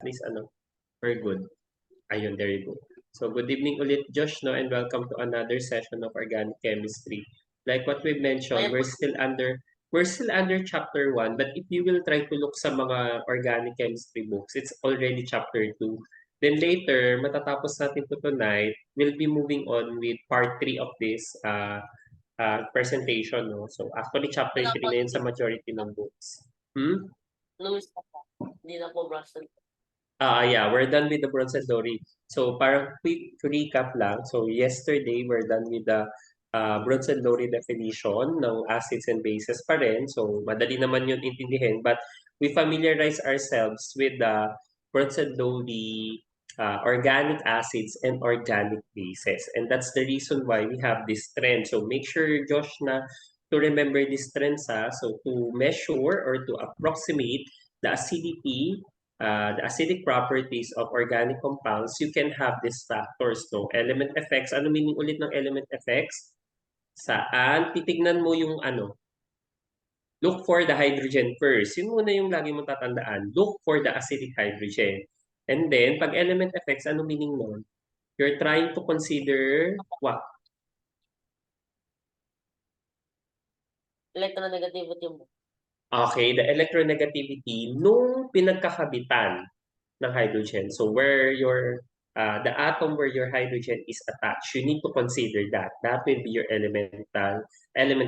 least very good. Ayun, there you go. So good evening ulit, Josh, no, and welcome to another session of organic chemistry. Like what we mentioned, Ayan po. we're still under chapter 1, but if you will try to look sa mga organic chemistry books, it's already chapter 2. Then later, matatapos natin to tonight, we'll be moving on with part 3 of this presentation, no. So actually chapter Wala 3 po. na yun sa majority ng books. Hmm? Luis pa po. Hindi na po Boston. Yeah, we're done with the bronze and dory. So parang quick recap lang. So yesterday, we're done with the bronze and dory definition ng acids and bases pa rin. So madali naman yun intindihin. But we familiarize ourselves with the bronze and dory organic acids and organic bases. And that's the reason why we have this trend. So make sure, Josh, na to remember these trends. So to measure or to approximate the acidity, the acidic properties of organic compounds, you can have these factors, no? Element effects. Ano meaning ulit ng element effects? Saan? Titignan mo yung look for the hydrogen first. Yun muna yung lagi mong tatandaan. Look for the acidic hydrogen. And then, pag element effects, ano meaning nun? You're trying to consider what? Electronegativity mo. Okay, the electronegativity nung pinagkakabitan ng hydrogen. So where the atom where your hydrogen is attached, you need to consider that. That will be your element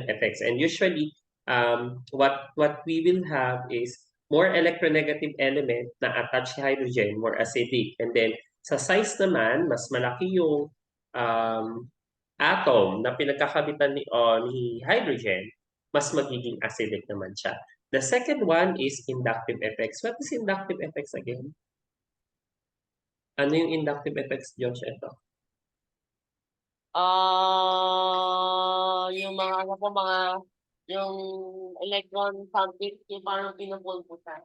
effects. And usually, what we will have is more electronegative element na attached sa hydrogen, more acidic. And then sa size naman, mas malaki yung um, atom na pinagkakabitan ni hydrogen, mas magiging acidic naman siya. The second one is inductive effects. What is inductive effects again? Ano yung inductive effects, Josh? Ito. Yung yung electron subject, yung parang pinupulpo siya.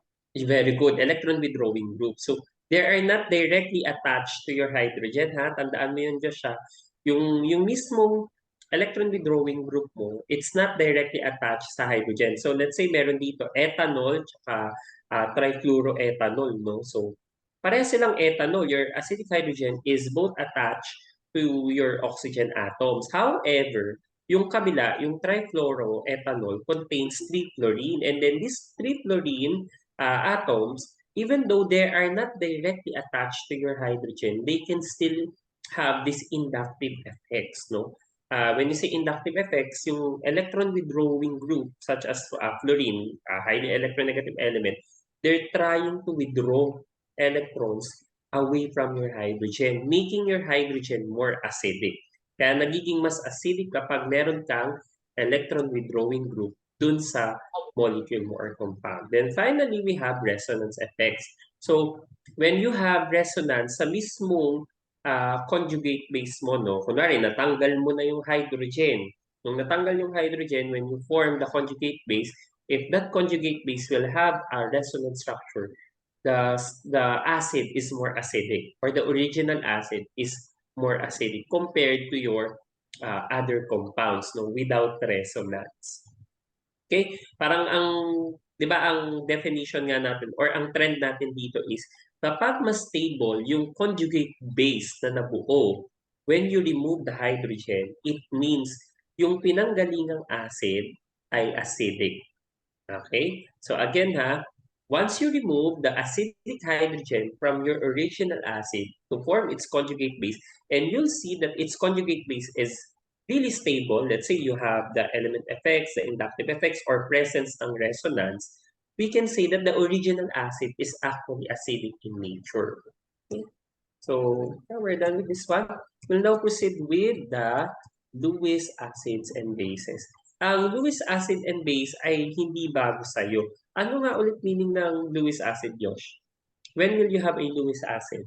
Very good. Electron withdrawing group. So, they are not directly attached to your hydrogen, ha? Tandaan mo yun, Josh, ha? Yung mismong electron withdrawing group mo, it's not directly attached sa hydrogen. So, let's say meron dito ethanol tsaka trifluoroethanol, no? So, pareha silang ethanol. Your acidic hydrogen is both attached to your oxygen atoms. However, yung kabila, yung trifluoroethanol contains 3-fluorine. And then this 3-fluorine atoms, even though they are not directly attached to your hydrogen, they can still have these inductive effects, no? When you say inductive effects, yung electron withdrawing group, such as fluorine, a highly electronegative element, they're trying to withdraw electrons away from your hydrogen, making your hydrogen more acidic. Kaya nagiging mas acidic kapag meron kang electron withdrawing group dun sa molecule mo or compound. Then finally, we have resonance effects. So, when you have resonance sa mismong conjugate base mo, no? Kunwari, natanggal mo na yung hydrogen. Nung natanggal yung hydrogen, when you form the conjugate base, if that conjugate base will have a resonance structure, the acid is more acidic, or the original acid is more acidic compared to your other compounds, no, without resonance. Okay? Parang 'di ba ang definition nga natin or ang trend natin dito is kapag mas stable yung conjugate base na nabuo, when you remove the hydrogen, it means yung pinanggalingang acid ay acidic. Okay? So again once you remove the acidic hydrogen from your original acid to form its conjugate base, and you'll see that its conjugate base is really stable. Let's say you have the element effects, the inductive effects, or presence ng resonance, we can say that the original acid is actually acidic in nature. Okay? So now we're done with this one. We'll now proceed with the Lewis acids and bases. Ang Lewis acid and base ay hindi bago sa'yo. Ano nga ulit meaning ng Lewis acid, Josh? When will you have a Lewis acid?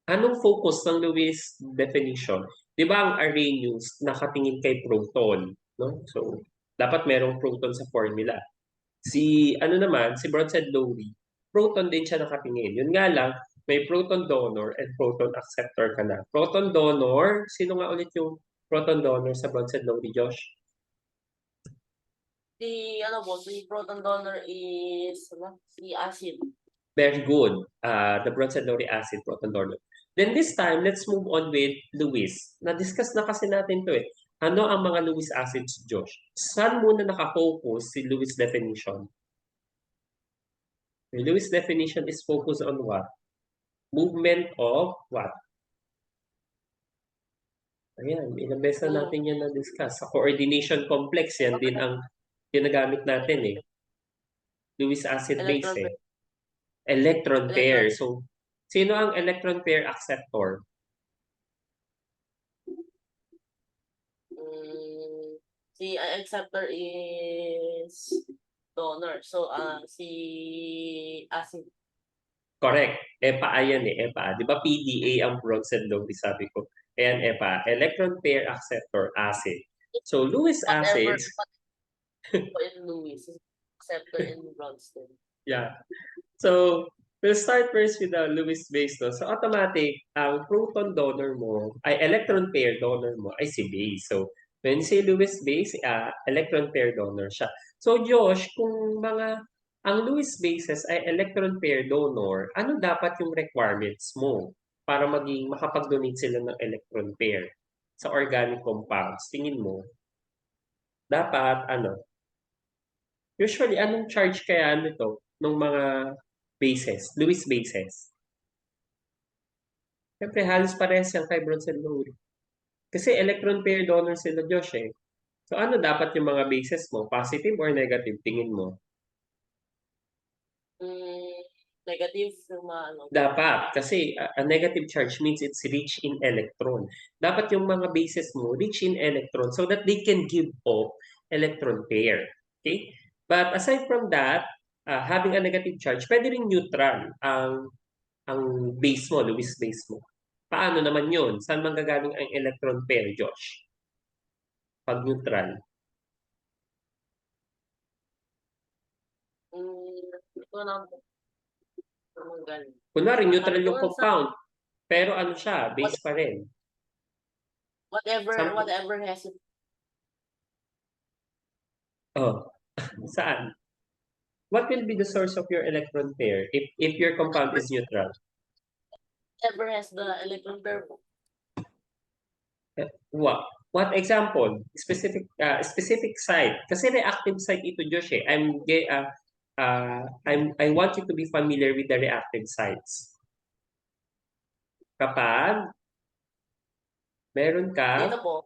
Anong focus ng Lewis definition? Di ba ang Arrhenius nakatingin kay proton? No? So, dapat merong proton sa formula. Si Broadside Lowry, proton din siya nakatingin. Yun nga lang, may proton donor and proton acceptor ka na. Proton donor, sino nga ulit yung proton donor sa Broadside Lowry, Josh? si proton donor is, si acid. Very good. The bronzodoric acid proton donor. Then this time, let's move on with Lewis. Na-discuss na kasi natin to eh. Ano ang mga Lewis acids, Josh? Saan muna nakafocus si Lewis definition? The Lewis definition is focused on what? Movement of what? Ayan, ilang beses na natin yan na-discuss. Sa coordination complex, yan din ang ginagamit natin eh. Lewis acid base Electron eh. Electron pair. Electron. So, sino ang electron pair acceptor? Si acceptor is donor. So, si acid. Correct. EPA yan eh, EPA. Di ba PDA ang bronze dopey, sabi ko. Ayan, EPA. Electron pair acceptor acid. So, Lewis Whatever acids. in Lewis, acceptor in Bronston. Yeah. So, we'll start first with the Lewis base. No? So, automatic, ang proton donor mo, ay electron pair donor mo, ay si base. So, when you say Lewis base, electron pair donor siya. So, Josh, kung ang Lewis bases ay electron pair donor, ano dapat yung requirements mo para makapag-donate sila ng electron pair sa organic compounds? Tingin mo, dapat usually, anong charge kaya nito ng mga bases, Lewis bases? Siyempre, halos parehas yung kay Bronson Lowry. Kasi electron pair donor sila, Josh eh. So, ano dapat yung mga bases mo? Positive or negative? Tingin mo? Negative yung Dapat. Kasi a negative charge means it's rich in electron. Dapat yung mga bases mo rich in electron so that they can give off electron pair. Okay? But aside from that, having a negative charge, pwede rin neutral ang base mo, Lewis base mo. Paano naman yun? Saan manggagaling ang electron pair, Josh? Pag neutral. Ito na Kunwari, neutral yung compound. Pero ano siya? Base pa rin. Whatever has it. Oh, saan? What will be the source of your electron pair if your compound is neutral? Whatever has the electron pair. What example? Specific site. Kasi reactive site ito, Josh eh. I want you to be familiar with the reactive sites. Kapag meron ka, Dito po.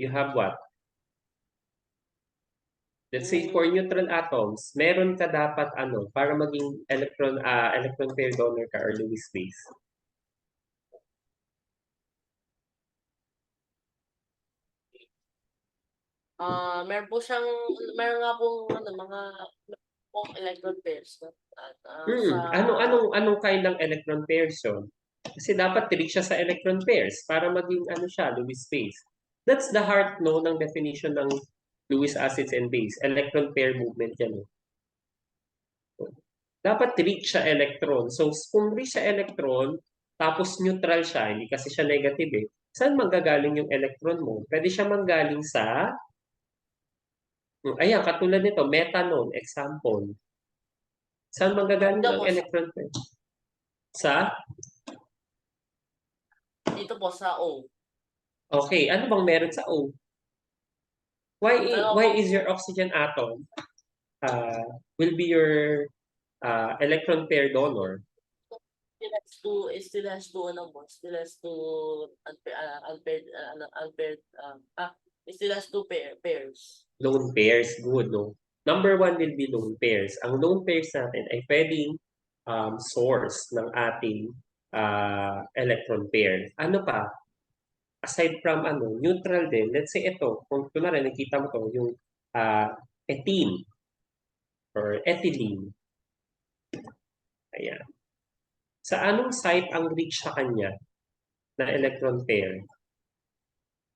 you have what? Let's say for neutral atoms, meron ka dapat para maging electron pair donor ka or Lewis base. Meron nga pong mga electron pairs. Anong kind ng electron pairs yun? Kasi dapat rich siya sa electron pairs para maging Lewis base. That's the heart ng definition ng Lewis acids and base. Electron pair movement yan. Dapat rich sa electron. So, kung rich sa electron, tapos neutral siya, hindi kasi siya negative eh. Saan manggagaling yung electron mo? Pwede siya manggaling sa ayan, katulad nito, methanol, example. Saan manggagaling ang electron pair? Dito po sa O. Okay, ano bang meron sa O? Why is your oxygen atom will be your electron pair donor? Still has two pairs. Lone pairs, good, no? Number one will be lone pairs. Ang lone pairs natin ay pwedeng source ng ating electron pair. Ano pa? Aside from neutral din, let's say ito, kung kunwari nakita mo to, yung ethene or ethylene. Ayan. Sa anong site ang rich sa kanya na electron pair?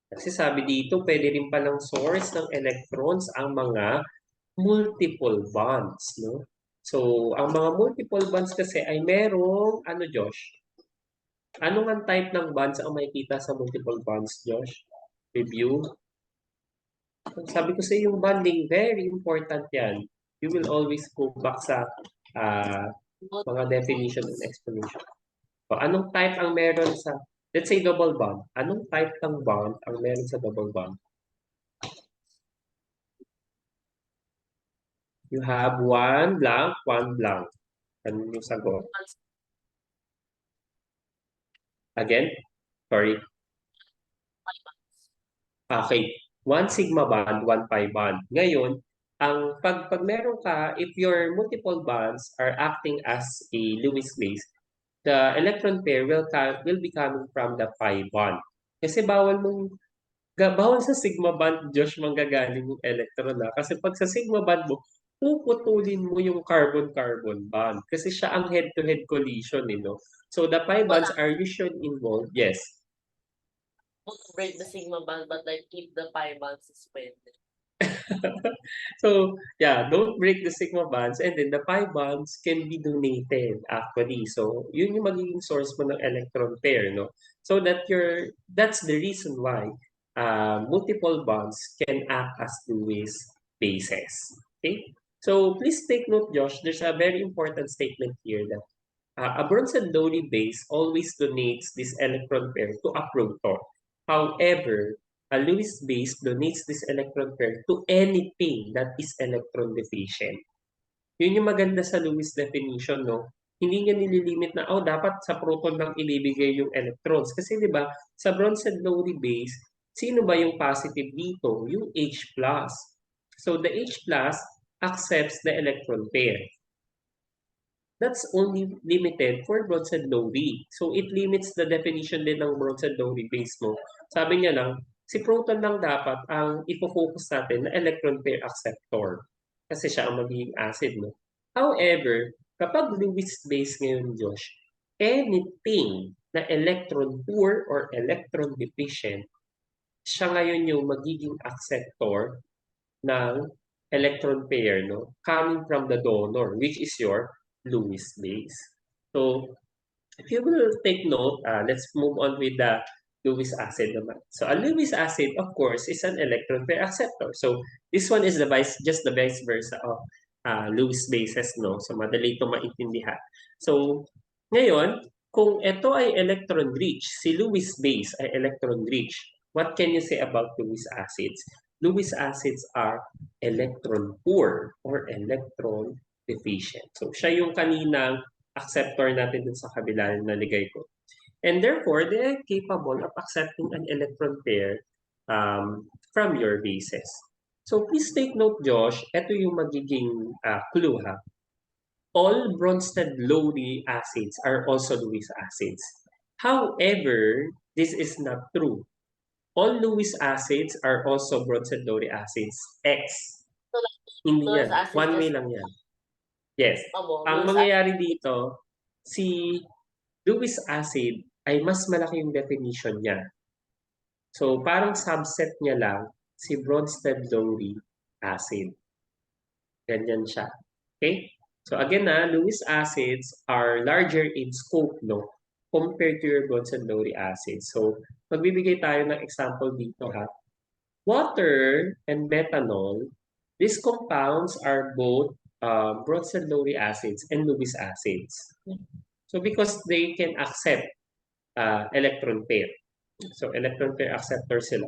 Kasi sabi dito, pwede rin palang source ng electrons ang mga multiple bonds, no? So, ang mga multiple bonds kasi ay merong, Josh? Anong ang type ng bonds ang makikita sa multiple bonds, Josh? review. Sabi ko sa iyo, yung bonding, very important yan. You will always go back sa ah, mga definition and explanation. So, anong type ang meron sa, let's say double bond. Anong type ng bond ang meron sa double bond? You have one blank, one blank. Ano yung sagot? Again? Sorry. Okay. One sigma bond, one pi bond. Ngayon, ang pag meron ka, if your multiple bonds are acting as a Lewis base, the electron pair will be coming from the pi bond. Kasi bawal sa sigma bond, Josh, manggagaling yung electron na. Kasi pag sa sigma bond mo, puputulin mo yung carbon-carbon bond. Kasi siya ang head-to-head collision, no? So the pi bonds are usually involved, yes. Won't break the sigma bond, but like keep the pi bond suspended. So, yeah, don't break the sigma bonds and then the pi bonds can be donated actually. So, yun yung magiging source mo ng electron pair, no? So that's the reason why multiple bonds can act as Lewis bases. Okay? So, please take note, Josh, there's a very important statement here that a Bronson-Lowry base always donates this electron pair to a proton. However, a Lewis base donates this electron pair to anything that is electron deficient. Yun yung maganda sa Lewis definition, no? Hindi niya nililimit na, dapat sa proton lang ibibigay yung electrons. Kasi di ba, sa Bronson-Lowry base, sino ba yung positive dito? Yung H+. So the H+ accepts the electron pair. That's only limited for Bronson-Lowry. So it limits the definition din ng Bronson-Lowry base mo. Sabi niya lang, si proton lang dapat ang ifo-focus natin na electron pair acceptor. Kasi siya ang magiging acid, no? However, kapag Lewis base ngayon, Josh, anything na electron poor or electron deficient, siya ngayon yung magiging acceptor ng electron pair, no? Coming from the donor, which is your Lewis base. So, if you will take note, let's move on with the Lewis acid naman. So, a Lewis acid, of course, is an electron pair acceptor. So, this one is just the vice versa of Lewis bases, no? So, madali ito maintindihan. So, ngayon, kung ito ay electron rich, si Lewis base ay electron rich, what can you say about Lewis acids? Lewis acids are electron poor or electron deficient. So, siya yung kaninang acceptor natin dun sa kabila na naligay ko. And therefore, they are capable of accepting an electron pair from your bases. So, please take note, Josh, ito yung magiging clue, ha? All Bronsted-Lowry acids are also Lewis acids. However, this is not true. All Lewis acids are also Bronsted-Lowry acids. X. So like Hindi Lewis yan. acid One way just lang yan. Yes. Ang Lewis acid. mangyayari dito, si Lewis acid ay mas malaki yung definition niya. So, parang subset niya lang si Bronsted-Lowry acid. Ganyan siya. Okay? So, again Lewis acids are larger in scope, no? Compared to your Bronsted-Lowry acids. So, magbibigay tayo ng example dito, ha? Water and methanol, these compounds are both Bronsted-Lowry acids and Lewis acids. So because they can accept electron pair. So electron pair acceptor sila.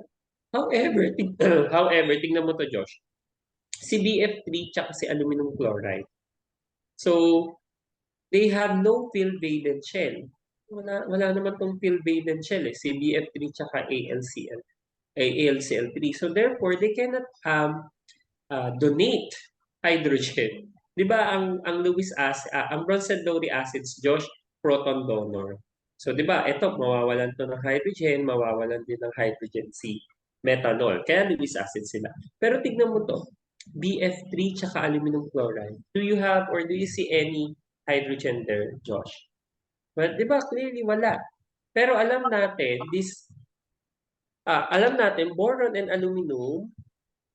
However, tingnan mo to, Josh. Si BF3 tsaka si aluminum chloride. So they have no pill-valent shell. Wala naman tong pill-valent shell eh. Si BF3 tsaka AlCl3. So therefore, they cannot donate hydrogen. 'Di ba ang Lewis acid, ang Bronsted-Lowry acids, Josh, proton donor. So 'di ba, ito mawawalan to ng hydrogen, mawawalan din ng hydrogen si methanol. Kaya Lewis acid sila. Pero tignan mo to, BF3 tsaka aluminum chloride. Do you have or do you see any hydrogen there, Josh? Well, 'di ba clearly wala. Pero alam natin boron and aluminum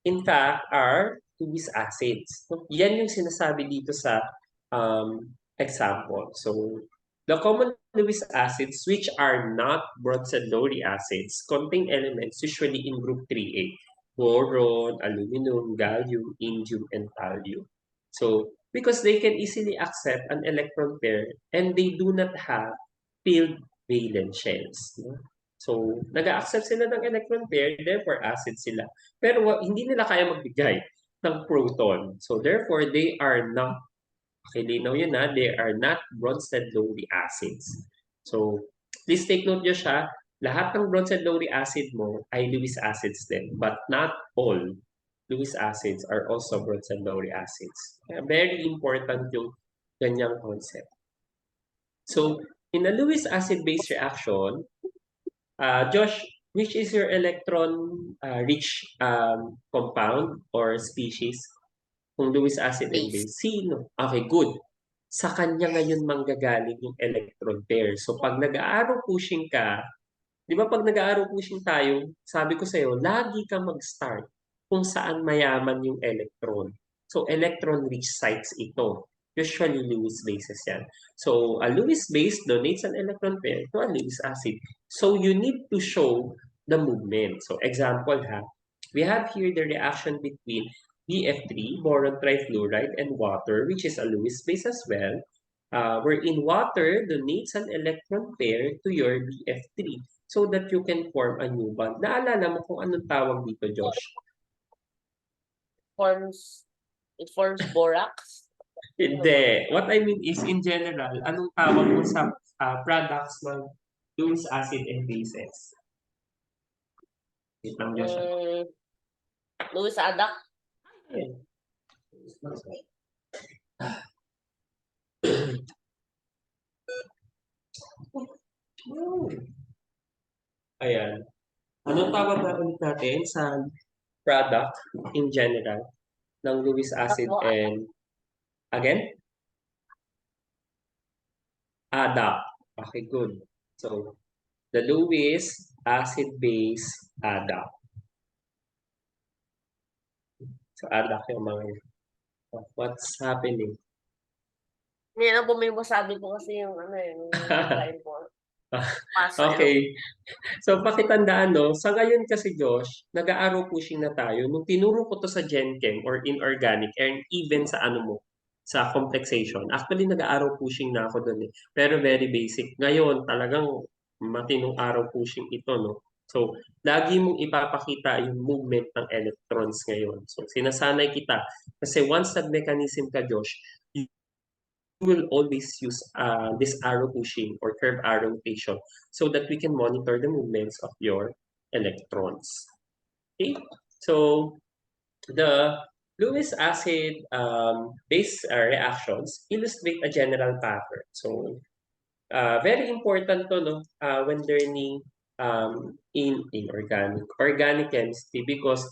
in fact are Lewis acids. So, yan yung sinasabi dito sa example. So, The common Lewis acids, which are not Bronsted-Lowry acids, contain elements usually in group 3A: boron, aluminum, gallium, indium, and thallium. So, because they can easily accept an electron pair and they do not have filled valence shells. No? So, nag-accept sila ng electron pair, therefore acid sila. Pero hindi nila kaya magbigay ng proton. So, therefore, they are not. Okay, linaw yun na, they are not Bronsted-Lowry acids. So, please take note nyo siya, lahat ng Bronsted-Lowry acid mo ay Lewis acids din, but not all Lewis acids are also Bronsted-Lowry acids. Kaya very important yung ganyang concept. So, in a Lewis acid-base reaction, Josh, which is your electron rich compound or species? Kung Lewis acid and Base. base, sino? Okay, good. Sa kanya ngayon manggagaling yung electron pair. So pag nag-arrow pushing ka, di ba pag nag-arrow pushing tayo, sabi ko sa'yo, lagi ka mag-start kung saan mayaman yung electron. So electron-rich sites ito. Usually Lewis bases yan. So a Lewis base donates an electron pair to a Lewis acid. So you need to show the movement. So example ha, we have here the reaction between BF3, boron trifluoride, and water, which is a Lewis base as well, wherein water donates an electron pair to your BF3 so that you can form a new bond. Naalala mo kung anong tawag dito, Josh? It forms borax. Hindi. What I mean is, in general, anong tawag mo sa products ng Lewis acid and bases? Wait lang, Josh. Lewis adduct. Ayan. Anong tawag na ulit natin sa product in general ng Lewis acid and again? Adduct. Okay, good. So, the Lewis acid-base adduct. So, adduct yung mga what's happening? Hindi na po may masabi ko kasi yung yung line po. Okay. So, pakitandaan, no? Sa ngayon kasi, Josh, nag-arrow pushing na tayo. Nung tinuro ko to sa Gen Chem or inorganic, and even sa ano mo, sa complexation. Actually, nag-arrow pushing na ako doon eh. Pero very basic. Ngayon, talagang matinong arrow pushing ito, no? So, lagi mong ipapakita yung movement ng electrons ngayon. So, sinasanay kita. Kasi once nag-mechanism ka, Josh, you will always use this arrow pushing or curve arrow rotation so that we can monitor the movements of your electrons. Okay? So, the Lewis acid base reactions illustrate a general pattern. So, very important to no when learning in organic chemistry because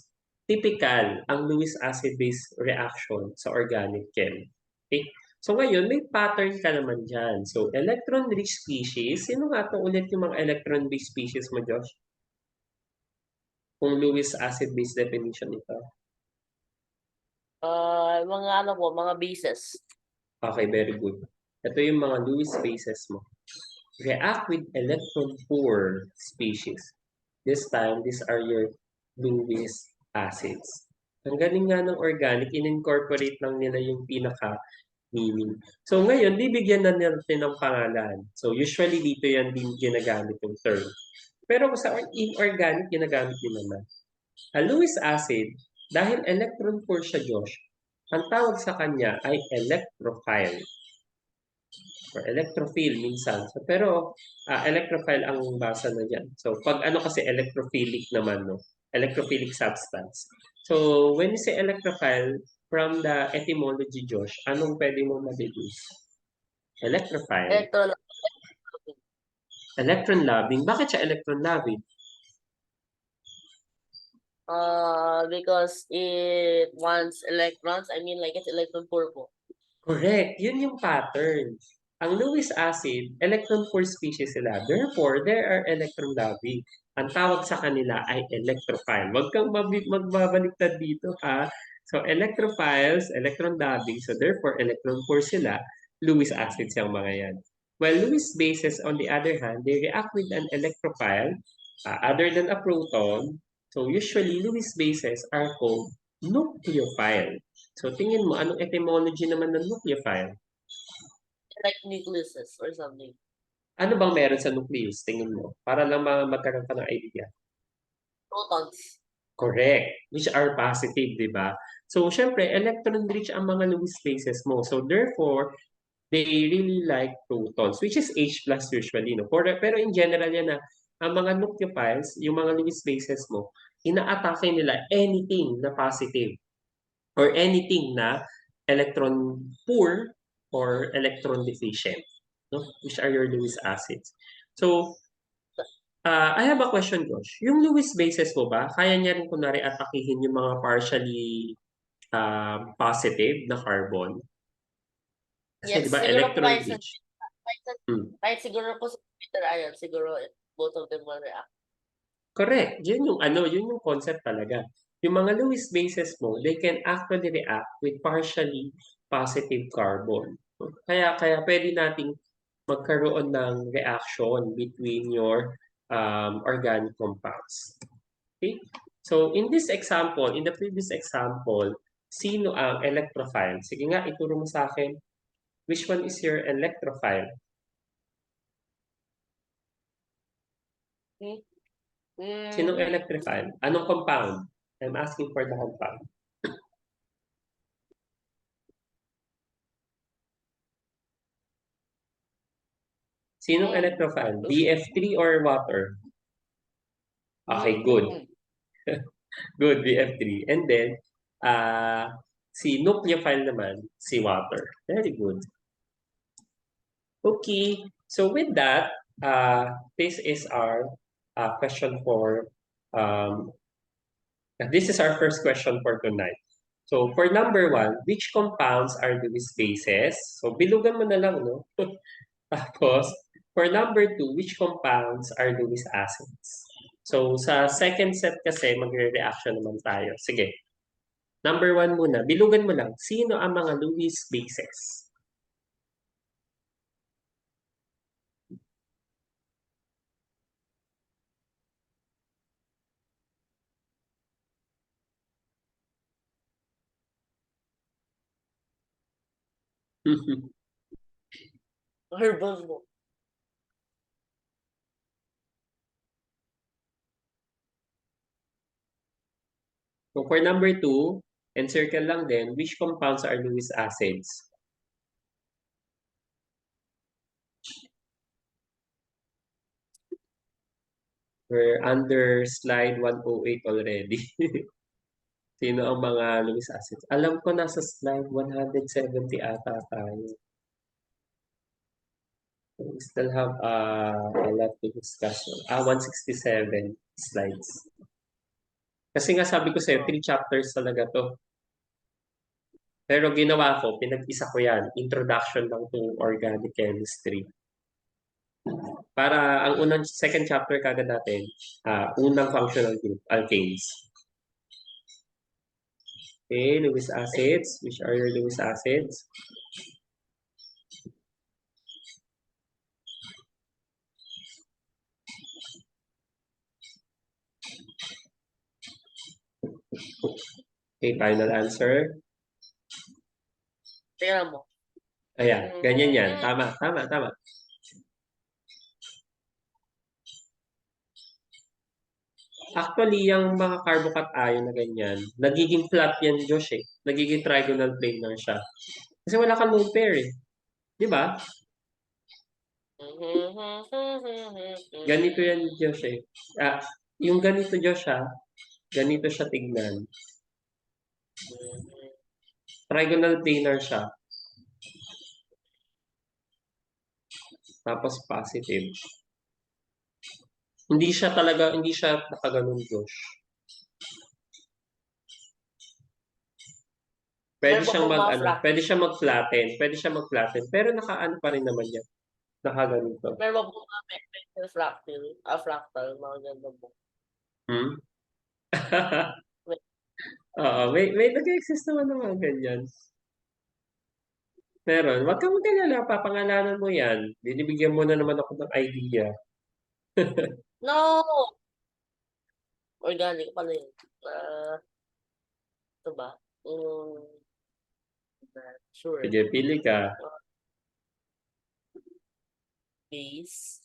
typical ang Lewis acid base reaction sa organic chem. Okay? So ngayon, may pattern ka naman dyan. So electron-rich species, sino nga to ulit yung mga electron-rich species mo, Josh? Kung Lewis acid base definition ito. Mga bases. Okay, very good. Ito yung mga Lewis bases mo. React with electron-poor species. This time, these are your Lewis acids. Ang galing nga ng organic, in-incorporate lang nila yung pinaka-meaning. So ngayon, bibigyan na natin ng pangalan. So usually dito yan din ginagamit yung term. Pero sa inorganic, ginagamit din naman. A Lewis acid, dahil electron-poor siya, Josh, ang tawag sa kanya ay electrophile or electrophile minsan. So, pero electrophile ang basa na dyan. So, pag ano kasi electrophilic naman, no? Electrophilic substance. So, when you say electrophile, from the etymology, Josh, anong pwede mo ma-deduce? Electrophile. Electron loving. Bakit siya electron loving? Because it wants electrons. I mean, like it's electron poor po. Correct. Yun yung pattern. Ang Lewis acid, electron-poor species sila. Therefore, there are electron-loving. Ang tawag sa kanila ay electrophile. Huwag kang magbabaliktad dito, ha? So, electrophiles, electron-loving. So, therefore, electron-poor sila. Lewis acids yung mga yan. While Lewis bases, on the other hand, they react with an electrophile other than a proton. So usually, Lewis bases are called nucleophile. So tingin mo, anong etymology naman ng nucleophile? Like nucleuses or something. Ano bang meron sa nucleus, tingin mo? Para lang magkaroon ka ng idea. Protons. Correct. Which are positive, di ba? So, syempre, electron-rich ang mga Lewis bases mo. So, therefore, they really like protons, which is H plus usually. No? Pero in general yan na, ang mga nucleophiles, yung mga Lewis bases mo, ina-atake nila anything na positive or anything na electron poor or electron deficient, no? Which are your Lewis acids. So, I have a question, Josh. Yung Lewis bases mo ba, kaya niya rin kunwari atakihin yung mga partially positive na carbon? Kasi di Yes, ba siguro po electron kahit, rich? Hmm. kahit siguro po sa Twitter ion, siguro both of them will react. Correct. Yun yung concept talaga. Yung mga Lewis bases mo, they can actually react with partially positive carbon. Kaya pwede nating magkaroon ng reaction between your organic compounds. Okay? So, in this example, in the previous example, sino ang electrophile? Sige nga, ituro mo sa akin. Which one is your electrophile? Sinong electrophile? Anong compound? I'm asking for the compound. Sinong electrophile? BF3 or water? Okay, good. Good, BF3. And then, si nucleophile naman, si water. Very good. Okay, so with that, this is our question for, this is our first question for tonight. So for number 1, which compounds are Lewis bases? So bilugan mo na lang, no? Tapos, for number 2, which compounds are Lewis acids? So sa second set kasi, magre-reaction naman tayo. Sige. Number 1 muna, bilugan mo lang, sino ang mga Lewis bases? Herbals mo. So for number 2, encircle lang din, which compounds are Lewis acids? We're under slide 108 already. Sino ang mga Lewis acids? Alam ko nasa slide 170 ata tayo. We still have a lot to discuss. 167 slides. Kasi nga sabi ko sa'yo, 3 chapters talaga to. Pero ginawa ko, pinag-isa ko yan. Introduction lang to organic chemistry. Para ang second chapter kagad natin, unang functional group, alkanes. Okay, Lewis acids. Which are your Lewis acids? Okay, final answer. Tingnan mo. Ayan, ganyan yan. Tama, tama, tama. Actually, yung mga carbocation na ganyan, nagiging flat yan, Josh eh. Nagiging trigonal plane lang siya. Kasi wala kang lone pair eh. Di ba? Ganito yan, Josh eh. Yung ganito, Josh ha, ganito siya tignan. Trigonal planar siya. Tapos positive. Hindi siya nakaganon, Josh. Pwede siyang mag-flatten, pero nakaano pa rin naman yan. Nakaganito. Meron po may fractal, mga ganda po. Oo, may nag-exist naman ng mga ganyan. Meron. Wag kang mag-alala, papangalanan mo yan. Binibigyan mo na naman ako ng idea. No! Organic pala yun. Ito ba? Sure. Sige, pili ka. Base.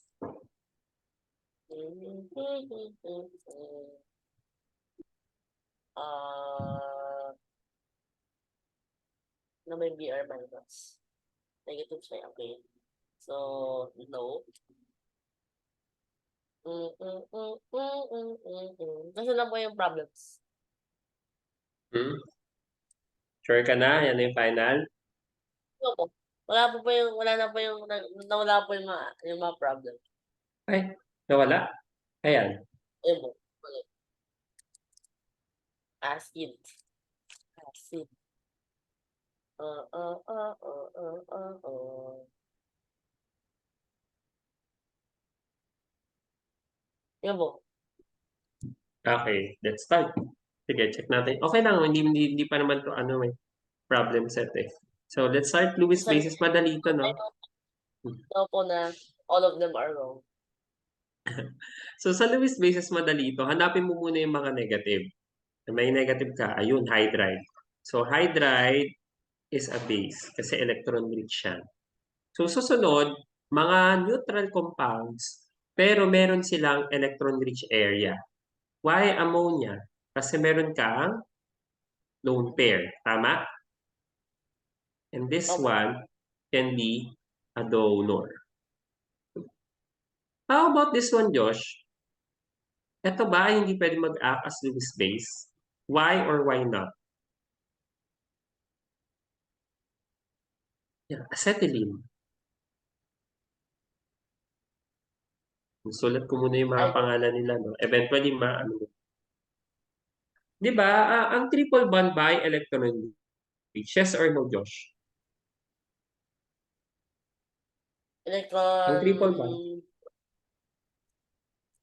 Na may BR minus. Negative siya, okay. So, no. Kasi lang po yung problems. Hmm? Sure ka na? Yan na yung final? Opo. Wala na po yung, nawala po yung mga problem. Ay, nawala? Ayan. Ayun po. Ulit. Acid. Acid. Yun po. Okay, let's start. Sige, check natin. Okay lang, hindi pa naman to ano problem set eh. So, let's start. Lewis Sabi basis, madali to, no? daw po na all of them are wrong. So, sa Lewis basis, madali ito. Hanapin mo muna yung mga negative. May negative ka, ayun, hydride. So, hydride is a base kasi electron rich siya. So, susunod, mga neutral compounds, pero meron silang electron rich area. Why ammonia? Kasi meron kang lone pair. Tama? And this Okay. one can be a donor. How about this one, Josh? Ito ba ay hindi pwede mag-act as Lewis base? Why or why not? Yeah, acetylene. Sulat ko muna yung mga pangalan nila, no? Eventually, ano. Di ba, ang triple bond by electron rich? Yes or no, Josh? Ang triple bond.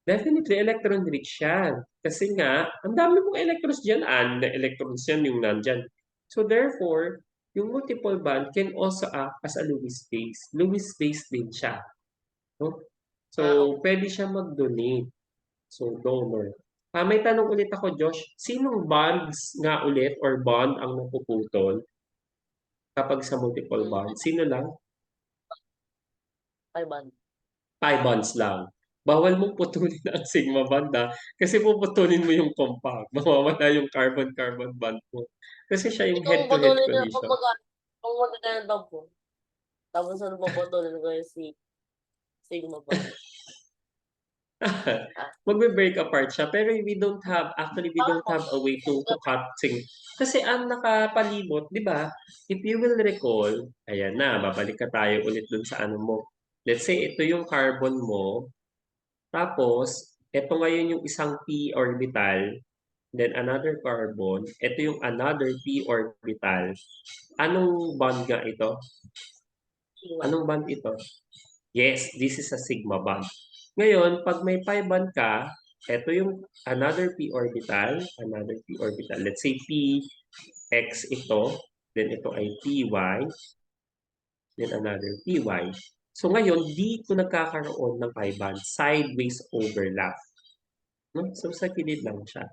Definitely, electron rich yan. Kasi nga, ang dami mong electrons dyan, na electrons yan yung nandyan. So therefore, yung multiple bond can also act as a Lewis base. Lewis base din siya. No? So, pwede siya mag-donate. So, donor. May tanong ulit ako, Josh. Sinong bonds nga ulit or bond ang napuputol kapag sa multiple bond? Sino lang? 5 bond. 5 bonds lang. Bawal mong putulin ang sigma bond kasi puputulin mo yung compound. Mawawala yung carbon-carbon bond mo. Kasi siya yung Kung head-to-head patuloy na, collision. kung magkakaroon daw po, tapos ano papatuloy ko yung sigma bond. Magbe-break apart siya. Pero we don't have a way to cut things. Kasi ang nakapalibot, di ba? If you will recall, ayan na, babalik ka tayo ulit dun sa ano mo. Let's say, ito yung carbon mo. Tapos, ito ngayon yung isang p orbital. Then another carbon. Ito yung another p orbital. Anong bond nga ito? Anong bond ito? Yes, this is a sigma bond. Ngayon, pag may pi bond ka, ito yung another p orbital, Let's say p x ito, then ito ay py, then another py. So ngayon, dito nagkakaroon ng pi bond, sideways overlap. No? So sa kilid lang siya.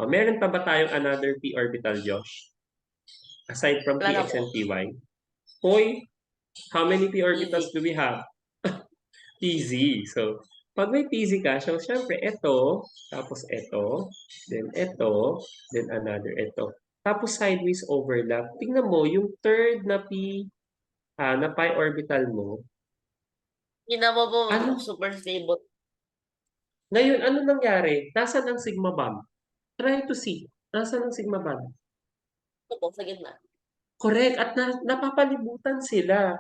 Meron pa ba tayong another p orbital, Josh? Aside from px and py? Hoy, how many p orbitals do we have? PZ. So, pag may PZ ka, so syempre, ito, tapos ito, then another ito. Tapos sideways overlap. Tingnan mo, yung third na na pi orbital mo. Ginawa po, Ano? super stable. Ngayon, ano nangyari? Nasaan ang sigma bond? Try to see. Nasaan ang sigma bond? Ito po, sa gitna. Correct. At napapalibutan sila.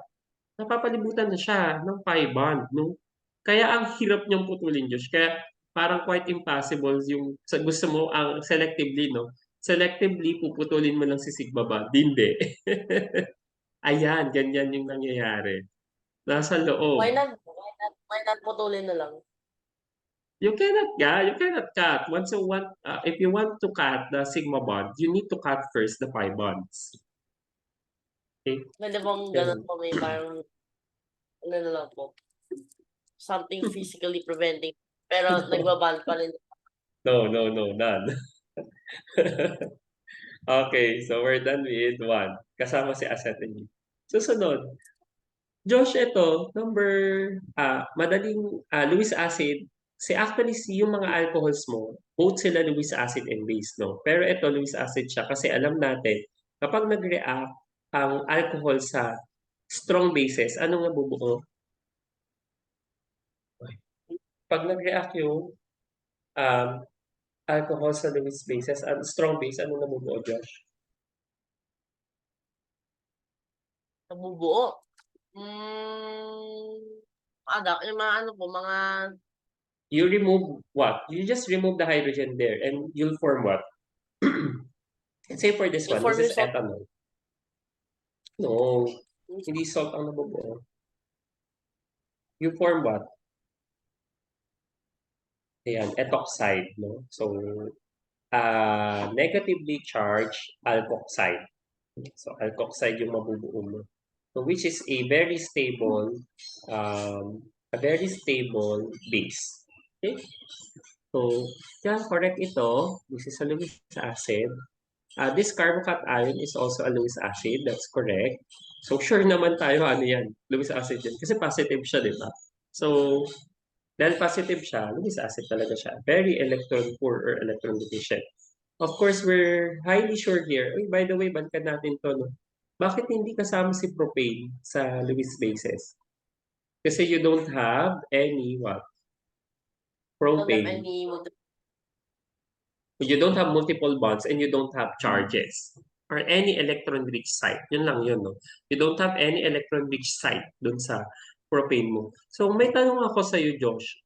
Napapalibutan na siya ng pi bond, no? Kaya ang hirap niyang putulin, Josh. Kaya parang quite impossible yung gusto mo ang selectively, no? Selectively, puputulin mo lang si sigma bond. Hindi. Ayan, ganyan yung nangyayari. Nasa loob. Why not putulin na lang? You cannot cut. If you want to cut the sigma bond, you need to cut first the pi bonds. Okay? Pwede bang ganun po may parang, ano na lang po, something physically preventing, pero nagbaban pa rin. No, none. Okay, so we're done with 1. Kasama si acetylene. Susunod, Josh, ito, Lewis acid. Actually, yung mga alcohols mo, both sila Lewis acid and base, no? Pero ito, Lewis acid siya kasi alam natin, kapag nag-react ang alcohol sa strong bases, ano nga bubuo? Pag nag-react yung um, alcohol sa Lewis bases, strong base, ano nabubuo, Josh? Nabubuo. Yung mga ano po, mga You remove what? You just remove the hydrogen there and you'll form what? Let's say for this one, this inform is yung salt. ethanol. No, hindi salt ang nabubuo. You form what? Ayan, ethoxide, no? So, negatively charged alkoxide. So, alkoxide yung mabubuo mo. So, which is a very stable base. Okay? So, yeah, correct ito. This is a Lewis acid. This carbocation is also a Lewis acid. That's correct. So, sure naman tayo ano yan. Lewis acid yan. Kasi positive siya, di ba? So, dahil positive siya, Lewis acid talaga siya. Very electron poor or electron deficient. Of course, we're highly sure here. Uy, by the way, balikan natin to, no? Bakit hindi kasama si propane sa Lewis bases? Kasi you don't have any what? Don't have Propane. any You don't have multiple bonds and you don't have charges or any electron-rich site. Yun lang yun, no? You don't have any electron-rich site dun sa propane mo. So, may tanong ako sa iyo, Josh.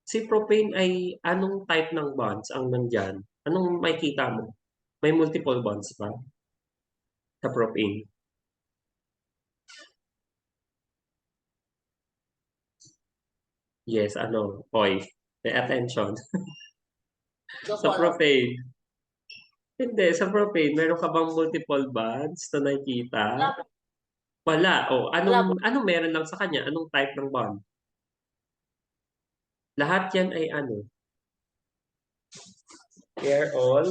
Si propane ay anong type ng bonds ang nandyan? Anong makikita mo? May multiple bonds ba sa propane? Yes, ano? Oy, pay attention. Sa propane. Hindi, sa propane, meron ka bang multiple bonds na nakikita? Wala po. Wala. O, Wala po. anong meron lang sa kanya? Anong type ng bond? Lahat yan ay ano? They're all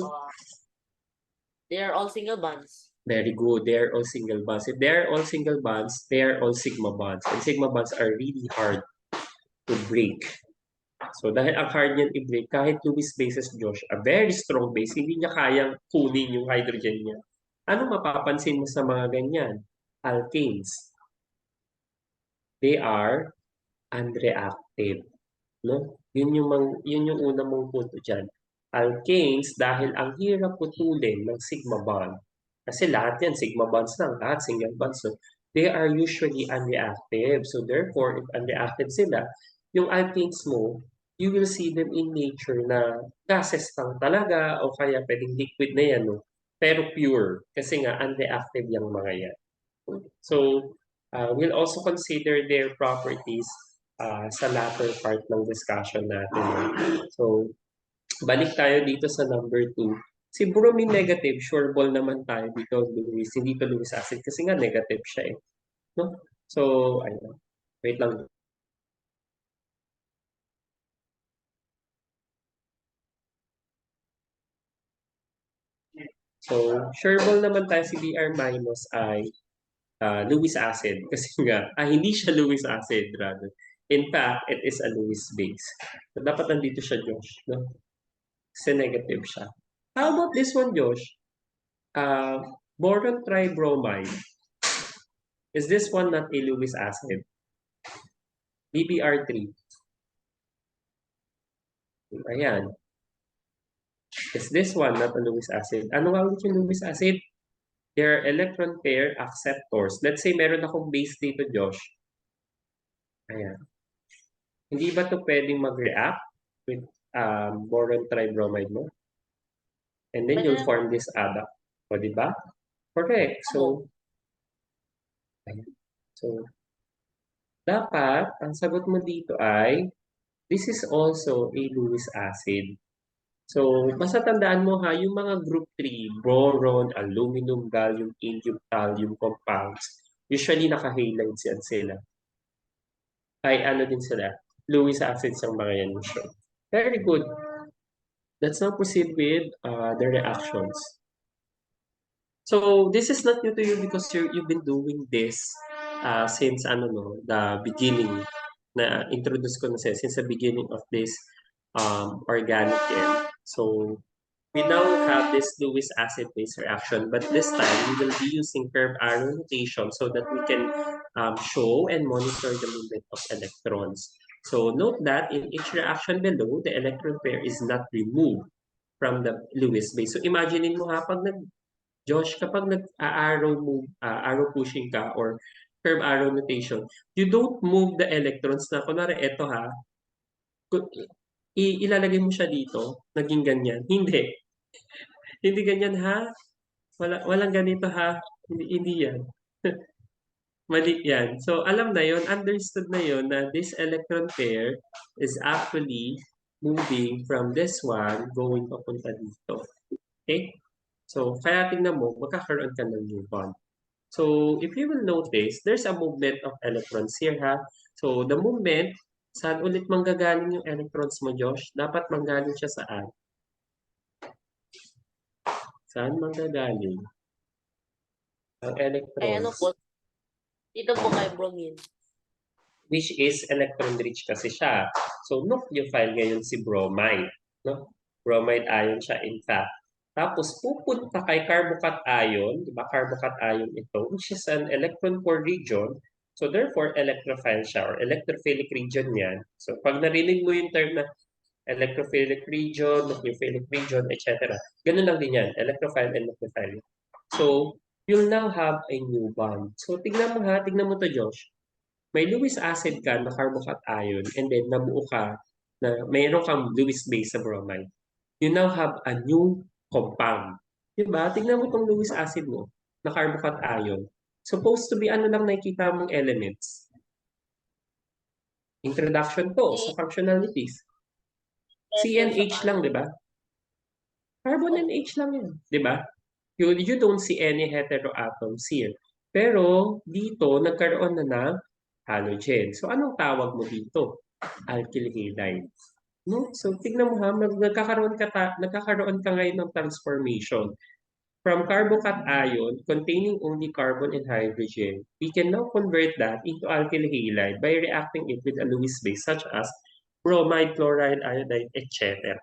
They are all single bonds. very good. They're all single bonds. If they're all single bonds, they're all sigma bonds. And sigma bonds are really hard to break. So, dahil ang hard niyan i-break, kahit Lewis bases, Josh, a very strong base, hindi niya kayang kunin yung hydrogen niya. Ano mapapansin mo sa mga ganyan? Alkanes. They are unreactive. No? Yun yung una mong punto diyan. Alkanes, dahil ang hirap putulin ng sigma bond, kasi lahat yan, sigma bonds lang, lahat single bonds. So, they are usually unreactive. So, therefore, if unreactive sila, yung alkanes mo, you will see them in nature na gases lang talaga o kaya pwedeng liquid na yan, no? Pero pure, kasi nga unreactive yung mga yan. So, we'll also consider their properties sa latter part ng discussion natin. So, balik tayo dito sa number 2. Si bromine negative, sure ball naman tayo dito, Lewis. Hindi to Lewis acid kasi nga negative siya eh. No? So, ayun. Wait lang. So, sure ball naman tayo si Br minus ay Lewis acid kasi nga, hindi siya Lewis acid rather. In fact, it is a Lewis base. So, dapat nandito siya, Josh. No? Kasi negative siya. How about this one, Josh? Boron tribromide. Is this one not a Lewis acid? BBr3. Ayan. Is this one not a Lewis acid? Ano nga ulit yung Lewis acid? They're electron pair acceptors. Let's say meron akong base dito, Josh. Ayan. Hindi ba to pwedeng mag-react with boron tribromide mo? And then you'll form this adduct. O, di ba? Correct. So, ayan. So, dapat, ang sagot mo dito ay, this is also a Lewis acid. So, basta tandaan mo ha, yung mga group 3, boron, aluminum, gallium, indium, thallium compounds, usually naka-halides yan sila. Ay, ano din sila, Lewis acids ang mga yan usually. Very good. Let's now proceed with the reactions. So, this is not new to you because you've been doing this since the beginning na introduce ko na siya since the beginning of this organic chem. So, we now have this Lewis acid-base reaction, but this time we will be using curved arrow notation so that we can show and monitor the movement of electrons. So note that in each reaction below, the electron pair is not removed from the Lewis base. So imagine mo ha, Josh, kapag nag-arrow move, arrow pushing ka or curve arrow notation, you don't move the electrons na, kunwari, eto ha, ilalagay mo siya dito, naging ganyan. Hindi. Hindi ganyan ha. Walang ganito ha. Hindi yan. Mali yan. So, alam na yon, understood na yon na this electron pair is actually moving from this one going papunta dito. Okay? So, kaya tingnan mo, magkakaroon ka ng new bond. So, if you will notice, there's a movement of electrons here, ha? So, the movement, saan ulit manggagaling yung electrons mo, Josh? Dapat manggaling siya saan? Saan manggagaling ang Ay, ano electrons? po, dito po kay bromine. Which is electron-rich kasi siya. So, nucleophile ngayon si bromide. No? Bromide ion siya, in fact. Tapos, pupunta kay carbocation, di ba? Carbocation ito, which is an electron-poor region. So, therefore, electrophile siya or electrophilic region yan. So, pag narinig mo yung term na electrophilic region, nucleophilic region, etc. Ganun lang din yan, electrophile and nucleophile. So, you'll now have a new bond. So, tignan mo to, Josh. May Lewis acid ka na carbocation and then nabuo ka na mayroon kang Lewis base sa bromide. You now have a new compound. Diba? Tingnan mo itong Lewis acid mo na carbocation. Supposed to be ano lang nakikita mong elements. Introduction to sa functionalities. CNH lang, di ba? Carbon and H lang yan, di ba? You don't see any heteroatoms here. Pero dito, nagkaroon na ng halogen. So, anong tawag mo dito? Alkyl halide. No? So, tignan mo ha, nagkakaroon ka ngayon ng transformation. From carbocation containing only carbon and hydrogen, we can now convert that into alkyl halide by reacting it with a Lewis base such as bromide, chloride, iodide, etc.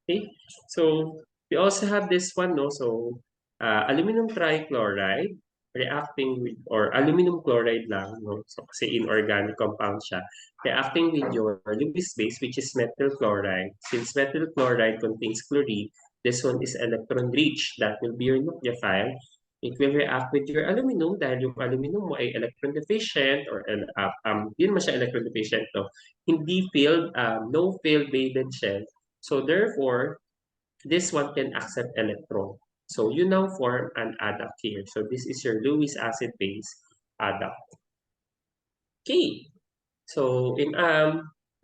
Okay? So, we also have this one, no? So, aluminum trichloride reacting with, or aluminum chloride lang, no? So, kasi inorganic compound siya. Reacting with your Lewis base, which is methyl chloride. Since methyl chloride contains chlorine, this one is electron-rich. That will be your nucleophile. It will react with your aluminum dahil yung aluminum mo ay electron deficient or hindi naman siya electron deficient, no? Hindi filled, no filled Baden shell. So therefore, this one can accept electron. So you now form an adduct here. So this is your Lewis acid base adduct. Okay. So in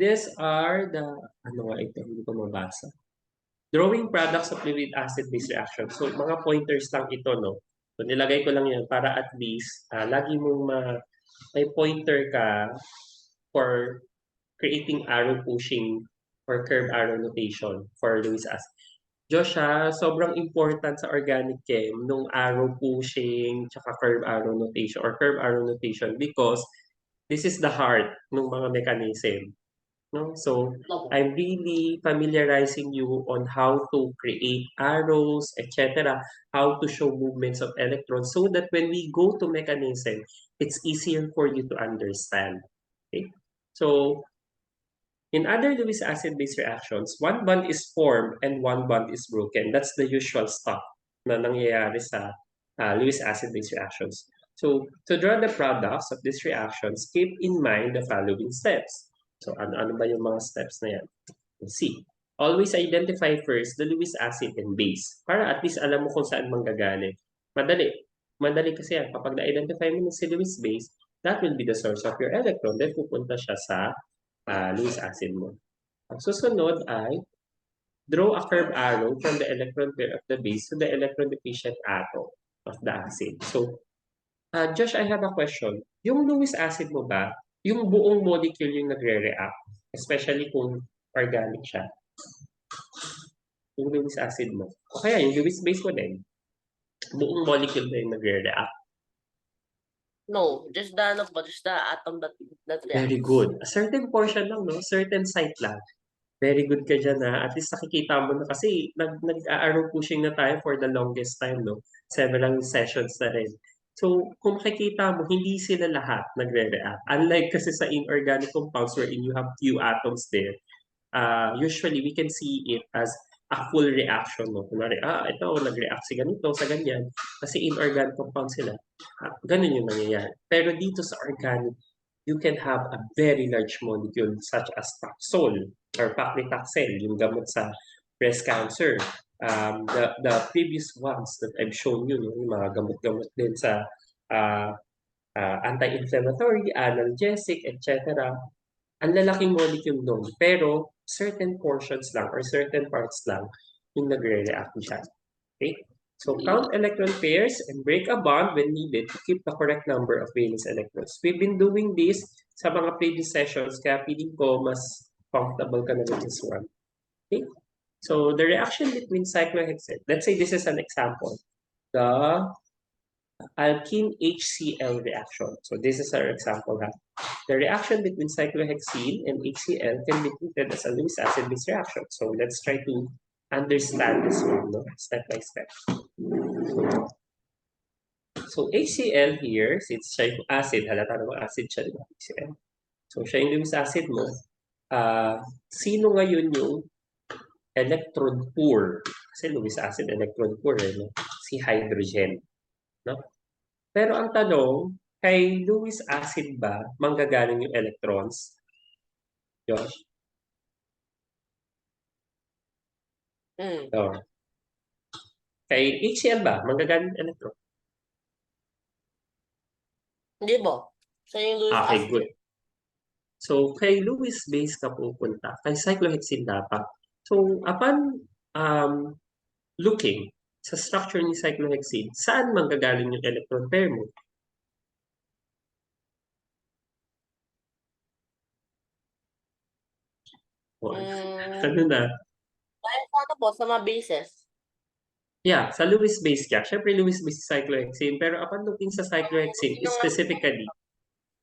these are the ano nga ito, hindi ko mabasa. Drawing products of Lewis acid base reaction. So mga pointers lang ito, no. So nilagay ko lang yan para at least lagi mong may pointer ka for creating arrow pushing or curve arrow notation for Lewis acid. Josh, sobrang important sa organic chem nung arrow pushing tsaka curve arrow notation or curve arrow notation because this is the heart ng mga mechanism. No? So, I'm really familiarizing you on how to create arrows, etc., how to show movements of electrons so that when we go to mechanism, it's easier for you to understand. Okay? So, in other Lewis acid-base reactions, one bond is formed and one bond is broken. That's the usual stuff na nangyayari sa Lewis acid-base reactions. So, to draw the products of these reactions, keep in mind the following steps. So, ano ba yung mga steps na yan? C. Always identify first the Lewis acid and base para at least alam mo kung saan manggagaling. Madali. Madali kasi yan. Kapag na-identify mo si Lewis base, that will be the source of your electron. Then, pupunta siya sa Lewis acid mo. Ang susunod ay Draw a curved arrow from the electron pair of the base to the electron deficient atom of the acid. So, Josh, I have a question. Yung Lewis acid mo ba, yung buong molecule yung nagre-react, especially kung organic siya, yung Lewis acid mo. O kaya yung Lewis base mo din, buong molecule na yung nagre-react. No, just the atom that Very reacts. good. A certain portion lang, no? Certain site lang. Very good ka dyan, ha? At least nakikita mo na kasi nag-arrow pushing na tayo for the longest time, no? Several sessions na rin. So, kung makikita mo, hindi sila lahat nagre-react. Unlike kasi sa inorganic compounds wherein you have few atoms there, usually we can see it as a full reaction, no? Kunwari, ito, nag-react si ganito sa ganyan. Kasi inorganic compounds sila. Ganun yung nangyayari. Pero dito sa organic, you can have a very large molecule such as Taxol or paclitaxel, yung gamot sa breast cancer. The previous ones that I've shown you, no, yung mga gamot-gamot din sa uh, anti-inflammatory, analgesic, etc. Ang lalaking molecule nun, pero certain portions lang or certain parts lang yung nagre-react dyan. Okay? So count electron pairs and break a bond when needed to keep the correct number of valence electrons. We've been doing this sa mga previous sessions, kaya feeling ko mas comfortable ka na with this one. Okay? So the reaction between cyclohexane, let's say this is an example. The alkene HCl reaction. So this is our example. The reaction between cyclohexene and HCl can be treated as a Lewis acid-base reaction. So let's try to understand this one, no? Step by step. So HCl here, since siya yung acid, halata naman acid siya, diba? HCl. So siya yung Lewis acid mo. Sino ngayon yung electron poor? Kasi Lewis acid, electron poor, no? Si hydrogen. No? Pero ang tanong, kay Lewis acid ba manggagaling yung electrons? Josh? So, kay HCl ba manggagaling yung electron? Hindi ba? Sa yung Lewis Okay, acid. good. So, kay Lewis base ka pupunta, kay cyclohexene dapat. So, upon looking sa structure ni cyclohexene, saan manggagaling yung electron pair mo? Ano na? Dahil sa ano po, sa mga bases. Yeah, sa Lewis base ka. Siyempre, Lewis base cyclohexene. Pero upon looking sa cyclohexene, specifically,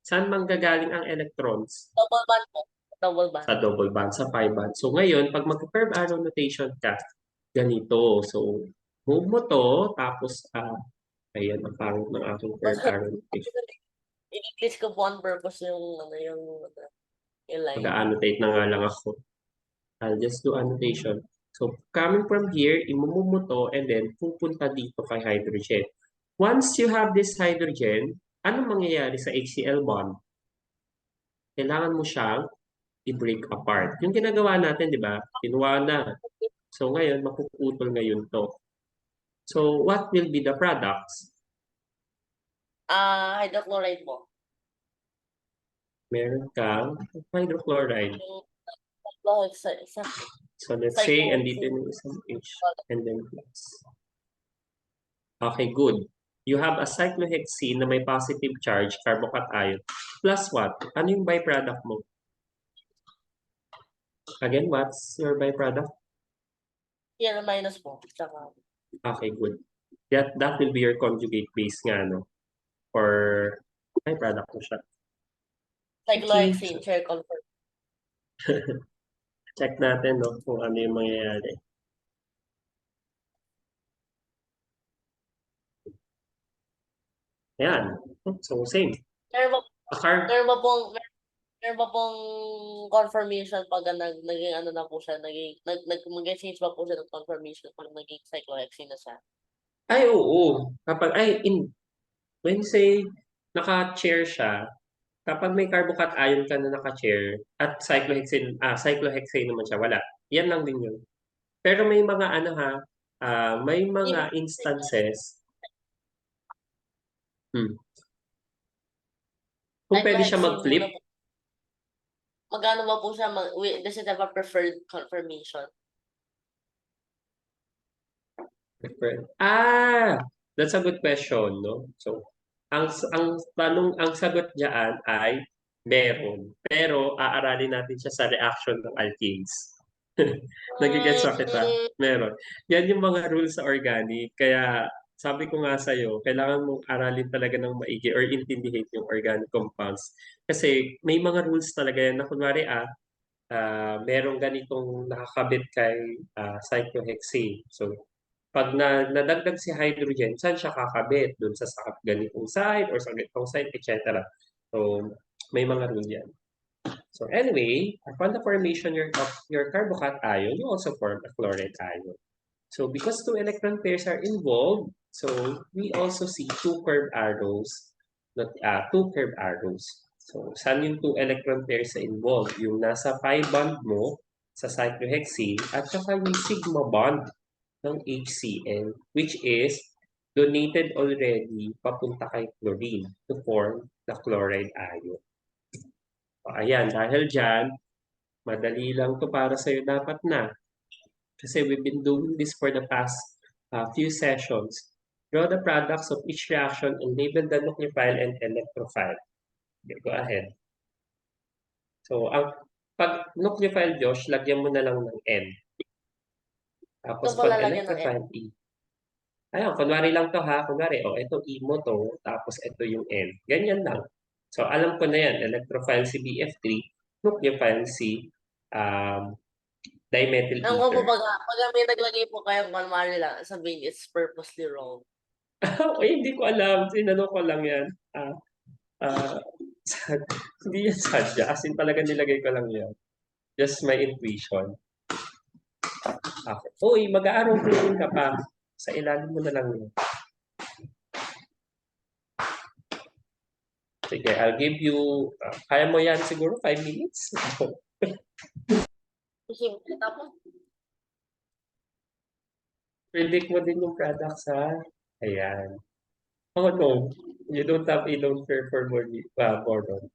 saan manggagaling ang electrons? Double bond po. Double bond. Sa double bond, sa pi bond. So ngayon, pag mag-curve arrow notation ka, ganito. So, move mo to, tapos, ayan, ang pangit ng aking curve arrow notation. I-click ko po on purpose yung line. Mag-annotate na nga lang ako. I'll just do annotation. So, coming from here, imumove mo to, and then pupunta dito kay hydrogen. Once you have this hydrogen, ano mangyayari sa HCl bond? Kailangan mo siyang i-break apart. Yung ginagawa natin, di ba? Kinuha na. So, ngayon, mapuputol ngayon to. So, what will be the products? Hydrochloride po. Meron kang hydrochloride. So, let's say, andito yung isang H and then plus. Okay, good. You have a cyclohexene na may positive charge, carbocation. Plus what? Ano yung byproduct mo? Again, what's your byproduct? Yan, minus po. Tsaka. Okay, good. That will be your conjugate base nga, no? Or byproduct mo siya. Cyclohexene, share confirm. Check natin, no? Kung ano yung mangyayari. Ayan. So, same. Meron ba pong confirmation pag naging ano na po siya, mag-change ba po siya ng confirmation pag naging cyclohexene na siya? Ay, oo. When say, naka-chair siya, kapag may carbocation ka na naka-chair, at cyclohexane naman siya, wala. Yan lang din yun. Pero may mga may mga instances, kung pwede siya mag-flip, magkano ba po siya, does it have a preferred confirmation? Different. That's a good question, no? So, ang sagot diyan ay meron. Pero aaralin natin siya sa reaction ng alkenes. Nage-gets mo kita? Mm, Meron. Yan yung mga rules sa organic. Kaya sabi ko nga sa'yo, kailangan mong aralin talaga ng maigi or intindihin yung organic compounds. Kasi may mga rules talaga yan na kunwari merong ganitong nakakabit kay cyclohexane. So, pag nadagdag si hydrogen, saan siya kakabit? Doon sa ganitong side or sa ganitong side, etc. So, may mga rule yan. So anyway, upon the formation of your carbocation, you also form a chloride ion. So because two electron pairs are involved, so we also see two curved arrows, not two curved arrows. So saan yung two electron pairs na involved? Yung nasa pi bond mo sa cyclohexane at saka yung sigma bond ng HCl, which is donated already papunta kay chlorine to form the chloride ion. O, ayan, dahil dyan, madali lang to para sa'yo dapat na. Kasi we've been doing this for the past few sessions. Draw the products of each reaction and label the nucleophile and electrophile. Okay, go ahead. So, ang pag nucleophile, Josh, lagyan mo na lang ng N. ito Tapos po pag lalagyan ng N. electrophile, E. Ayun, kunwari lang to ha. Kunwari, ito E mo to, tapos ito yung N. Ganyan lang. So, alam ko na yan. Electrophile si BF3, nucleophile si um, dimethyl Ang ko po, ether. pag may naglagay po kayong kunwari lang, sabihin it's purposely wrong. Hindi ko alam. Sinano ko lang yan. Ah, hindi yan sadya. As in talaga nilagay ko lang yan. Just my intuition. Okay. Uy, mag-aaraw chlorine ka pa. Sa ilalim mo na lang yun. Sige, I'll give you, kaya mo yan siguro 5 minutes? Simple. Tapos, Predict mo din yung products ha. Ayan. Oh no, you don't have a loan fair for boredom.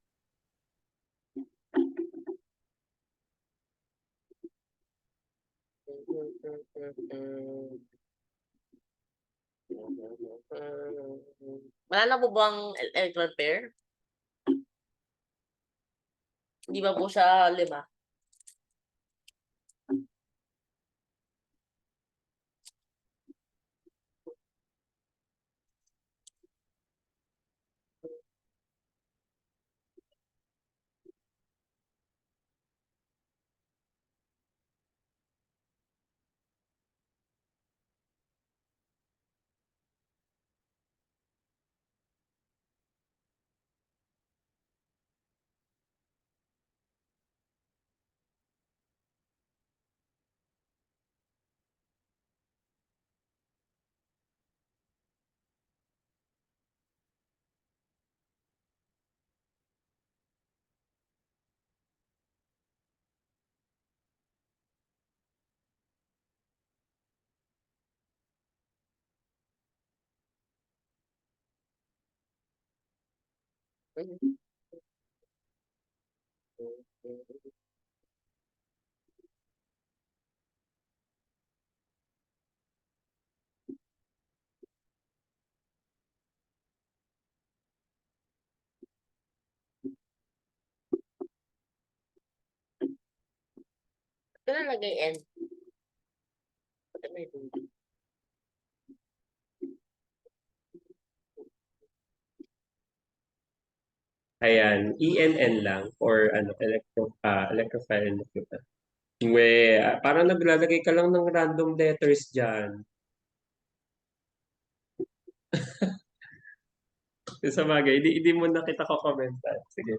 wala na po bang electron pair? Hindi ba po siya 5? Ito na lagay N. Pati may tubig. Ayan, ENN lang or electrophile and nucleophile. Parang naglalagay ka lang ng random letters dyan. Sa bagay, hindi mo na kita ko-commentan. Sige.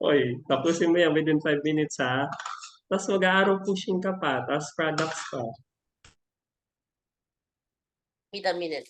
Oy, tapusin mo yan within 5 minutes ha. Tapos mag-aaraw pushing ka pa, tapos products pa. Wait a minute.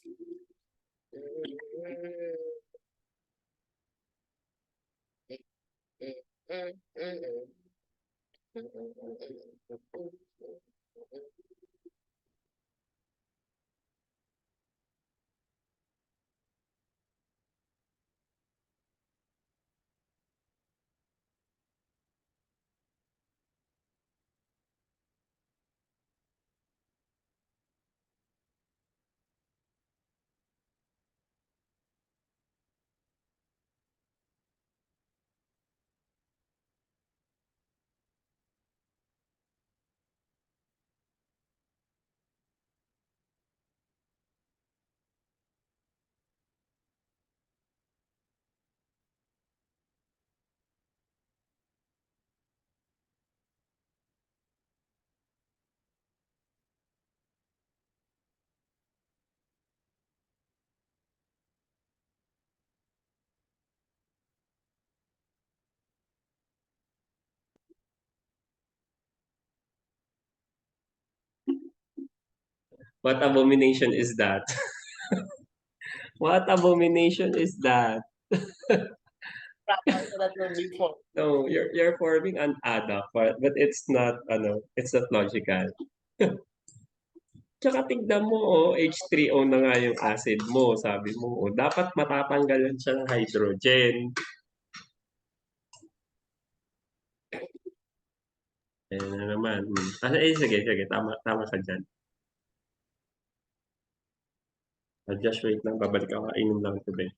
What abomination is that? What abomination is that? Proper, so that will be for. No, you're forming an adduct, but it's not it's not logical. Tsaka tignan mo, H3O na nga yung acid mo, sabi mo, dapat matatanggalan siya ng hydrogen. Ayan na naman. Sige, sige, tama ka dyan. Just wait lang, babalik ako, kainom lang tubig.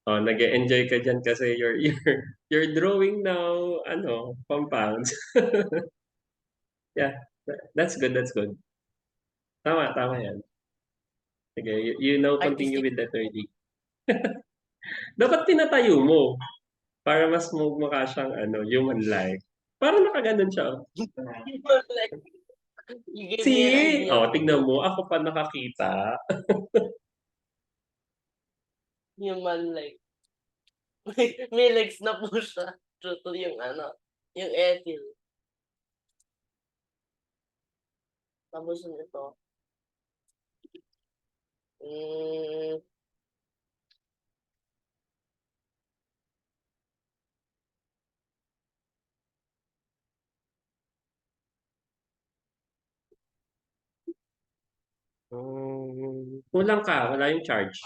Oh, nag-enjoy ka dyan kasi you're drawing now, compounds. Yeah, that's good, that's good. Tama yan. Sige, you now continue Artistic. with the 30. Dapat pinatayo mo para mas mukha siyang human life. Parang nakaganon siya. Oh. Like, you gave me an See? idea. Oh, tingnan mo, ako pa nakakita. Human like. May legs na po siya. True to yung yung ethyl. Tapos yung ito. Mm, Kulang ka, wala yung charge.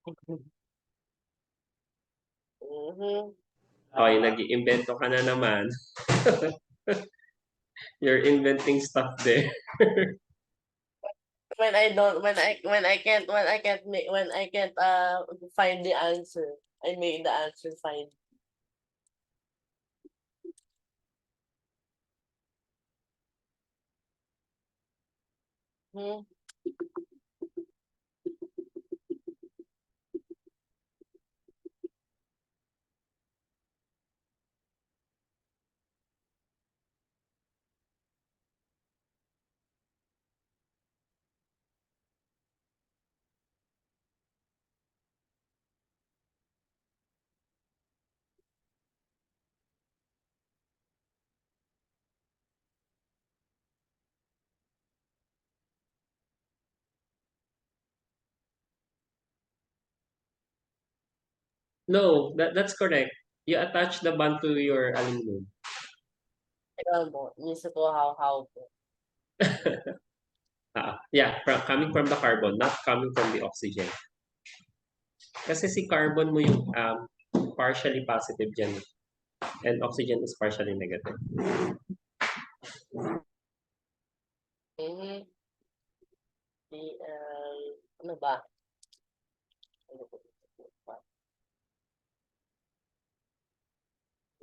Mhm. Okay, nag-iimbento ka na naman. You're inventing stuff there. When I can't find the answer, I make the answer find. Hmm. No, that's correct. You attach the bond to your aluminum. Alam mo, inisip ko how to. Yeah, coming from the carbon, not coming from the oxygen. Kasi si carbon mo yung partially positive dyan. And oxygen is partially negative. Mhm. Ano ba?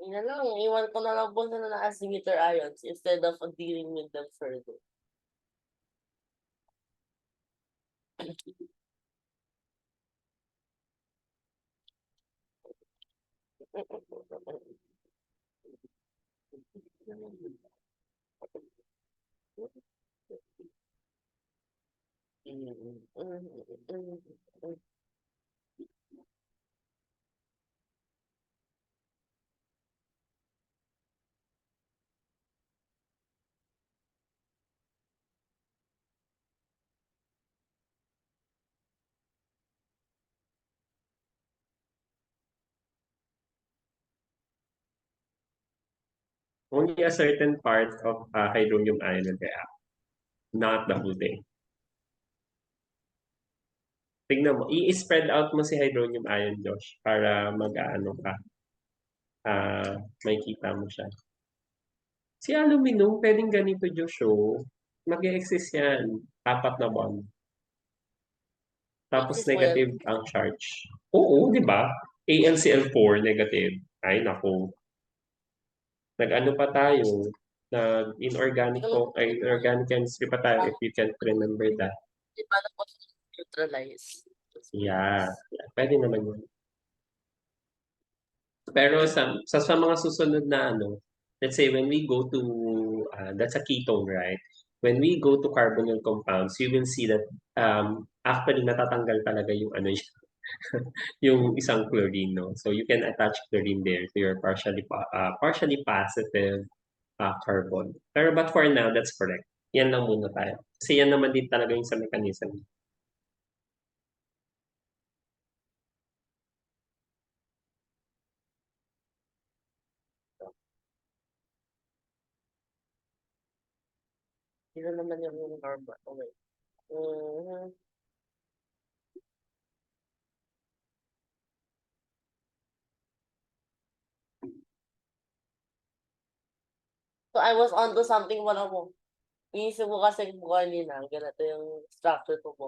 Yun na lang, iwan ko na lang po sila na as emitter ions instead of dealing with them further. Only a certain part of hydronium ion will react, not the whole thing. Tignan mo, i-spread out mo si hydronium ion, Josh, para mag-ano ka, may kita mo siya. Si aluminum, pwedeng ganito, Josh, oh. Mag-e-exist yan. Apat na bond. Tapos Exist po yan. negative ang charge. Oo, di ba? AlCl4 negative. Ay, naku. Nag-ano pa tayo? Nag-inorganic inorganic chemistry pa tayo if you can't remember that. Di ba na po siya neutralize? Yeah. Pwede naman yun. Pero sa mga susunod na ano, let's say when we go to, that's a ketone, right? When we go to carbonyl compounds, you will see that actually natatanggal talaga yung ano yung isang chlorine, no? So you can attach chlorine there to your partially positive carbon. Pero but for now, that's correct. Yan lang muna tayo. Kasi yan naman din talaga yung sa mechanism. Yun naman yung normal. Okay. Mhm. So I was onto something wala mo. Iisip ko kasi po kanina, ganito yung structure ko po.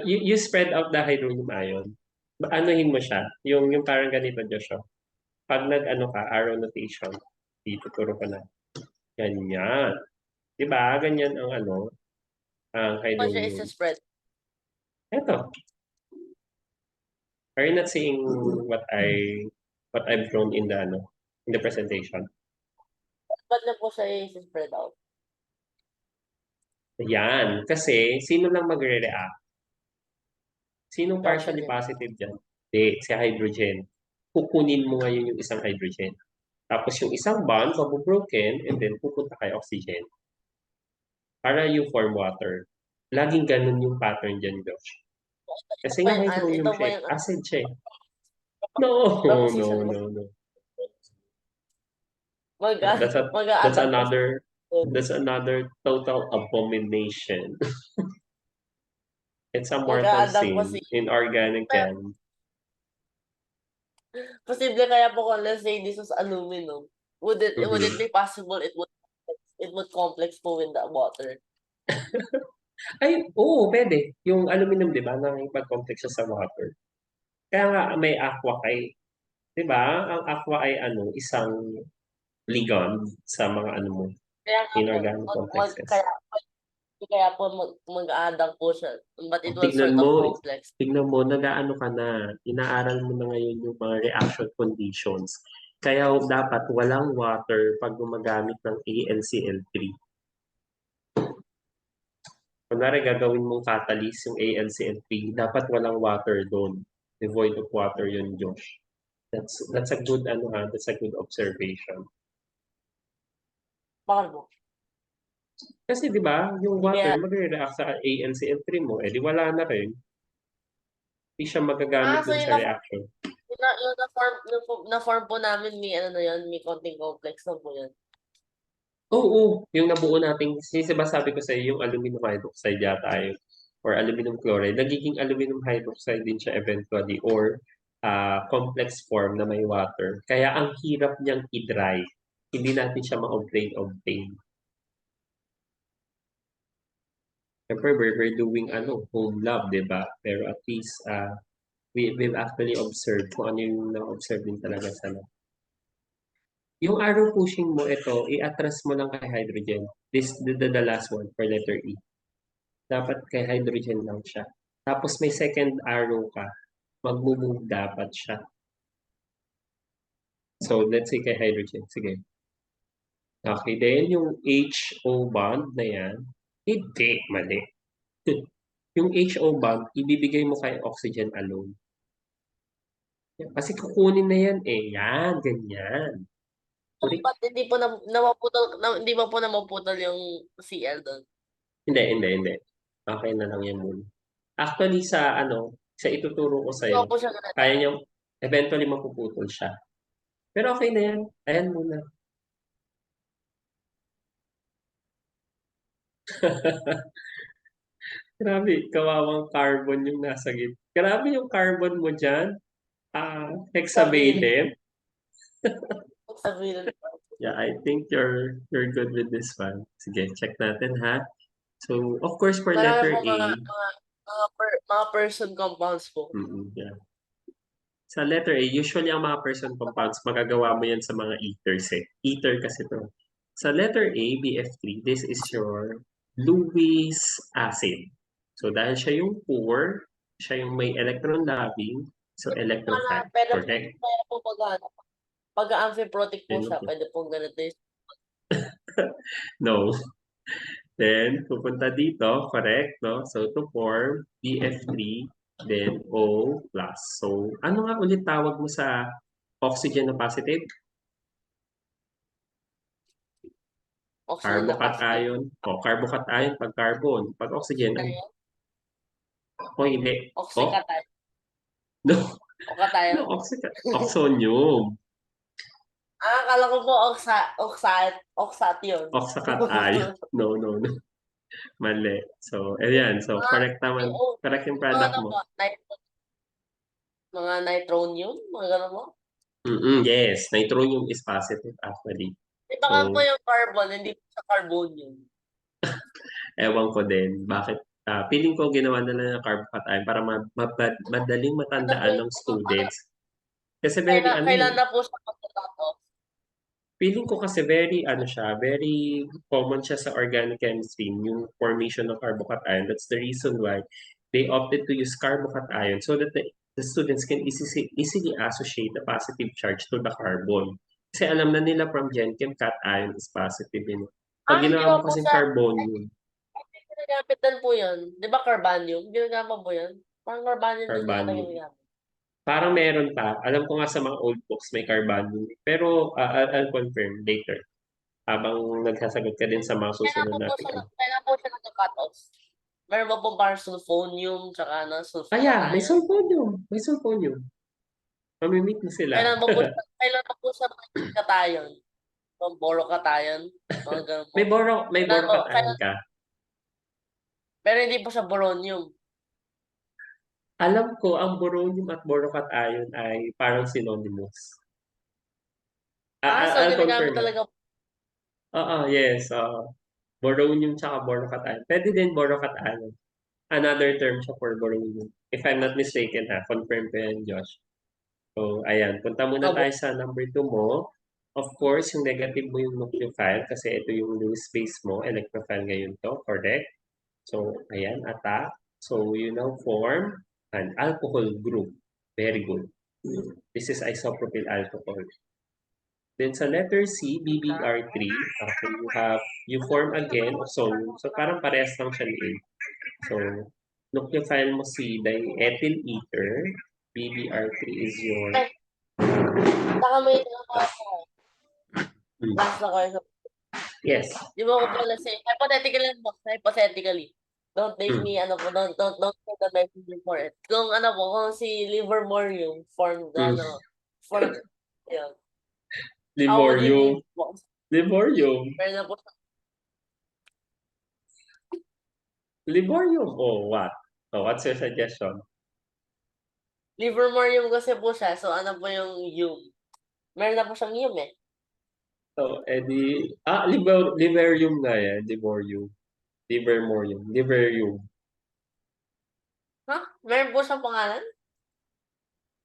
You spread out the hydronium ion. Anuhin mo siya. Yung parang ganito, Joshua. Pag nag-ano ka, arrow notation, ituturo ko na. Ganyan. Diba? Ganyan ang ang Pa siya hydronium. isa-spread. Eto. Are you not seeing what I've drawn in the presentation? Ba't na po siya isa-spread out? Yan. Kasi, sino lang magre-react? Sinong Si partially oxygen. positive dyan? Hindi, si hydrogen. Kukunin mo ngayon yung isang hydrogen. Tapos yung isang bond, mabubroken, and then pupunta kay oxygen. Para you form water. Laging ganun yung pattern dyan, Josh. Kasi nga hydronium Ito ba siya, yung acid siya. No, composition mo? no. Mag-a- That's mag-a-adapt po that's another total abomination. It's a mortal mag-a-adapt po sin in organic chem. Posible kaya po kung let's say this was aluminum. Would it be possible it would complex po with the water? Ay, oo, pwede. Yung aluminum, di ba, nakikipag-complex siya sa water. Kaya nga, may aqua kay, di ba? Ang aqua ay isang ligand sa mga mo, Kaya nga po, inorganic complexes. kaya po mag-a-adapt po siya. But it O, will sort of complex. tignan mo, nag-aano ka na, inaaral mo na ngayon yung mga reaction conditions. Kaya dapat walang water pag gumagamit ng AlCl3. Kunwari gagawin mong catalyst yung AlCl3, dapat walang water doon. Devoid of water yun, Josh. That's a good that's a good observation. Bakit po? Kasi 'di ba, yung water Kaya- magre-react sa AlCl3 mo, edi wala na rin. Hindi siya magagamit so dun yun sa reaction. yung na-form po namin, may may konting complex na po yan. Oo, yung nabuo nating, ba sabi ko sa iyo, yung aluminum hydroxide yata yun, or aluminum chloride, nagiging aluminum hydroxide din siya eventually, or complex form na may water. Kaya ang hirap niyang i-dry. Hindi natin siya ma-obtain. Siyempre, we're doing home lab, di ba? Pero at least, we've actually observed kung ano yung na-observe din talaga sa lab. Yung arrow pushing mo, ito, i-atras mo lang kay hydrogen. The last one for letter E. Dapat kay hydrogen lang siya. Tapos may second arrow ka, mag-move dapat siya. So, let's say kay hydrogen. Sige. Okay, then yung HO bond na yan, hindi, mali. Yung HO bond, ibibigay mo kay oxygen alone. Kasi kukunin na yan eh. Yan, ganyan. Ba't hindi ba po namaputol yung CL doon? Hindi. Okay na lang yan muna. Actually, sa ituturo ko sa'yo, po siya kaya niyang eventually mapuputol siya. Pero okay na yan. Ayan muna. Grabe, kawawang carbon yung nasa gitna. Grabe yung carbon mo dyan. Hexavalent. Sabihin Yeah, I think you're good with this one. Sige, check natin ha. So, of course, for marami letter po A, mga person compounds po. yeah. Sa letter A, usually ang mga person compounds, magagawa mo yan sa mga ethers eh. Ether kasi to. Sa letter A, BF3, this is your Lewis acid. So, dahil siya yung poor, siya yung may electron labbing, so electrophile. Correct? Pero po pag-amphiprotic po siya, Okay. pwede pong ganito yung No. Then, pupunta dito, correct, no? So, to form BF3, then O+. So, ano nga ulit tawag mo sa oxygen na positive? oxygen na Carbocation. positive. Carbocation pag carbon. Pag oxygen, ano? Hindi. Oxycation. No. Oxycation. No, oxonium. Akala ko po oxation. Oxacation. No. Mali. So, ayan. So, correct naman. Correct yung product mo. Mga nitronium, mga gano'n mo. Yes. Nitronium is positive actually. Ito po yung carbon, hindi po sa carbonium. Ewan ko din. Bakit Feeling ko ginawa nila ng carbocation para madaling Ano po matandaan yung ng students. Kasi very kailan ano kailan na po siya magta-cut off? feeling ko kasi very ano siya, very common siya sa organic chemistry, yung formation of carbocation. That's the reason why they opted to use carbocation so that the students can easily associate the positive charge to the carbon. Kasi alam na nila from Gen Chem, cation is positive. Pag Hindi ginawa ba mo po kasing siya carbonium, ginagamit din po yun? 'Di ba carbanium? Ginagamit po yun? Parang carbanium din yata carbonium. ginagamit. Parang meron pa. Alam ko nga sa mga old books may carbonium. Pero I'll confirm later habang nagsasagot ka din sa mga susunod nating ano. Kailan po siya nagka-cut off? Meron ba pong parang sulfonium tsaka ano, Yeah, may sulfocation? sulfonium. May sulfonium. Mamimit na sila. Kailan ba po siya magiging cation? Yung borocation? Mga ganun po. May Kailan po, borocation ka. pero hindi po siya boronium. Alam ko ang boronium at borocation ay parang synonymous. So I'll ginagamit confirm it. talaga Oo, yes. Boronium tsaka borocation. Pwede din borocation. Another term siya for boronium. If I'm not mistaken ha, confirm ko yan, Josh. So, ayan. Punta muna Opo. tayo sa number 2 mo. Of course, yung negative mo yung nucleophile kasi ito yung Lewis base mo. Electrophile ngayon to. Correct? So, ayan. Attack. So, you now form an alcohol group. Very good. This is isopropyl alcohol. Then sa letter C, BBR3, you form again of sodium. So, parang parehas lang siya ni A. So, nucleophile mo si diethyl ether. BBR3 is your Saka may tinatawag ko. Last na kayo. yes. Di ba ko pala say, hypothetically. Don't take me, don't take the messenger for it. Kung kung si Livermore formed, formed, yun. How would you Livorium. name po? Livorium. Meron na po Livorium. Oh, what? Oh, what's your suggestion? Livermore kasi po siya. So, ano po yung yung? Meron na po siyang yung eh. So, liverium nga yan. Livorium. Livermorium. Liverium. Meron po siyang pangalan?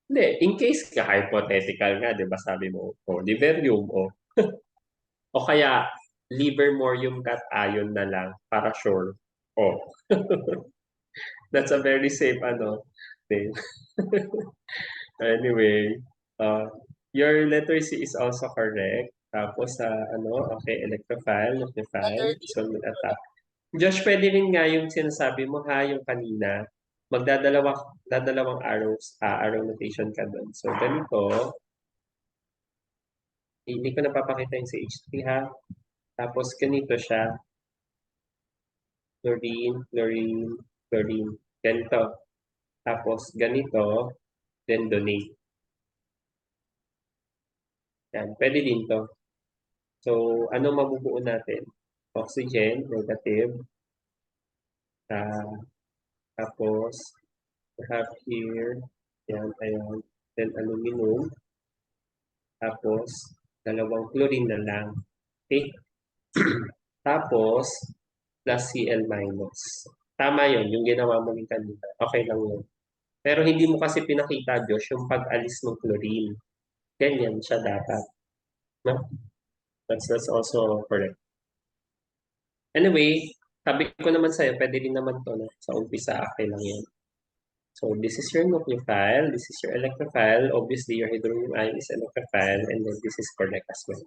Hindi, in case ka, hypothetical nga, di ba sabi mo, liverium, o kaya, livermorium cation na lang, para sure. Oh. That's a very safe, thing. Anyway, your letter C is also correct. Tapos, okay, electrophile, nucleophile, Letter D. so attack. Josh, pwede rin nga yung sinasabi mo ha, yung kanina, dadalawang arrow notation ka doon. So, ganito, hindi ko napapakita yung CH3 ha. Tapos, ganito siya. Chlorine, chlorine, chlorine. Ganito. Tapos, ganito, then donate. Yan, pwede din to. So, ano mabubuo natin? Oxygen, negative. Tapos, we have here, yan, ayan. Then, aluminum. Tapos, dalawang chlorine na lang. Okay? Tapos, plus Cl minus. Tama yun, yung ginawa mo ni kanina. Okay lang yun. Pero hindi mo kasi pinakita, Josh, yung pag-alis ng chlorine. Ganyan siya dapat. No? That's also correct. Anyway, sabi ko naman sa'yo, pwede din naman to, no? Sa umpisa, okay lang yan. So, this is your nucleophile, this is your electrophile. Obviously, your hydronium ion is electrophile, and then this is correct as well.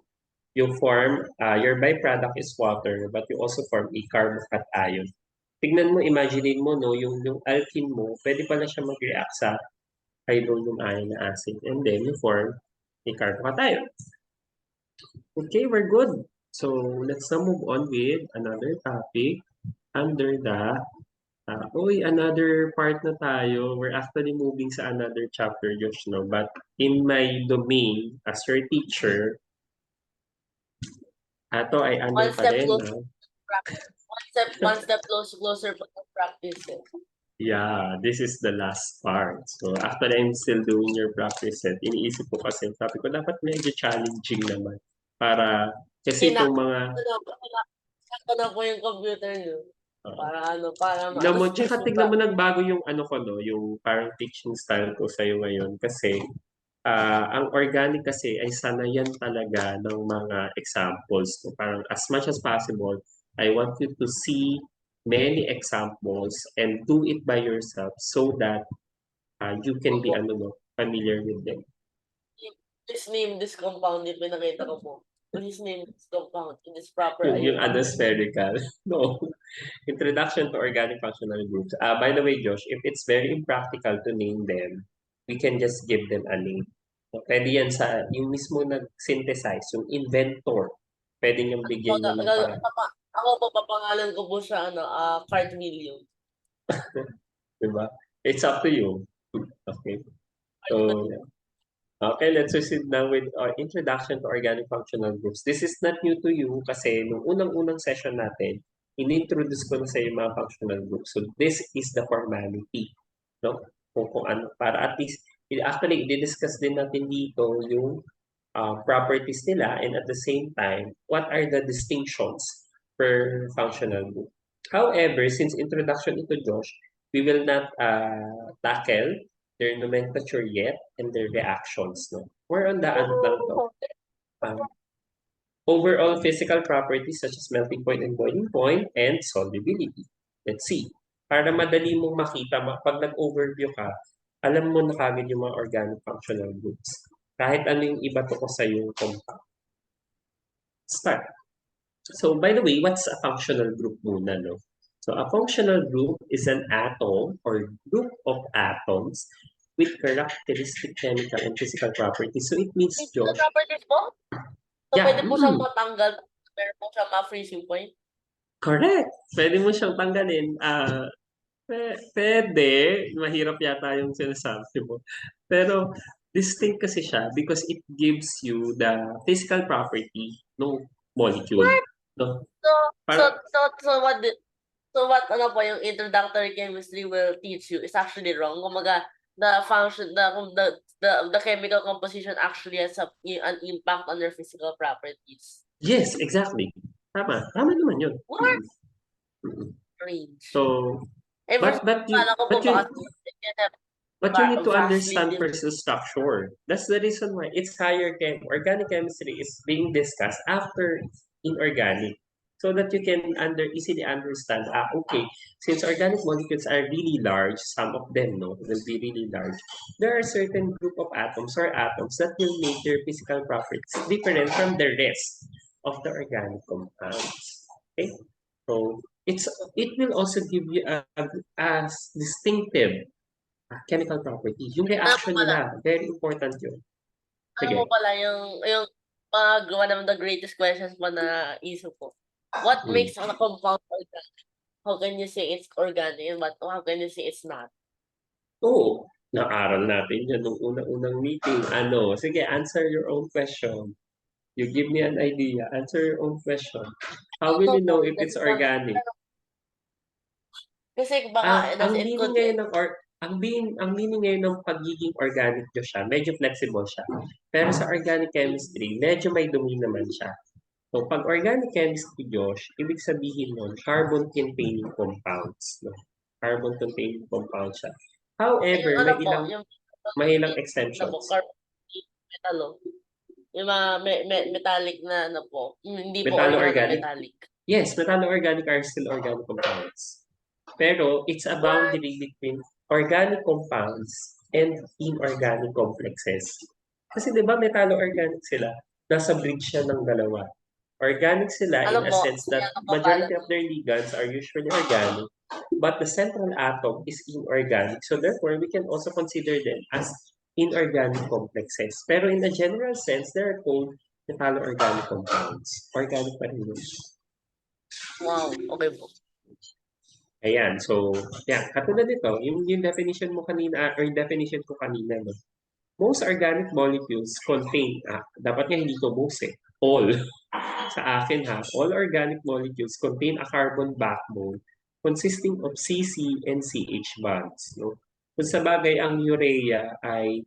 You form, your byproduct is water, but you also form a carbocation. Tignan mo, imagine mo, no, yung alkene mo, pwede pala siya mag-react sa hydronium ion na acid, and then you form a carbocation. Okay, we're good. So, let's now move on with another topic under the another part na tayo. We're actually moving sa another chapter, Josh, no? But in my domain, as your teacher, ato ay under One pa step rin, closer no? to practice. One step closer to practice. Yeah, this is the last part. So, actually, I'm still doing your practice set. Iniisip ko kasi, sabi ko, dapat medyo challenging naman. Para, kasi itong mga, Ito na po yung computer nyo. Para Tignan mo, stress tsaka mo tignan mo nagbago yung ano ko, no, yung parang teaching style ko sa'yo ngayon kasi ang organic kasi ay sanayan talaga ng mga examples. So, parang as much as possible, I want you to see many examples and do it by yourself so that you can be familiar with them. Please name this compound yung pinakita ko po. Please name this compound in its proper Yung ayun. spherical. No. Introduction to organic functional groups. By the way, Josh, if it's very impractical to name them, we can just give them a name. So, pwede yan sa yung mismo nag-synthesize, yung inventor. Pwede niyang bigyan niya ng parang, Ako po, papangalan ko po siya, Cartmillion. diba? It's up to you. Okay. So, okay, let's proceed now with our introduction to organic functional groups. This is not new to you kasi nung unang-unang session natin, in-introduce ko na sa yung mga functional groups. So this is the formality, no? Kung ano, para at least, actually, i-discuss din natin dito yung properties nila and at the same time, what are the distinctions per functional group. However, since introduction ito, Josh, we will not tackle their nomenclature yet and their reactions. No? We're on the ano lang to. Overall physical properties such as melting point and boiling point and solubility. Let's see. Para madali mong makita, pag nag-overview ka, alam mo na kagad yung mga organic functional groups. Kahit ano yung iba to ko sa yung compound. Start. So, by the way, what's a functional group muna, no? So, a functional group is an atom or group of atoms with characteristic chemical and physical properties. So, it means, Physical Josh, properties po? So, yeah, pwede po siyang matanggal, meron po siyang ma-freezing point? correct. Pwede mo siyang tanggalin. Pwede. Mahirap yata yung sinasabi mo. Pero, distinct kasi siya because it gives you the physical property ng molecule. No? So what ano po yung introductory chemistry will teach you is actually wrong. Kumaga, the function, the chemical composition actually has an impact on their physical properties. Yes, exactly. Tama. Tama naman yun. What? Mm-mm. Range. So, But you need to understand first the structure. That's the reason why it's higher organic chemistry is being discussed after inorganic. So that you can easily understand, okay, since organic molecules are really large, some of them will be really large, there are certain group of atoms that will make their physical properties different from the rest of the organic compounds. Okay? So it will also give you a distinctive chemical properties. Yung reaction nila, very important yun. Ano mo pala yung one of the greatest questions pa na isip ko. What makes a compound organic? How can you say it's organic, but how can you say it's not? Oo, naaral natin yan nung unang meeting. Sige, answer your own question. You give me an idea. Answer your own question. How will you know if it's organic? Kasi baka ang meaning ngayon ng pagiging organic siya, medyo flexible siya. Pero sa organic chemistry, medyo may dumi naman siya. So, pag organic chemistry, Josh, ibig sabihin nun, carbon-containing compounds. No? Carbon-containing compounds siya. However, may ilang exemptions. Metal, yung mga metallic na po. Hindi po Metallo-organic. metallic. Yes, metallo-organic are still organic compounds. Pero it's a boundary between organic compounds and inorganic complexes. Kasi di ba metallo-organic sila? Nasa bridge siya ng dalawa. Organic sila in a sense that majority of their ligands are usually organic, but the central atom is inorganic. So therefore, we can also consider them as inorganic complexes. Pero in a general sense, they're called metallo-organic compounds. Organic pa rin yun. Wow, okay po. Ayan, so, katulad nito, yung definition mo kanina, or yung definition ko kanina, no? Most organic molecules contain, dapat nga hindi to most all. Sa akin all organic molecules contain a carbon backbone consisting of CC and CH bonds. No? Kung sa bagay, ang urea ay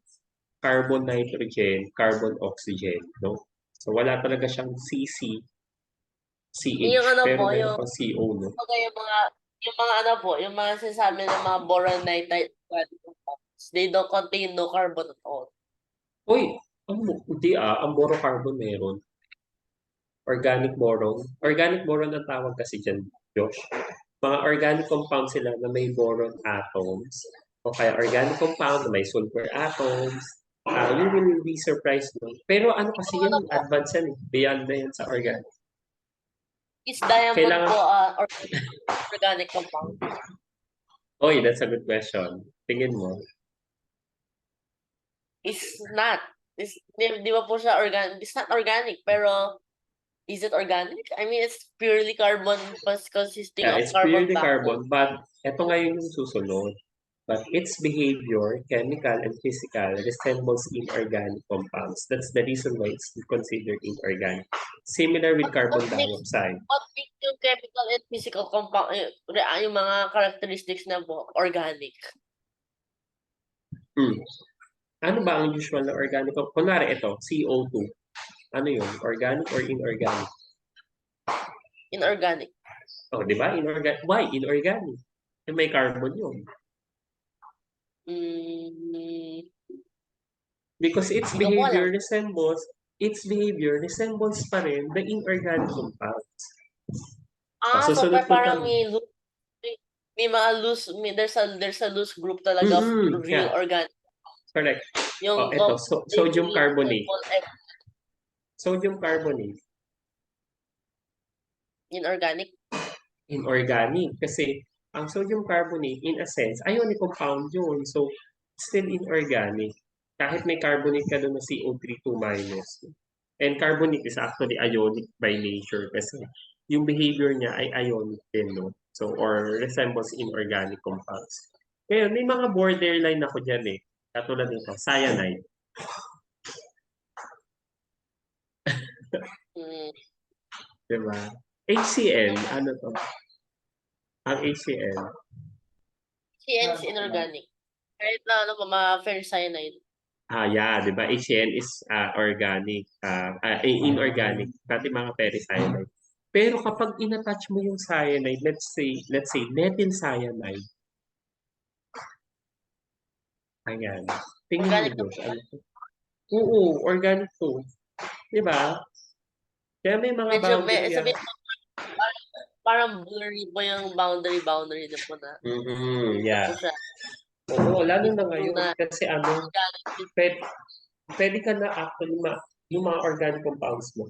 carbon nitrogen, carbon oxygen. No? So, wala talaga siyang CC, CH, pero meron pang CO. No? Okay, yung mga yung mga ano po, yung mga sinasabi ng mga boron nitrite organic compounds, they don't contain no carbon at all. Uy, hindi ang borocarbon meron. Organic boron. Organic boron ang tawag kasi dyan, Josh. Mga organic compound sila na may boron atoms o kaya organic compound na may sulfur atoms. You will be surprised. No? Pero ano kasi yan, Ano po, advanced yan. Beyond na yan sa organic. is diamond Kailangan, po organic compound? oy, that's a good question. Tingin mo. It's not. Di ba po siya organic? It's not organic, pero is it organic? I mean, it's purely carbon plus consisting Yeah, of it's carbon purely backbone. carbon, but ito ngayon yung susunod. But its behavior, chemical and physical, resembles inorganic compounds. That's the reason why it's considered inorganic. Similar with carbon dioxide. What makes yung chemical and physical compound, yung mga characteristics na po, organic? Ano ba ang usual na organic? Kunwari ito, CO2. Ano yun? Organic or inorganic? Inorganic. Oh, di ba? Inorganic. Why? Inorganic. May carbon yun. Because its Hindi ko po alam. behavior resembles pa rin the inorganic compounds. So Susunod po parang tayo. may mga there's a loose group talaga of real Yeah, organic. correct. Yung Ito, sodium they carbonate. resemble Sodium carbonate. inorganic. Inorganic. Kasi ang sodium carbonate, in a sense, ionic compound yun. So, still inorganic. Kahit may carbonate ka doon na CO3 2-. And carbonate is actually ionic by nature kasi yung behavior niya ay ionic din, no? So, or resembles inorganic compounds. Ngayon, may mga borderline ako dyan eh. Katulad nito, cyanide. Diba? HCl, ano to? Ang HCl. CN is inorganic. Kahit na ano pa, mga ferricyanide. Yeah, di ba? HCl is organic, inorganic, pati mga ferricyanide. Pero kapag in-attach mo yung cyanide, let's say methyl cyanide. Ayan. Tingnan mo, Organic na Josh. Ano to? Oo, organic to. Di ba? Kaya may mga boundary yan. sabihin mo, parang blurry po yung boundary na po na. Yeah. Po siya. Oo, lalo na Yung ngayon. na- Kasi pwede ka na actually, yung mga organic compounds mo,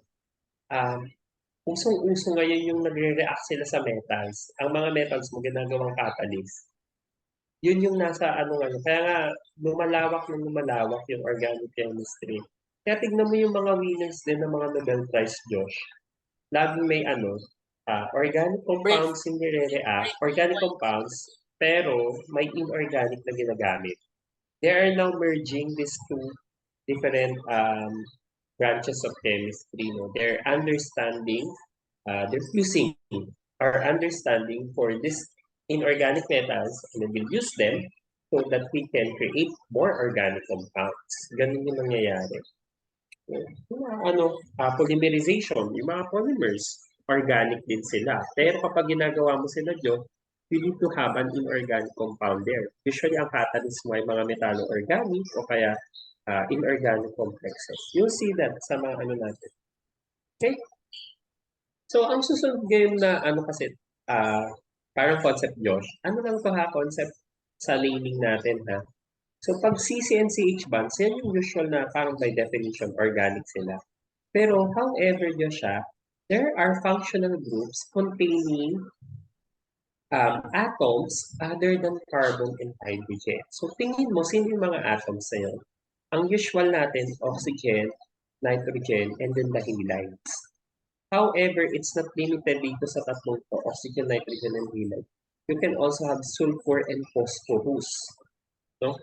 usong-uso ngayon yung nagre-react sila sa metals. Ang mga metals mo ginagawang catalyst. Yun yung nasa ano ngayon. Kaya nga, lumalawak yung organic chemistry. Kaya tignan mo yung mga winners din ng mga Nobel Prize, Josh. Laging may organic compounds yung nire-react, organic compounds, pero may inorganic na ginagamit. They are now merging these two different branches of chemistry. No? They're fusing our understanding for these inorganic metals, and we'll use them so that we can create more organic compounds. Ganun yung nangyayari. Polymerization, yung mga polymers, organic din sila. Pero kapag ginagawa mo sila, Joe, you need to have an inorganic compound there. Usually, ang catalyst mo ay mga metallo-organic o kaya inorganic complexes. You'll see that sa mga ano natin. Okay? So, ang susunod game na kasi, parang concept, Josh. Ano lang to ha? Concept sa naming natin ha? So, pag CC and CH bonds, yan yung usual na parang by definition, organic sila. Pero, however, Joshua, there are functional groups containing atoms other than carbon and hydrogen. So, tingin mo, sino yung mga atoms na yun? Ang usual natin, oxygen, nitrogen, and then the halides. However, it's not limited dito sa tatlong to, oxygen, nitrogen, and halide. You can also have sulfur and phosphorus. No?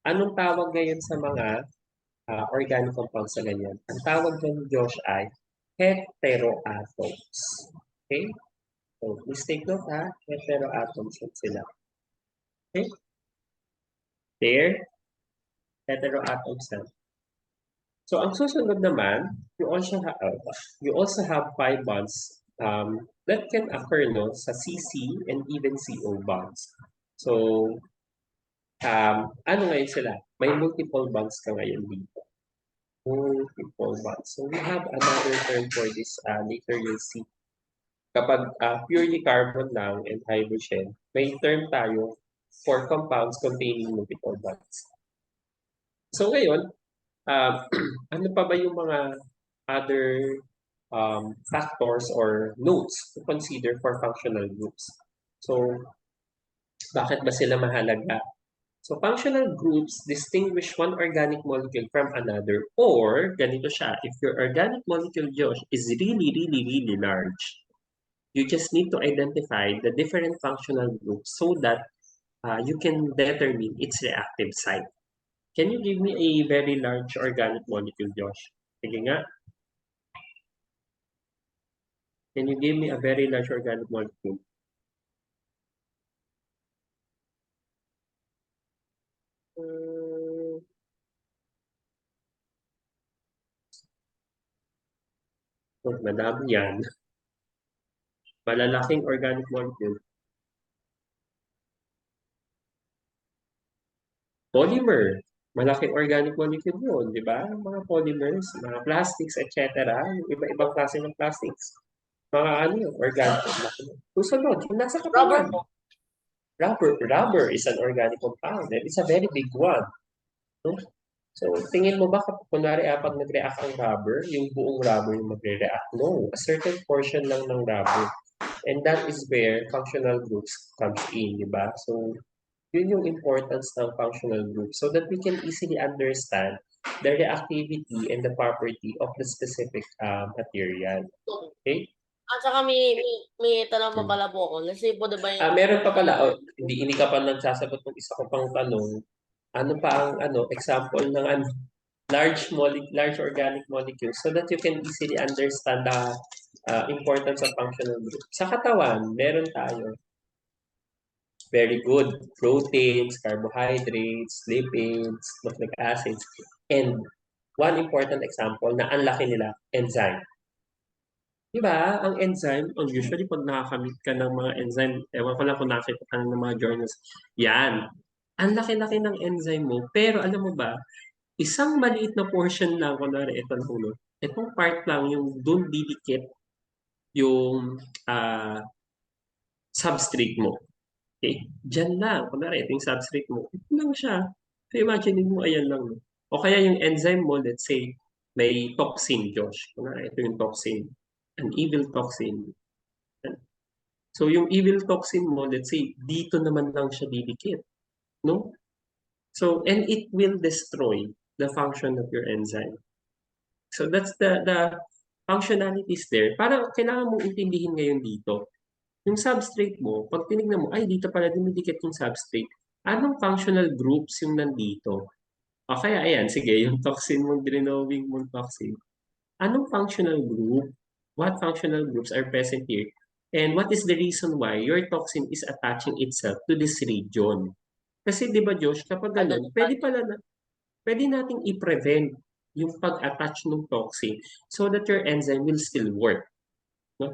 Anong tawag ngayon sa mga organic compounds na ganyan? Ang tawag ng Josh ay heteroatoms. Okay? So, please take note ha, heteroatoms sila. Okay? They're heteroatoms na. So, ang susunod naman, you also have 5 bonds that can occur no, sa CC and even CO bonds. So, ano ngayon sila? May multiple bonds ka ngayon dito. Multiple bonds. So, we have another term for this. Later you'll see. Kapag purely carbon lang and hydrogen, may term tayo for compounds containing multiple bonds. So ngayon, ano pa ba yung mga other factors or notes to consider for functional groups? So, bakit ba sila mahalaga? So, functional groups distinguish one organic molecule from another, or ganito siya, if your organic molecule, Josh, is really, really, really large, you just need to identify the different functional groups so that you can determine its reactive site. Can you give me a very large organic molecule, Josh? Sige nga. Can you give me a very large organic molecule? Oh, madami yan. Malalaking organic molecule. Polymer. Malaking organic molecule yun, di ba? Mga polymers, mga plastics, etc. Iba-ibang klase ng plastics. Mga ano yun, organic. Susunod, yung nasa Rubber katawan. po. Rubber is an organic compound and it's a very big one. No? So, tingin mo ba kapag kunwari pag nag-react ang rubber, yung buong rubber yung magre-react? No, a certain portion lang ng rubber. And that is where functional groups comes in, di ba? So, yun yung importance ng functional group so that we can easily understand the reactivity and the property of the specific material. Okay? At saka may tanong pa pala po ako. Let's say po, diba yung... Meron pa pala, hindi ka pa nagsasagot ng isa ko pang tanong. Ano pa ang example ng large organic molecule so that you can easily understand the importance of functional group. Sa katawan, meron tayo very good proteins, carbohydrates, lipids, nucleic acids, and one important example na ang laki nila, enzyme. Diba? Ang enzyme, usually pag nakakamit ka ng mga enzyme, ewan ko lang kung nakita ka ng mga journals, yan. Ang laki-laki ng enzyme mo, pero alam mo ba, isang maliit na portion lang, kunwari itong ulo, itong part lang yung doon didikit yung substrate mo. Okay? Diyan lang, kunwari ito yung substrate mo, ito lang siya. So imagine mo, ayan lang. O kaya yung enzyme mo, let's say, may toxin, Josh. Kunwari ito yung toxin. An evil toxin. So, yung evil toxin mo, let's say, dito naman lang siya didikit. No? So, and it will destroy the function of your enzyme. So, that's the functionalities there. Parang kailangan mong intindihin ngayon dito. Yung substrate mo, pag tinignan mo, ay, dito pala dumidikit yung substrate. Anong functional groups yung nandito? O kaya, ayan, sige, yung toxin mong drenowing mong toxin. Anong functional group? What functional groups are present here? And what is the reason why your toxin is attaching itself to this region? Kasi di ba Josh, kapag ganun, pwede nating i-prevent yung pag-attach ng toxin so that your enzyme will still work. No?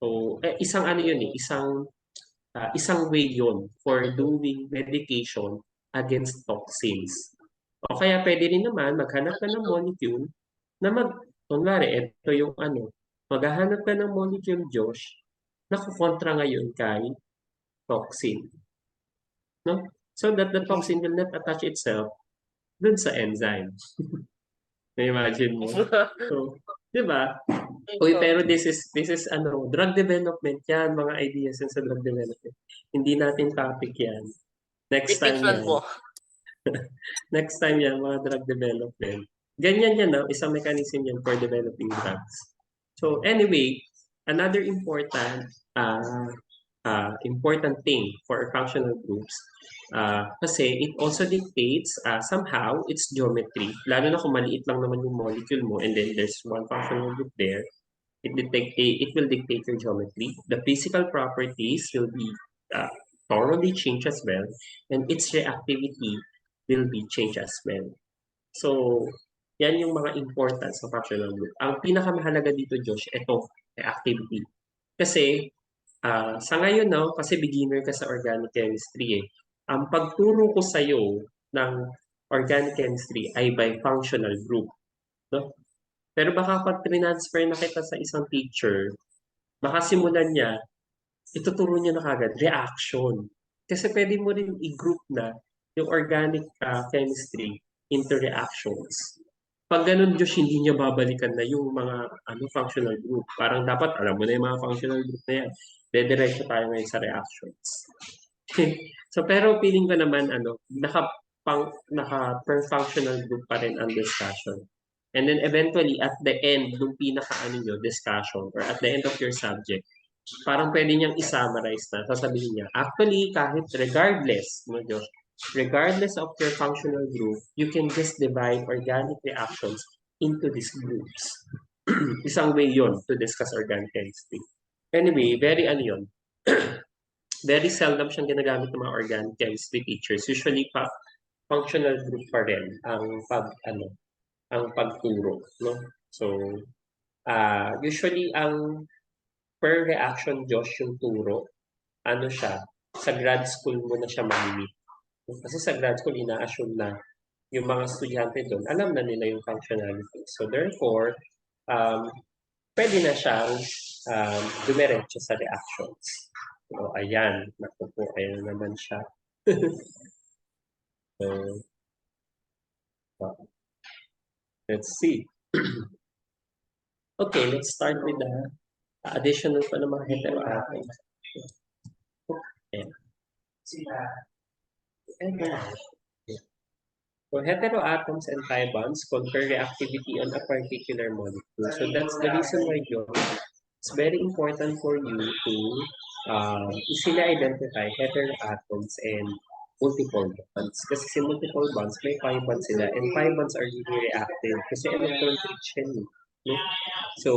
So, isang ano yun isang way yun for doing medication against toxins. O kaya pwede rin naman maghanap ka ng molecule na kunwari, ito yung maghahanap ka ng molecule, Josh, na kukontra ngayon kay toxin. No? So that the toxin will not attach itself dun sa enzyme. Na-imagine mo? So, di ba? Uy, pero this is drug development yan, mga ideas yan sa drug development. Hindi natin topic yan. Next time yan. po. Next time yan, mga drug development. Ganyan yan, no? Isang mechanism yan for developing drugs. So anyway, another important thing for functional groups kasi it also dictates somehow its geometry. Lalo na kung maliit lang naman yung molecule mo and then there's one functional group there, it will dictate your geometry. The physical properties will be thoroughly changed as well, and its reactivity will be changed as well. So, yan yung mga importance ng functional group. Ang pinakamahalaga dito, Josh, ito, reactivity. Kasi sa ngayon, no, kasi beginner ka sa organic chemistry eh. Ang pagturo ko sa'yo ng organic chemistry ay by functional group. No? Pero baka pag transfer na kita sa isang teacher, baka simulan niya, ituturo niya na kagad, reaction. Kasi pwede mo rin i-group na yung organic chemistry into reactions. Pag ganun, Diyos, hindi niya babalikan na yung mga functional group. Parang dapat alam mo na yung mga functional group na yan. Dediretso tayo ngayon sa reactions. So, pero feeling ko naman, naka per functional group pa rin ang discussion. And then eventually, at the end, nung discussion, or at the end of your subject, parang pwede niyang i-summarize na. Sasabihin niya, actually, kahit regardless, Diyos, regardless of your functional group, you can just divide organic reactions into these groups. Isang way yon to discuss organic chemistry. Anyway, yun, very seldom siyang ginagamit ng mga organic chemistry teachers. Usually, functional group pa rin ang pagturo, no? So, usually ang per reaction, Josh, yung turo, siya, sa grad school mo na siya mamimit. Kasi sa grad school, ina-assume na yung mga estudyante doon, alam na nila yung functionality. So therefore, pwede na siyang dumiretso sa reactions. So, ayan. Naku po, ayan naman siya. So, let's see. Okay, let's start with the additional pa ng mga heteroatoms. Ayan. So heteroatoms and pi bonds confer reactivity on a particular molecule. So that's the reason why it's very important for you to easily identify heteroatoms and multiple bonds. Kasi si multiple bonds, may pi bonds sila. And pi bonds are really reactive kasi electron rich yan. No? So,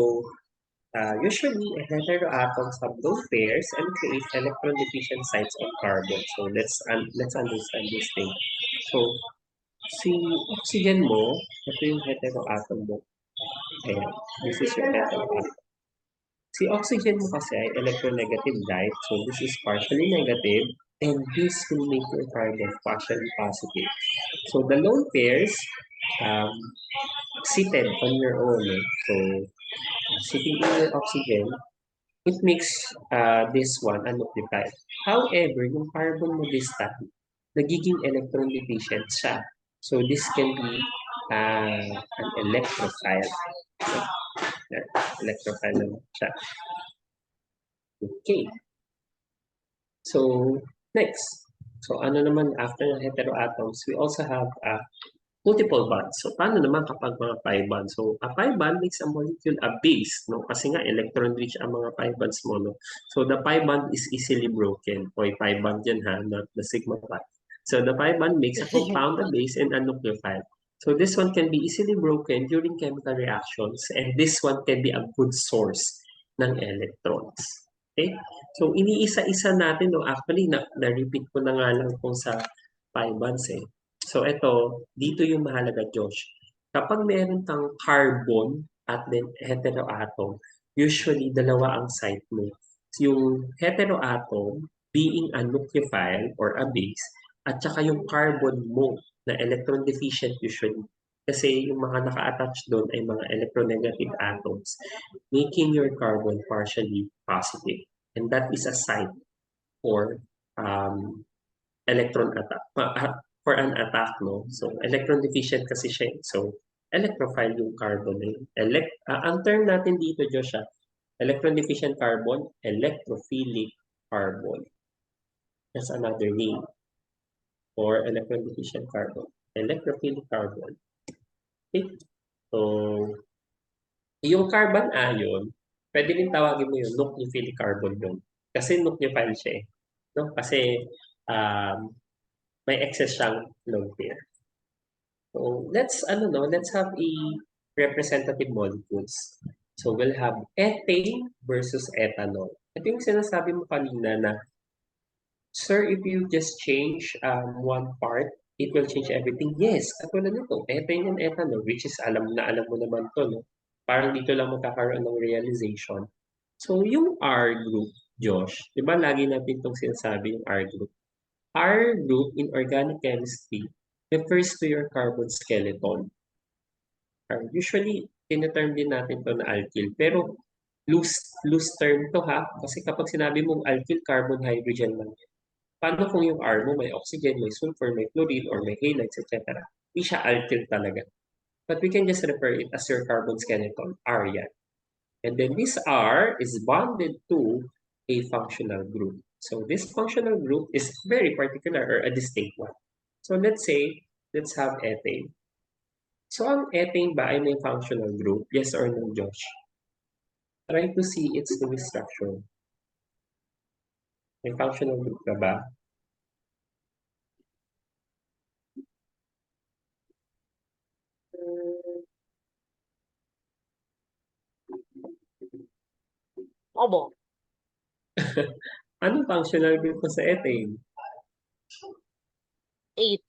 usually, heteroatoms have lone pairs and create electron-deficient sites of carbon. So, let's understand this thing. So, si oxygen mo, ito yung heteroatom mo. Ayan, this is your heteroatom. Si oxygen mo kasi ay electronegative light, so this is partially negative, and this will make your carbon partially positive. So, the lone pairs, seated on your own. So, sitting in your oxygen, it makes this one unoccupied. However, yung carbon mo this time, nagiging electron deficient siya. So this can be an electrophile. Electrophile naman siya. Okay. So, next. So, ano naman after ng heteroatoms, we also have multiple bonds. So, paano naman kapag mga pi bonds? So, a pi bond makes a molecule a base, no? Kasi nga, electron-rich ang mga pi bonds mo, no? So, the pi bond is easily broken. O, pi bond yan, ha? Not the sigma pi. So, the pi bond makes a compound, a base, and a nucleophile. So, this one can be easily broken during chemical reactions, and this one can be a good source ng electrons. Okay? So, iniisa-isa natin, no? Actually, na-repeat ko na nga lang kung sa pi bonds, eh. So, ito, dito yung mahalaga, Josh. Kapag meron kang carbon at then heteroatom, usually dalawa ang site mo. Yung heteroatom being a nucleophile or a base, at saka yung carbon mo na electron deficient usually. Kasi yung mga naka-attach doon ay mga electronegative atoms, making your carbon partially positive. And that is a site for electron attack. For an attack, no? So, electron deficient kasi siya. So, electrophile yung carbon. Ang term natin dito, Joshua, electron deficient carbon, electrophilic carbon. That's another name for electron deficient carbon. Electrophilic carbon. Okay? So, yung carbon ion, pwede rin tawagin mo yung nucleophilic carbon yun. Kasi nucleophile siya eh. No? Kasi, may excess siyang lone pair. So let's have a representative molecules. So we'll have ethane versus ethanol. Ito yung sinasabi mo kanina na, sir, if you just change one part, it will change everything. Yes, katulad nito, ethane and ethanol, which is alam mo naman to, no? Parang dito lang magkakaroon ng realization. So, yung R group, Josh, di ba lagi natin itong sinasabi yung R group? R group in organic chemistry refers to your carbon skeleton. Usually, tineterm din natin to na alkyl. Pero, loose term to ha. Kasi kapag sinabi mong alkyl, carbon, hydrogen lang. Paano kung yung R mo may oxygen, may sulfur, may chlorine, or may halides, etc. Hindi siya alkyl talaga. But we can just refer it as your carbon skeleton, R yan. And then this R is bonded to a functional group. So this functional group is very particular or a distinct one. So let's say, let's have ethane. So ang ethane ba ay may functional group? Yes or no, Josh? Try to see its Lewis structure. May functional group ka ba? Obo. Anong functional group ko sa ethane? 8.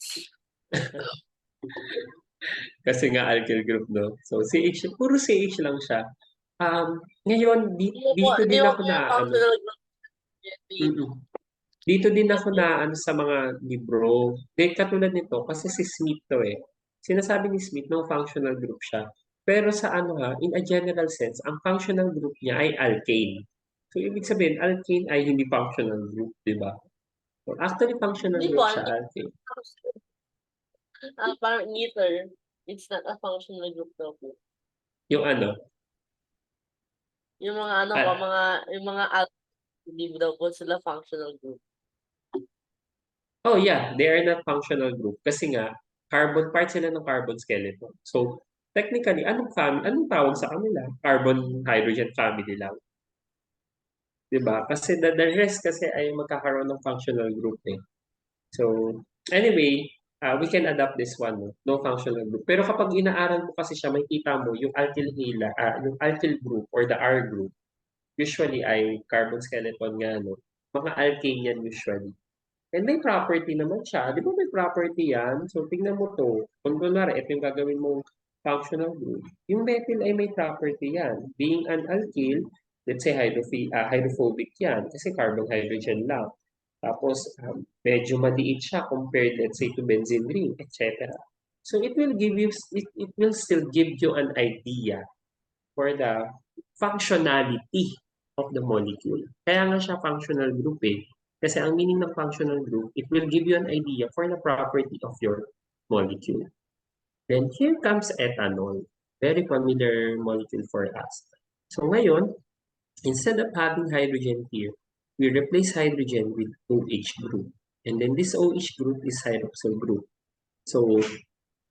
Kasi nga alkyl group, no? So CH, puro CH lang siya. Ngayon, dito Di din mo ako po yung na, functional group. dito din ako na, sa mga libro. Katulad nito, kasi si Smith to eh. Sinasabi ni Smith, no functional group siya. Pero sa ano ha, in a general sense, ang functional group niya ay alkane. So, ibig sabihin, alkane ay hindi functional group, di ba? So, actually, functional Di po, group siya, alkane. parang ether. It's not a functional group daw po. Yung ano, Yung mga ano po, yung mga hindi daw po sila functional group. oh yeah, they are not functional group kasi nga carbon part sila ng carbon skeleton. So technically, anong tawag sa kanila? Carbon hydrogen family lang. 'Di ba? Kasi the rest kasi ay magkakaroon ng functional group eh. So anyway, we can adapt this one, no functional group. Pero kapag inaaral mo kasi siya, makikita mo yung yung alkyl group or the R group, usually ay carbon skeleton nga, no? Mga alkane yan usually. And may property naman siya. Di ba may property yan? So, tingnan mo to. Kung kunwari, ito yung gagawin mong functional group. Yung methyl ay may property yan. Being an alkyl, let's say hydrophobic yan. Kasi carbon hydrogen lang. Tapos, medyo maliit siya compared, let's say, to benzene ring, etc. So, it will still give you an idea for the functionality of the molecule. Kaya nga siya functional group eh. Kasi ang meaning ng functional group, it will give you an idea for the property of your molecule. Then here comes ethanol. Very familiar molecule for us. So ngayon, instead of having hydrogen here, we replace hydrogen with OH group. And then this OH group is hydroxyl group. So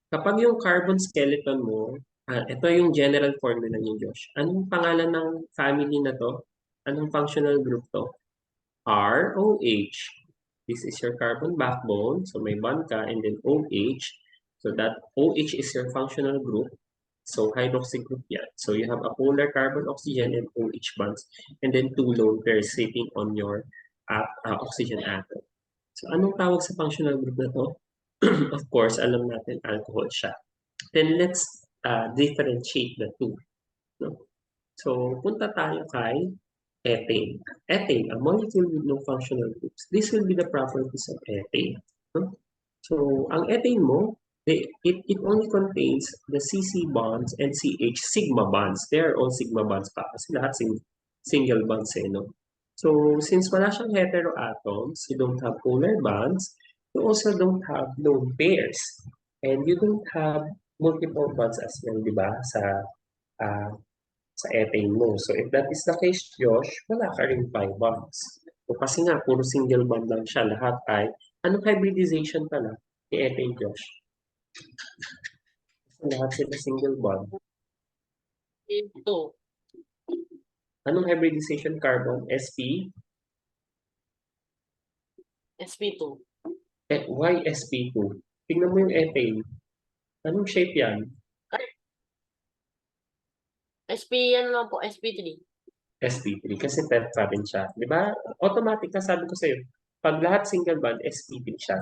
kapag yung carbon skeleton mo, ito yung general formula niyo, Josh. Anong pangalan ng family na to? Anong functional group to? ROH. This is your carbon backbone. So may bond ka and then OH. So that OH is your functional group. So hydroxy group yan. So you have a polar carbon oxygen and OH bonds and then two lone pairs sitting on your oxygen atom. So anong tawag sa functional group na to? Of course, alam natin alcohol siya. Then let's differentiate the two. No? So punta tayo kay ethane. Ethane, a molecule with no functional groups. This will be the properties of ethane. No? So ang ethane mo, it only contains the CC bonds and CH sigma bonds. They are all sigma bonds pa kasi lahat single bonds eh, no? So since wala siyang heteroatoms, you don't have polar bonds, you also don't have lone pairs. And you don't have multiple bonds as well, di ba? Uh, sa ethane mo. So if that is the case, Josh, wala ka rin pi bonds. So kasi nga, puro single bond lang siya. Lahat ay, anong hybridization pala ni ethane, Josh? So, lahat sila single bond. 2. Anong hybridization carbon? sp? sp2. Why sp2? Tingnan mo yung ethane. Anong shape yan? ano lang po, sp3. sp3 kasi tetra rin siya. Di ba? Automatic na sabi ko sa'yo, pag lahat single bond, sp3 siya.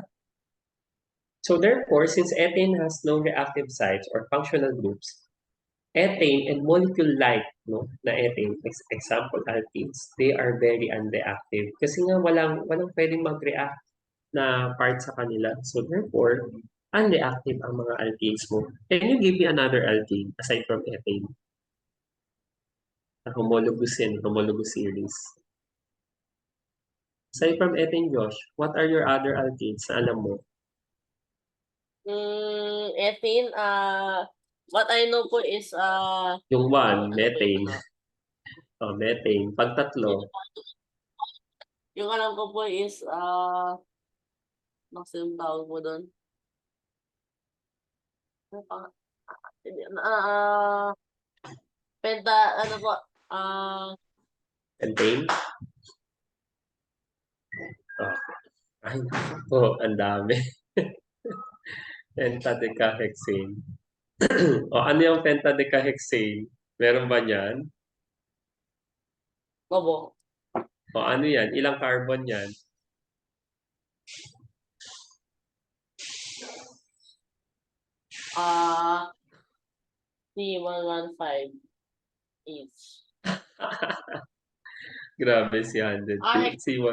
So therefore, since ethane has no reactive sites or functional groups, ethane and molecule-like, no, na ethane, example, alkenes, they are very unreactive. Kasi nga walang pwedeng mag-react na part sa kanila. So therefore, unreactive ang mga alkenes mo. Can you give me another alkane aside from ethane? A homologous and homologous series. Aside from ethane, Josh, what are your other alkenes na alam mo? Ethane, what I know po is, Yung one, ano po yun, methane. Oh, methane. Pag tatlo, yung alam ko po is, maximum tawag mo doon. Ano pa? Penta, ano po, pentane. Oh. Ay, oh, ang dami. Pentadecahexane. O ano yung pentadecahexane? Meron ba niyan? obo. O ano yan? Ilang carbon yan? C115 each. Grabe si 100. Si 1.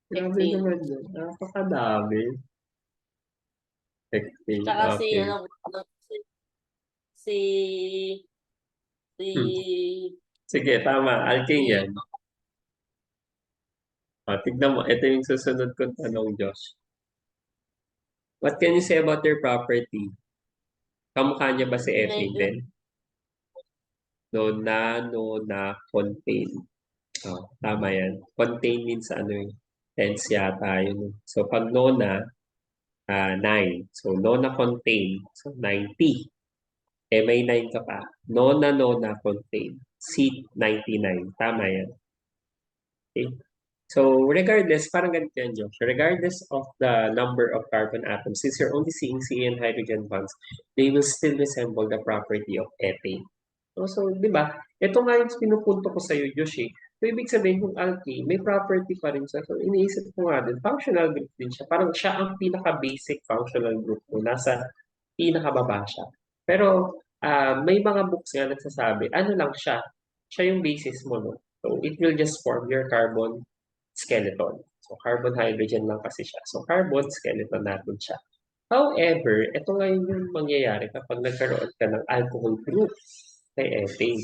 Grabe hexane. naman yun. Napakadami. Hexane. Tsaka si, Okay. ano, si, si, Sige, tama. Alkane si, yan. O, tignan mo. Ito yung susunod kong tanong, Josh. What can you say about their property? Kamukha niya ba si ethane din? No, na contain. Oh, tama yan. Contain means ano yung tense yata yun. So, pag nona, 9. So, nona contain. So, 90. Eh, may 9 ka pa. Nona contain. Seat 99. Tama yan. Okay? So, regardless, parang ganito yan, Josh. Regardless of the number of carbon atoms, since you're only seeing C and hydrogen bonds, they will still resemble the property of ethane. So, di ba? Ito nga yung pinupunto ko sa iyo, Josh. Eh. So, ibig sabihin yung alkane, may property pa rin siya. So, iniisip ko nga din, functional group din siya. Parang siya ang pinaka-basic functional group mo. Nasa pinakababa siya. Pero, may mga books nga nagsasabi, ano lang siya? Siya yung basis mo, no? So, it will just form your carbon skeleton. So, carbon hydrogen lang kasi siya. So, carbon skeleton natin siya. However, ito ngayon yung mangyayari kapag nagkaroon ka ng alcohol group kay ethane.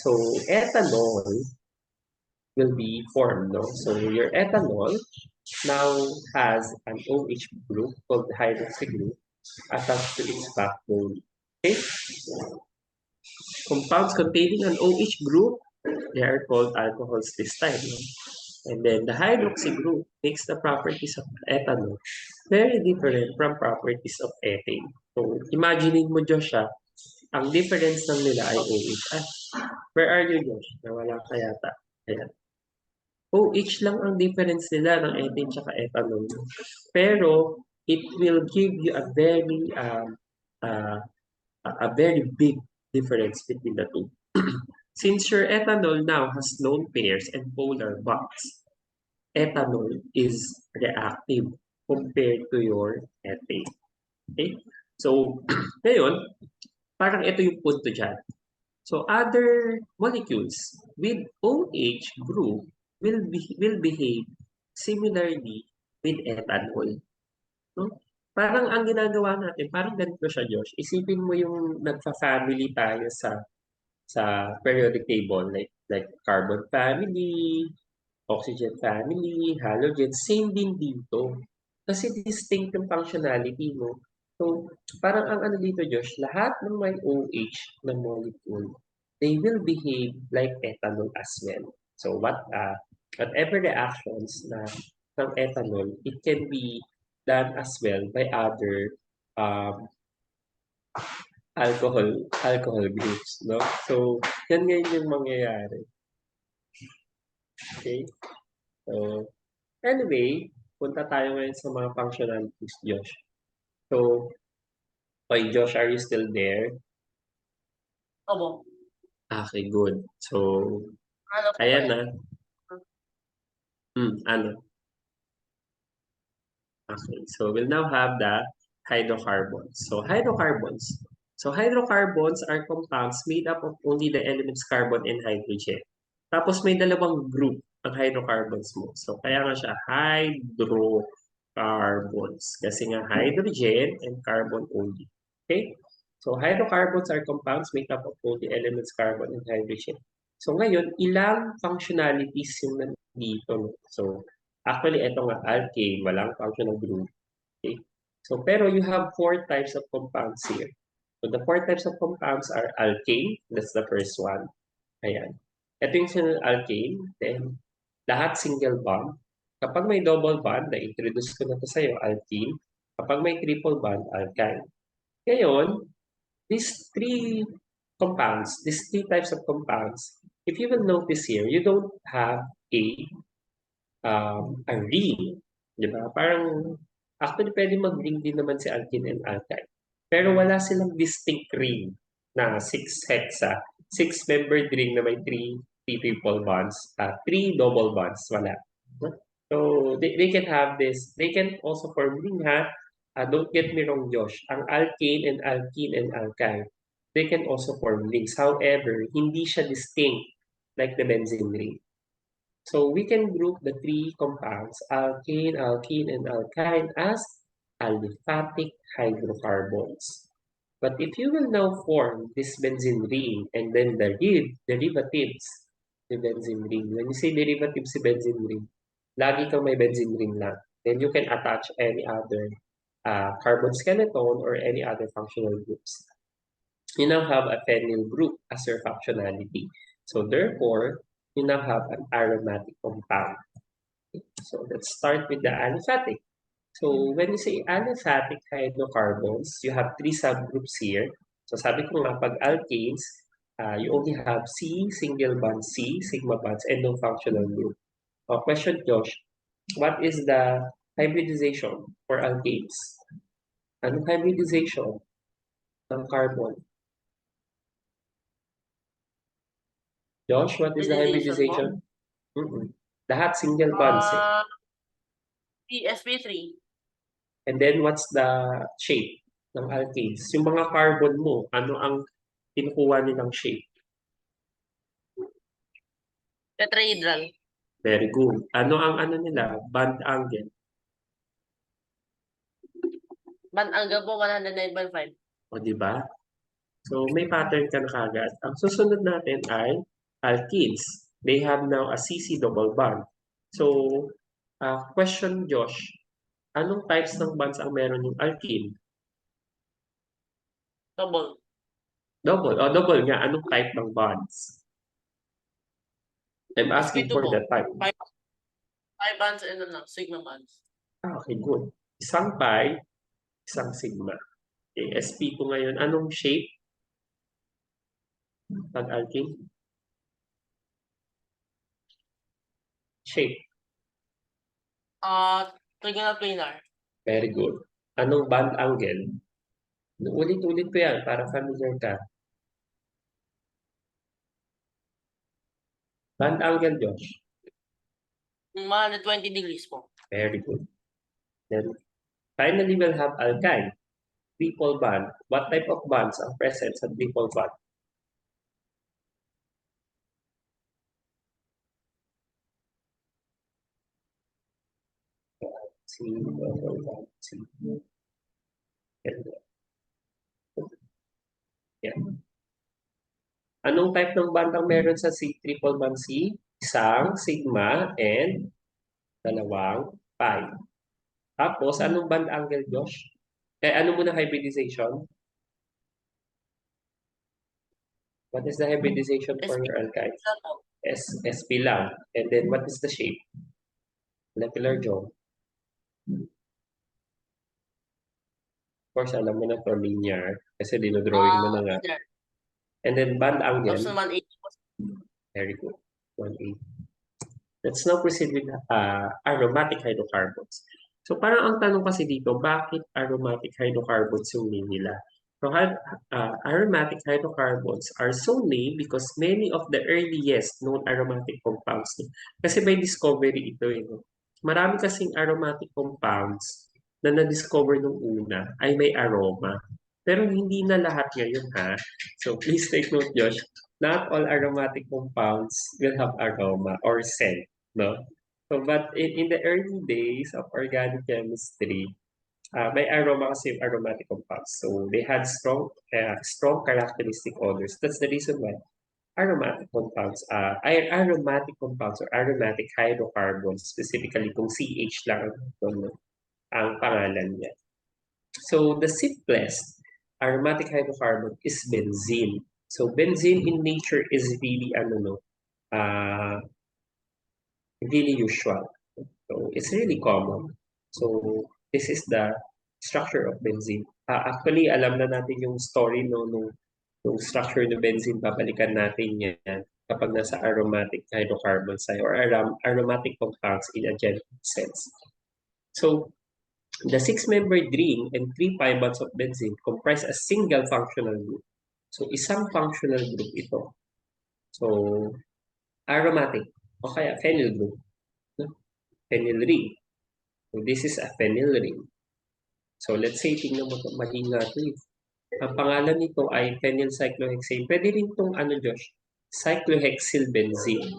So, ethanol will be formed, no? So, your ethanol now has an OH group called the hydroxy group attached to its backbone. Okay? Compounds containing an OH group, they are called alcohols this time. No? And then the hydroxy group makes the properties of ethanol very different from properties of ethane. So, imaginein mo, Josh, ang difference ng nila ay OH. Where are you, Josh? Nawala ka yata. Ayan. OH lang ang difference nila ng ethane at ethanol. Pero, it will give you a very big difference between the two. Since your ethanol now has lone pairs and polar bonds, ethanol is reactive compared to your ethane. Okay? So, ngayon, parang ito yung punto dyan. So, other molecules with OH group will behave similarly with ethanol. No? Parang ang ginagawa natin, parang ganito siya, Josh. Isipin mo yung nagfa-family tayo sa periodic table, like carbon family, oxygen family, halogen, same din dito. Kasi distinct yung functionality mo. So, parang ang ano dito, Josh, lahat ng may OH na molecule, they will behave like ethanol as well. So, whatever reactions na ng ethanol, it can be done as well by other um, alcohol groups, no? So, yan ngayon yung mangyayari. Okay? So, anyway, punta tayo ngayon sa mga functionalities, Josh. So, okay, Josh, are you still there? obo. Okay, good. So, Ano po ayan eh. na. Ano? Okay, so we'll now have the hydrocarbons. So, hydrocarbons, So hydrocarbons are compounds made up of only the elements carbon and hydrogen. Tapos may dalawang group ang hydrocarbons mo. So kaya nga siya hydrocarbons. Kasi nga hydrogen and carbon only. Okay? So hydrocarbons are compounds made up of only elements carbon and hydrogen. So ngayon, ilang functionalities yung nandito. No? So actually, ito nga alkane, walang functional group. Okay? So pero you have 4 types of compounds here. So the 4 types of compounds are alkane, that's the first one. Ayan. Ito yung single alkane, then lahat single bond. Kapag may double bond, na-introduce ko na to sa'yo, alkene. Kapag may triple bond, alkyne. Ngayon, these three types of compounds, if you will notice here, you don't have a ring. Di ba? Parang, actually, pwede mag-ring din naman si alkene and alkyne. Pero wala silang distinct ring na 6-hexa, 6-membered ring na may 3 triple bonds, 3 double bonds, wala. So, they can have this. They can also form ring, ha? Don't get me wrong, Josh. Ang alkane and alkene and alkyne, they can also form rings. However, hindi siya distinct like the benzene ring. So, we can group the 3 compounds, alkane, alkene, and alkyne as aliphatic hydrocarbons. But if you will now form this benzene ring and then the derivatives, the benzene ring. When you say derivatives si benzene ring, lagi kang may benzene ring lang. Then you can attach any other carbon skeleton or any other functional groups. You now have a phenyl group as your functionality. So therefore, you now have an aromatic compound. So let's start with the aliphatic. So when you say aliphatic hydrocarbons, you have 3 subgroups here. So sabi ko nga, pag alkanes, you only have C, single bond C, sigma bonds, and no functional group. Question, Josh, what is the hybridization for alkanes? Anong hybridization ng carbon? Josh, what is the hybridization? Lahat single bonds eh. sp3. And then what's the shape ng alkanes? Yung mga carbon mo, ano ang kinukuha nilang shape? Tetrahedral. Very good. Ano ang ano nila? Bond angle. Band angle po 109.5. O, di ba? So, may pattern ka na kagad. Ang susunod natin ay alkenes. They have now a CC double bond. So, question, Josh. Anong types ng bonds ang meron yung alkene? Double. Double. O, double nga. Anong type ng bonds? I'm asking sp2 for po. the type. 5 bonds and sigma bonds. Okay, good. Isang pi, isang sigma. Okay, sp2 ngayon. Anong shape? Pag alkene? Shape. Trigonal planar. Very good. Anong bond angle? Ulit-ulit ko yan para familiar ka. Bond angle, Josh. 120 degrees po. Very good. Then, finally, we'll have alkyne. Triple bond. What type of bonds are present sa triple bond? Yeah. Anong type ng bond ang meron sa triple bond C? Isang sigma and dalawang pi. Tapos, anong bond angle, Josh? Ano muna hybridization? What is the hybridization for your alkyne? SP lang. And then, what is the shape? Molecular jaw. Of course, alam mo na to linear kasi dinodrawing mo na nga. And then, bond angle. 180. Very good. 180. Let's now proceed with aromatic hydrocarbons. So, parang ang tanong kasi dito, bakit aromatic hydrocarbons yung name nila? So, aromatic hydrocarbons are so named because many of the earliest known aromatic compounds, kasi by discovery ito, marami kasing aromatic compounds na na-discover nung una ay may aroma. Pero hindi na lahat ngayon ha. So please take note, Josh. Not all aromatic compounds will have aroma or scent, no? So, but in the early days of organic chemistry, may aroma kasi yung aromatic compounds. So they had strong characteristic odors. That's the reason why aromatic compounds or aromatic hydrocarbons, specifically kung CH lang ang pangalan niya. So the simplest aromatic hydrocarbon is benzene. So benzene in nature is really really usual. So it's really common. So this is the structure of benzene. Actually, alam na natin yung story nung structure ng benzene, babalikan natin yan kapag nasa aromatic hydrocarbons tayo or aromatic compounds in a general sense. So the six-membered ring and 3 pi bonds of benzene comprise a single functional group. So isang functional group ito. So aromatic o kaya phenyl group. Phenyl ring. So this is a phenyl ring. So let's say, tingnan mo ito, mahina ito eh. Ang pangalan nito ay phenyl cyclohexane. Pwede rin itong Josh, cyclohexylbenzene.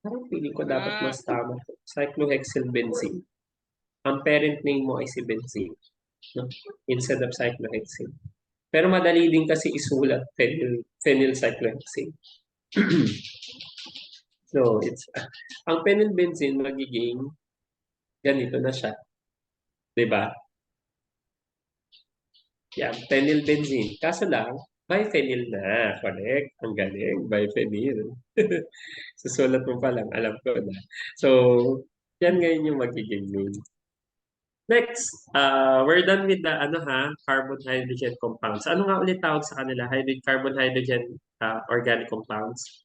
Parang pili ko dapat mas tama. Cyclohexylbenzene. Ang parent name mo ay si benzene, no? Instead of cyclohexane. Pero madali din kasi isulat phenyl cyclohexane. So, ang phenylbenzene magiging ganito na siya. Diba? Yan, phenylbenzene. Kaso lang, biphenyl na. Correct. Ang galing. Biphenyl. Susulat mo pa lang. Alam ko na. So, yan ngayon yung magiging name. Next, we're done with the carbon-hydrogen compounds. Ano nga ulit tawag sa kanila? Carbon-hydrogen organic compounds?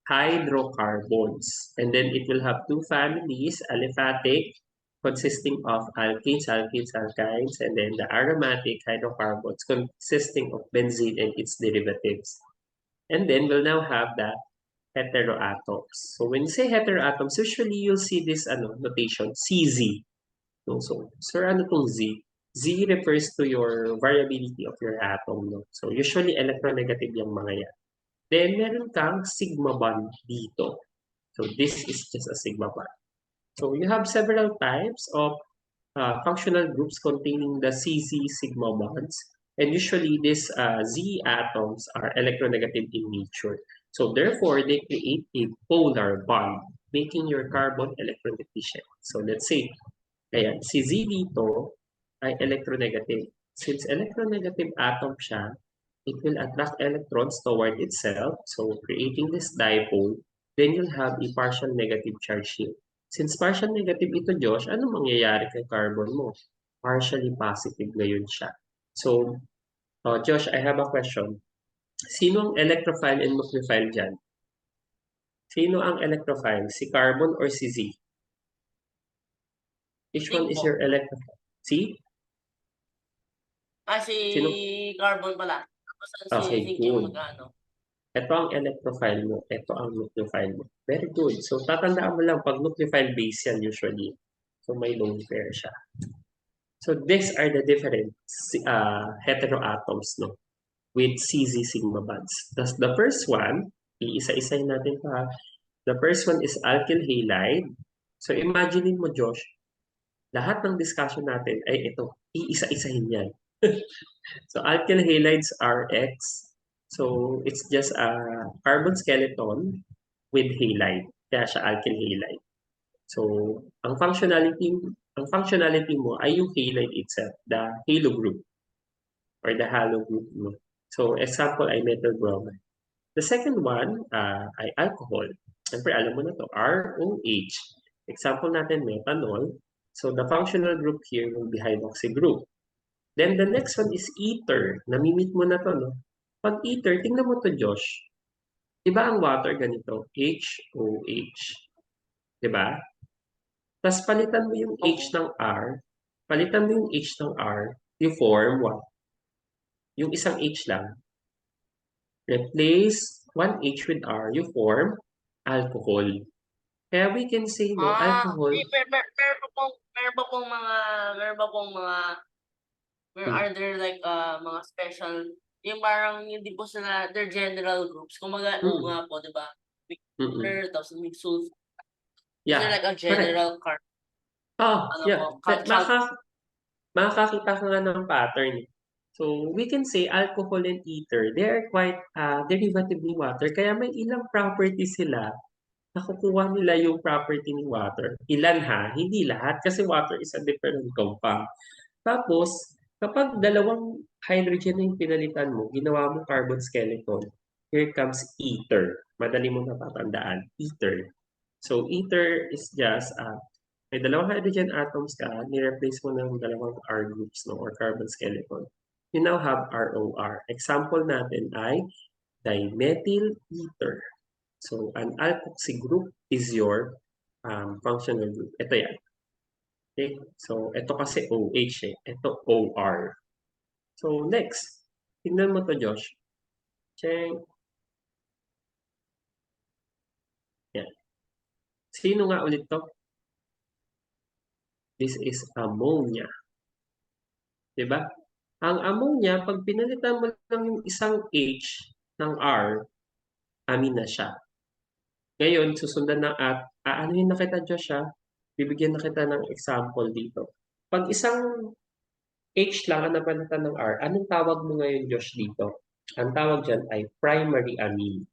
Hydrocarbons. And then it will have 2 families, aliphatic, consisting of alkenes, alkynes, and then the aromatic hydrocarbons consisting of benzene and its derivatives. And then we'll now have the heteroatoms. So when you say heteroatoms, usually you'll see this notation, CZ. No? So, sir, ano tong Z? Z refers to your variability of your atom. No? So usually electronegative yung mga yan. Then meron kang sigma bond dito. So this is just a sigma bond. So you have several types of functional groups containing the CZ sigma bonds. And usually these Z atoms are electronegative in nature. So therefore, they create a polar bond, making your carbon electrodeficient. So let's say, ayan, si Z dito ay electronegative. Since electronegative atom siya, it will attract electrons toward itself, so creating this dipole, then you'll have a partial negative charge here. Since partial negative ito, Josh, ano mangyayari kay carbon mo? Partially positive ngayon siya. So, Josh, I have a question. Sino ang electrophile and nucleophile dyan? Sino ang electrophile? Si carbon or si Z? Which one is your electrophile? Si? Si Sino? carbon pala. Okay, zinc good. yung magkano. Ito ang electrophile mo, ito ang nucleophile mo. Very good. So, tatandaan mo lang, pag nucleophile base yan usually. So, may lone pair siya. So, these are the different heteroatoms, no? With CZ sigma bonds. Thus, the first one, iisa-isahin natin pa. The first one is alkyl halide. So, imagine mo, Josh, lahat ng discussion natin ay ito, iisa-isahin yan. So, alkyl halides are X. So, it's just a carbon skeleton with halide. Kaya siya alkyl halide. So, ang functionality mo ay yung halide itself, the halo group or the halo group mo. So, example ay methyl bromide. The second one ay alcohol. Siyempre, alam mo na to, ROH. Example natin, methanol. So, the functional group here will be hydroxy group. Then, the next one is ether. Namimit mo na to, no? Pag ether, tingnan mo to, Josh. Diba ang water ganito? HOH. Diba? Tapos palitan mo yung H ng R. Palitan mo yung H ng R. You form what? Yung isang H lang. Replace one H with R. You form alcohol. Kaya we can say, no, alcohol. Meron pa pong mga Are there like mga special, yung parang hindi po sila, they're general groups. Kumbaga, oo nga po, di ba? Big Brother, tapos Big Soul. Is there Yeah, like a correct. general card, ano Yeah. po, cultural? Makakakita ka nga ng pattern. So, we can say alcohol and ether, they are quite derivative ni water. Kaya may ilang properties sila, nakukuha nila yung property ni water. Ilan ha? Hindi lahat kasi water is a different compound. Tapos, kapag dalawang hydrogen na yung pinalitan mo, ginawa mo carbon skeleton, here comes ether. Madali mo natatandaan, ether. So, ether is just may dalawang hydrogen atoms ka, ni-replace mo ng dalawang R groups no, or carbon skeleton. You now have ROR. Example natin ay dimethyl ether. So, an alkoxy group is your functional group. Ito yan. Okay? So, ito kasi OH eh. Ito OR. So, next. Tingnan mo to, Josh. Check. Yan. Sino nga ulit to? This is ammonia. Diba? Ang ammonia, pag pinalitan mo lang yung isang H ng R, amin na siya. Ngayon, susundan na at aanuhin na kita, Josh, ha? Bibigyan na kita ng example dito. Pag isang H lang ang napalitan ng R, anong tawag mo ngayon, Josh, dito? Ang tawag dyan ay primary amine.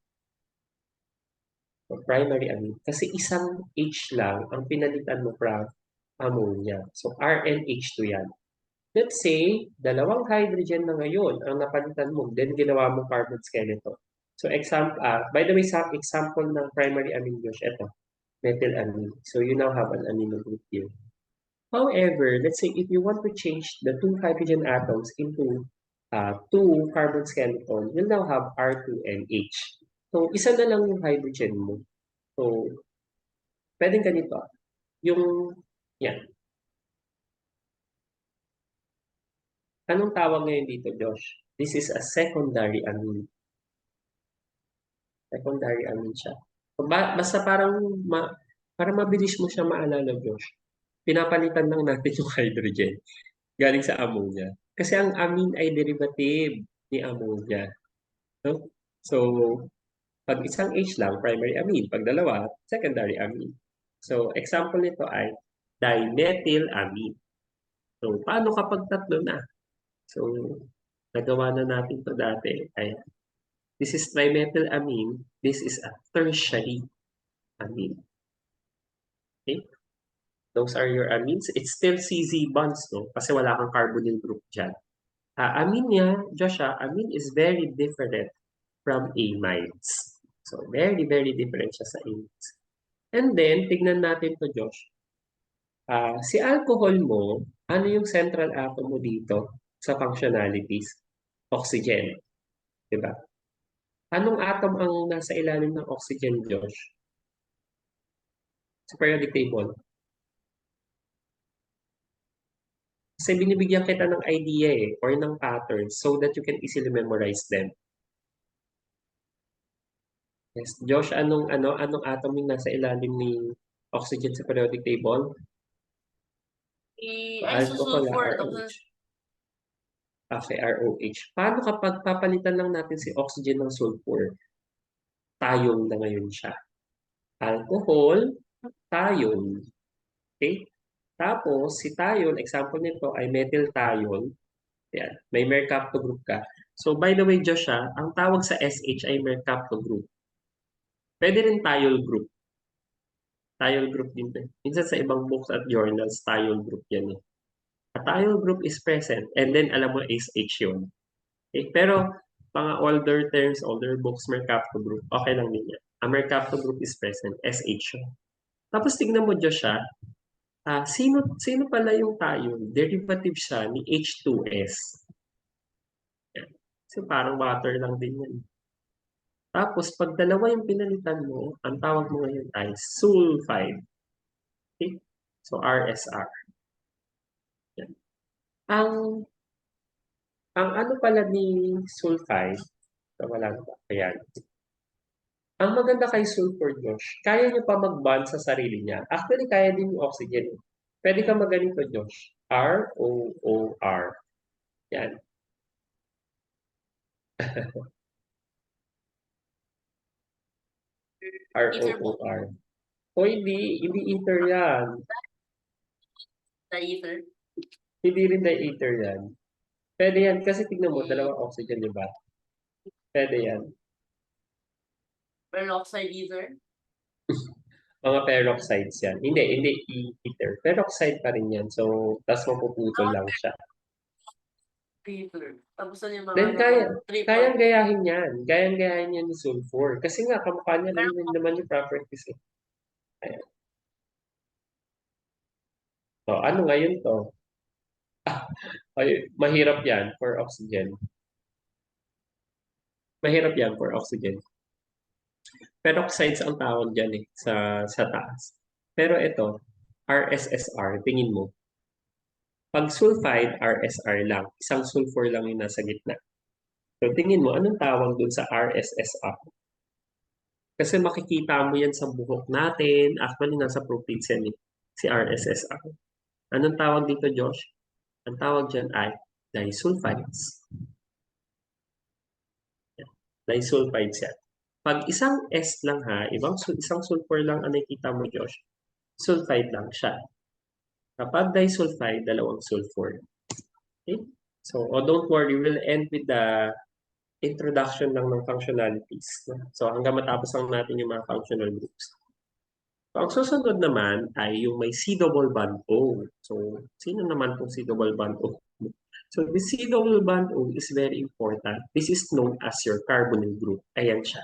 So, primary amine. Kasi isang H lang ang pinalitan mo from ammonia. So, RNH2 yan. Let's say, dalawang hydrogen na ngayon ang napalitan mo, then ginawa mo carbon skeleton. So, by the way, sa example ng primary amine, Josh, ito, methylamine. So, you now have an amino group here. However, let's say if you want to change the two hydrogen atoms into two carbon skeleton, you'll now have R2NH. So, isa na lang yung hydrogen mo. So, pwedeng ganito. Yung, yan. Anong tawag ngayon dito, Josh? This is a secondary amine. Secondary amine siya. So, basta para mabilis mo siya maalala, Josh, pinapalitan lang natin yung hydrogen galing sa ammonia. Kasi ang amine ay derivative ni ammonia. No? So, pag isang H lang, primary amine. Pag dalawa, secondary amine. So, example nito ay dimethylamine. So, paano kapag tatlo na? So, nagawa na natin to dati. This is trimethylamine. This is a tertiary amine. Okay? Those are your amines. It's still CZ bonds, no? Kasi wala kang carbonyl group dyan. Amine niya, Joshua, amine is very different from amides. So, very, very different siya sa amides. And then, tignan natin to, Josh. Si alcohol mo, ano yung central atom mo dito sa functionalities? Oxygen. Diba? Anong atom ang nasa ilalim ng oxygen, Josh? Sa periodic table. Kasi binibigyan kita ng idea or ng patterns so that you can easily memorize them. Yes, Josh, anong atom yung nasa ilalim ni oxygen sa periodic table? Alcohol, Isosulfur. ROH. Okay, ROH. Paano kapag papalitan lang natin si oxygen ng sulfur? Thiol na ngayon siya. Alcohol, thiol. Okay? Tapos, si thiol, example nito ay methyl thiol. Yan. May mercapto group ka. So, by the way, Josh, ang tawag sa SH ay mercapto group. Pwede rin thiol group. Thiol group din. Minsan sa ibang books at journals, thiol group yan eh. A thiol group is present and then alam mo SH yun. Okay? Pero, mga older terms, older books, mercapto group, okay lang din yan. A mercapto group is present, SH yun. Tapos tignan mo, Josh, sino pala yung thiol? Derivative siya ni H2S. Yan. So, parang water lang din yan. Tapos, pag dalawa yung pinalitan mo, ang tawag mo ngayon ay sulfide. Okay? So, RSR. Yan. Ang ano pala ni sulfide, so wala na ba? Ayan. Ang maganda kay sulfur, Josh, kaya niya pa mag-bond sa sarili niya. Actually, kaya din yung oxygen. Pwede ka maganito, Josh. ROOR. Yan. Ether po. ROOR. O hindi ether yan. Ether. Hindi rin ether yan. Pwede yan kasi tignan mo, dalawang oxygen, di ba? Pwede yan. Peroxide ether. Mga peroxides yan. Hindi ether. Peroxide pa rin yan. So, tas mapuputol lang siya. Ether. Tapos yung mga Then, triple. kayang gayahin yan. Kayang gayahin yan ni sulfur. Kasi nga, kamukha niya lang yun naman yung properties. Ayan. So, ano ngayon to? Ay, mahirap yan for oxygen. Mahirap yan for oxygen. Peroxides ang tawag dyan sa taas. Pero ito, RSSR, tingin mo. Pag sulfide, RSR lang. Isang sulfur lang yung nasa gitna. So, tingin mo, anong tawag dun sa RSSR? Kasi makikita mo yan sa buhok natin. Actually, nasa proteins yan si RSSR. Anong tawag dito, Josh? Ang tawag dyan ay disulfides. Disulfides yan. Pag isang S lang isang sulfur lang ang nakikita mo, Josh, sulfide lang siya. Kapag disulfide, dalawang sulfur. Okay? So, don't worry, we'll end with the introduction lang ng functionalities. So, hanggang matapos lang natin yung mga functional groups. So, ang susunod naman ay yung may C-double bond O. So, sino naman itong C-double bond O? So, the C-double bond O is very important. This is known as your carbonyl group. Ayan siya.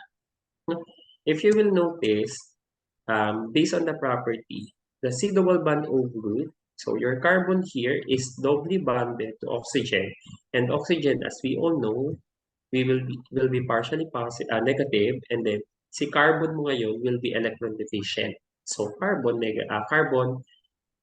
If you will notice, based on the property, the C-double bond O group, so your carbon here is doubly bonded to oxygen. And oxygen, as we all know, will be partially positive, negative, and then si carbon mo ngayon will be electron deficient. So carbon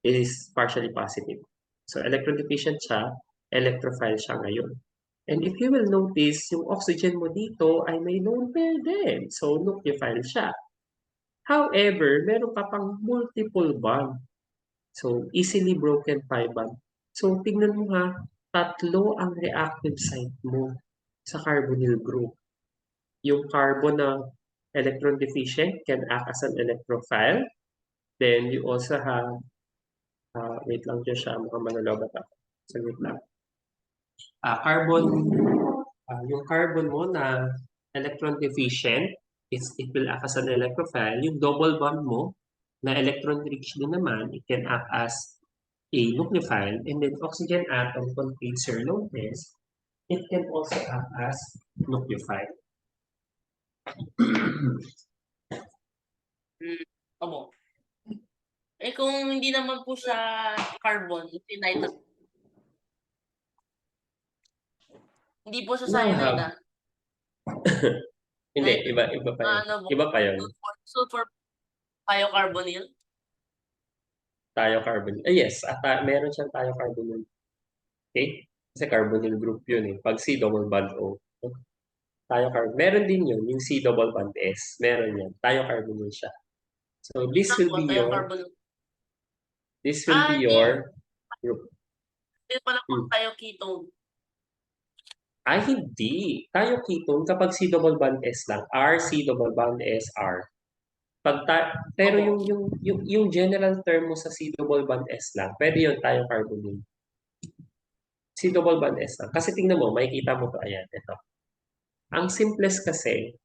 is partially positive. So electron deficient siya, electrophile siya ngayon. And if you will notice, yung oxygen mo dito ay may lone pair din. So nucleophile siya. However, meron ka pang multiple bond. So easily broken pi bond. So tignan mo ha, tatlo ang reactive site mo sa carbonyl group. Yung carbon na electron deficient can act as an electrophile. Then you also have, wait lang dyan siya, mukhang manalobat ako. Saglit lang. Yung carbon mo na electron deficient, it will act as an electrophile. Yung double bond mo na electron rich din naman, it can act as a nucleophile. And then oxygen atom contains your lone pairs. It can also act as nucleophile. Opo. Kung hindi naman po siya carbon, cyanide. Hindi po siya cyanide. Hindi, iba pa yun. Iba pa yun. Sulfur thiocarbonyl? Thiocarbonyl. Yes, meron siyang thiocarbonyl. Okay? Kasi carbonyl group yun eh. Pag C double bond O. Thiocarbonyl. Meron din yun, yung C double bond S. Meron yan. Thiocarbonyl siya. So this will be your group. Hindi pala po thioketone. Ay, hindi. Thioketone kapag C double bond S lang. R, C double bond S, R. Pero yung general term mo sa C double bond S lang, pwede yun thiocarbonyl. C double bond S lang. Kasi tingnan mo, makikita mo to, ayan, ito. Ang simplest kasi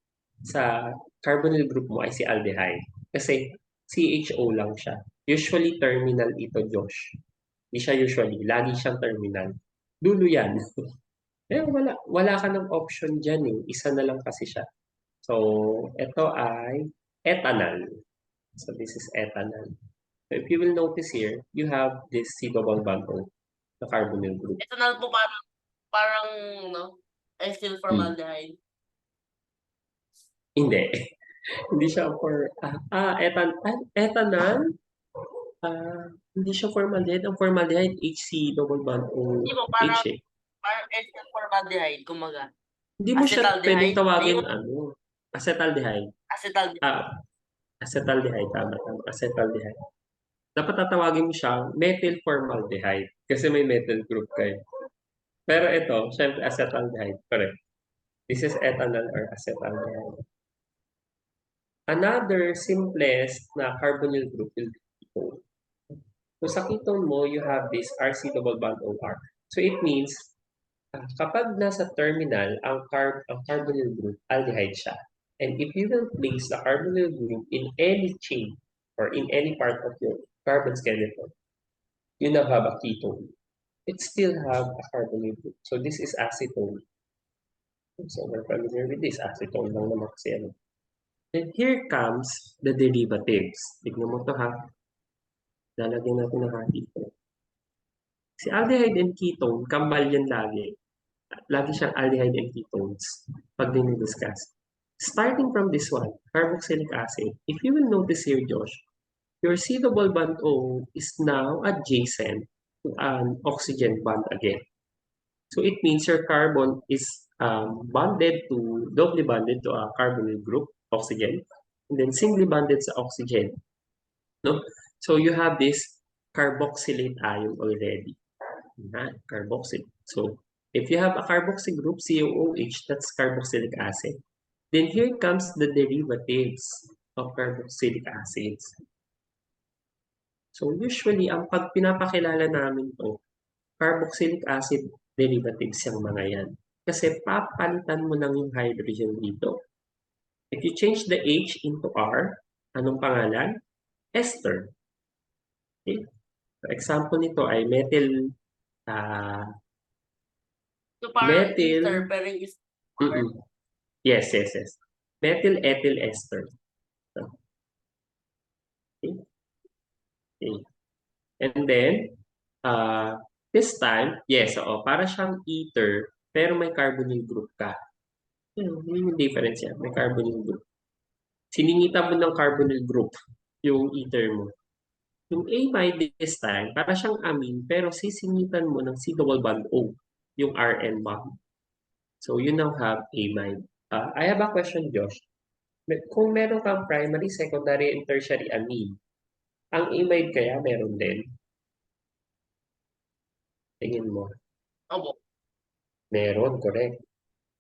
sa carbonyl group mo ay si aldehyde. Kasi CHO lang siya. Usually terminal ito, Josh. Hindi siya usually. Lagi siyang terminal. Dulo yan. Eh, wala ka ng option dyan eh. Isa na lang kasi siya. So, ito ay ethanol. So, this is ethanol. So, if you will notice here, you have this C double bond O, the carbonyl group. Ethanol po parang ethyl formaldehyde. Hindi. Hindi siya for ethanol. Hindi siya formaldehyde. Ang formaldehyde HC double bond O Hindi po, parang ethyl formaldehyde, kumaga. Hindi mo siya pwedeng tawagin acetaldehyde. acetaldehyde, tama. Acetaldehyde. Dapat tatawagin mo siya methyl formaldehyde kasi may methyl group kayo. Pero ito, syempre acetaldehyde. Correct. This is ethanol or acetaldehyde. Another simplest na carbonyl group will be ketone. So sa ketone mo, you have this RC double bond OR. So it means, kapag nasa terminal ang carbonyl group, aldehyde siya. And if you will place the carbonyl group in any chain or in any part of your carbon skeleton, you now have a ketone. It still have a carbonyl group. So this is acetone. So we're familiar with this. Acetone lang naman kasi ano. And here comes the derivatives. Tignan mo to ha. Lalagyan natin ng ketone. Si aldehyde and ketone, kambal yan lagi. Lagi siyang aldehyde and ketones pag dinidiscuss. Starting from this one, carboxylic acid, if you will notice here, Josh, your C double bond O is now adjacent to an oxygen bond again. So it means your carbon is doubly bonded to a carbonyl group, oxygen, and then singly bonded sa oxygen. No? So you have this carboxylate ion already. Carboxyl. So if you have a carboxy group, COOH, that's carboxylic acid. Then here comes the derivatives of carboxylic acids. So usually, pag pinapakilala namin to, carboxylic acid derivatives yung mga yan. Kasi papalitan mo lang yung hydrogen dito. If you change the H into R, anong pangalan? Ester. Okay? So example nito ay methyl So parang methyl. ether, pero yung is Yes. Methyl ethyl ester. Okay. And then, this time, yes, para siyang ether, pero may carbonyl group ka. Yun yung difference yan. May carbonyl group. Siningitan mo ng carbonyl group yung ether mo. Yung amide this time, para siyang amine, pero sisingitan mo ng C double bond O, yung RN bond. So, you now have amide. I have a question, Josh. Kung meron kang primary, secondary, and tertiary amine, ang amide kaya meron din? Tingin mo. Opo. Meron, correct.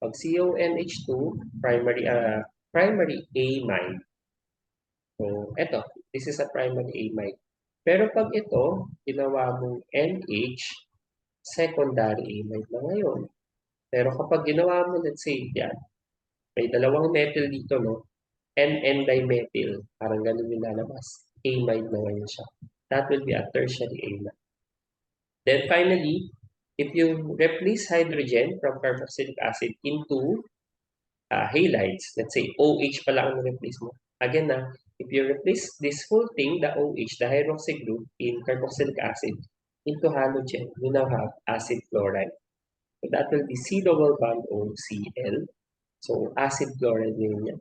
Pag CONH2, primary amide. So, eto, this is a primary amide. Pero pag ito, ginawa mong NH, secondary amide na ngayon. Pero kapag ginawa mo, let's say, yan, may dalawang methyl dito, no? N-dimethyl, parang ganun yung lalabas. Amide na ngayon siya. That will be a tertiary amide. Then finally, if you replace hydrogen from carboxylic acid into halides, let's say OH pala ang replace mo. Again if you replace this whole thing, the OH, the hydroxy group in carboxylic acid into halogen, you now have acid chloride. So that will be C double bond OCl. So acid chloride yun yan.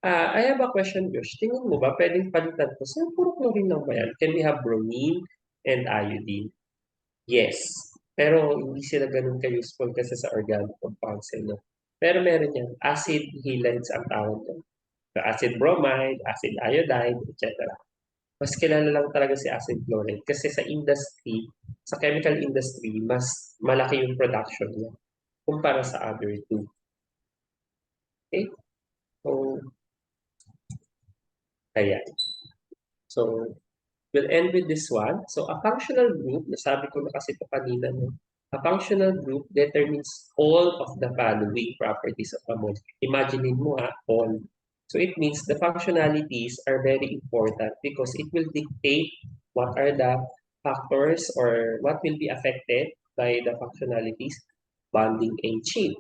I have a question, Josh. Tingin mo ba pwedeng palitan ko? So puro chlorine lang ba yan? Can we have bromine and iodine? Yes. Pero hindi sila ganun ka-useful kasi sa organic compounds. No? Pero meron yan. Acid halides ang tawag doon. So, acid bromide, acid iodide, etc. Mas kilala lang talaga si acid chloride kasi sa industry, sa chemical industry, mas malaki yung production niya kumpara sa other two. Okay? So, ayan. So, we'll end with this one. So, a functional group, nasabi ko na kasi ito kanina, no? A functional group determines all of the following properties of a molecule. Imagine mo all. So, it means the functionalities are very important because it will dictate what are the factors or what will be affected by the functionalities, bonding and chain,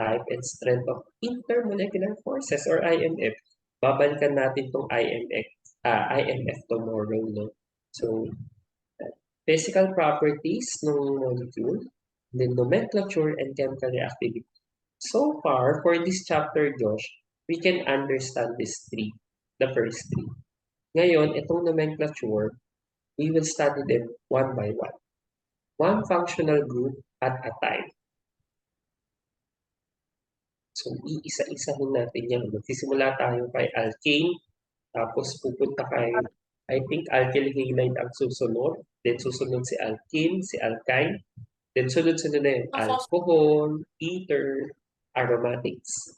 type and strength of intermolecular forces or IMF. Babalikan natin itong IMF tomorrow, no? So, physical properties ng molecule, then nomenclature and chemical reactivity. So far, for this chapter, Josh, we can understand these three, the first three. Ngayon, itong nomenclature, we will study them one by one. One functional group at a time. So, iisa-isahin natin yan. Magsisimula tayo kay alkane, tapos pupunta kay, I think, alkyl halide ang susunod. Then susunod si alkene, si alkyne. Then sunod-sunod na yun, alcohol, ether, aromatics.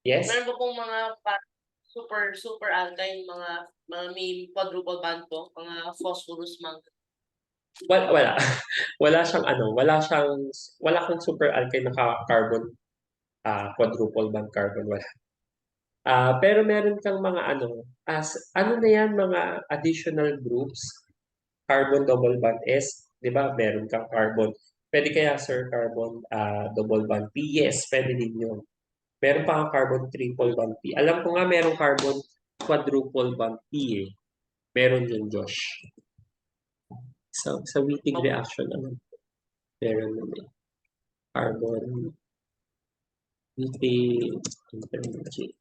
Yes? Meron ba pong mga super alkyne, mga may quadruple bond po, mga phosphorus, mga Wala. Wala kang super alkyne na carbon, quadruple bond carbon, wala. Pero meron kang mga ano na yan, mga additional groups, carbon double bond S, di ba? Meron kang carbon. Pwede kaya, sir, carbon double bond P? Yes, pwede din yun. Meron pa kang carbon triple bond P. Alam ko nga meron carbon quadruple bond P eh. Meron yun, Josh. Sa Wittig reaction, meron yun eh. Carbon, Wittig, intermediate.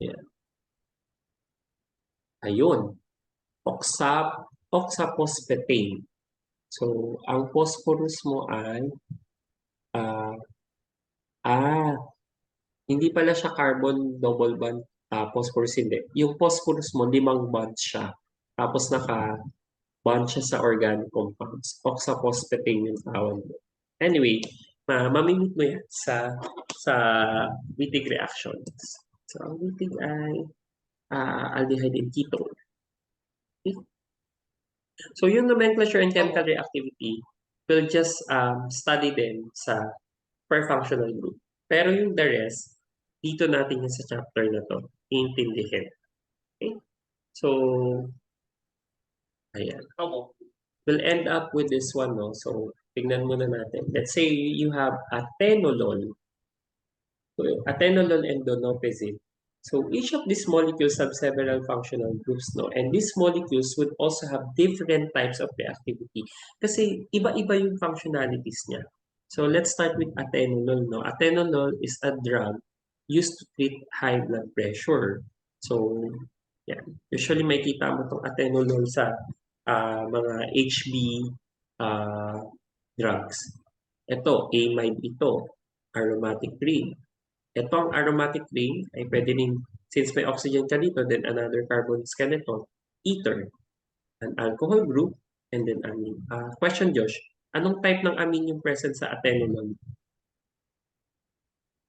Yeah. Ayun. Oxaphosphatane. So, ang phosphorus mo ay hindi pala siya carbon double bond, phosphorus hindi. Yung phosphorus mo, 5 bonds siya. Tapos naka-bond siya sa organic compounds. Oxaphosphatane yung tawag mo. Anyway, mamimit mo yan sa Wittig reactions. So, ang Wittig ay aldehyde and ketone. Okay? So, yung nomenclature and chemical reactivity, we'll just study them sa per functional group. Pero yung the rest, dito natin yung sa chapter na to, iintindihin. Okay? So, ayan. We'll end up with this one, no? So, tignan muna natin. Let's say you have atenolol. So, atenolol and donepezil. So, each of these molecules have several functional groups, no? And these molecules would also have different types of reactivity. Kasi iba-iba yung functionalities niya. So, let's start with atenolol, no? Atenolol is a drug used to treat high blood pressure. So, yan. Usually, makikita mo itong atenolol sa mga HB drugs. Ito, amide ito, aromatic ring. Ito ang aromatic ring ay pwede rin, since may oxygen ka dito, then another carbon is ka nito, ether, an alcohol group, and then amine. Question, Josh, anong type ng amine yung present sa atenolol?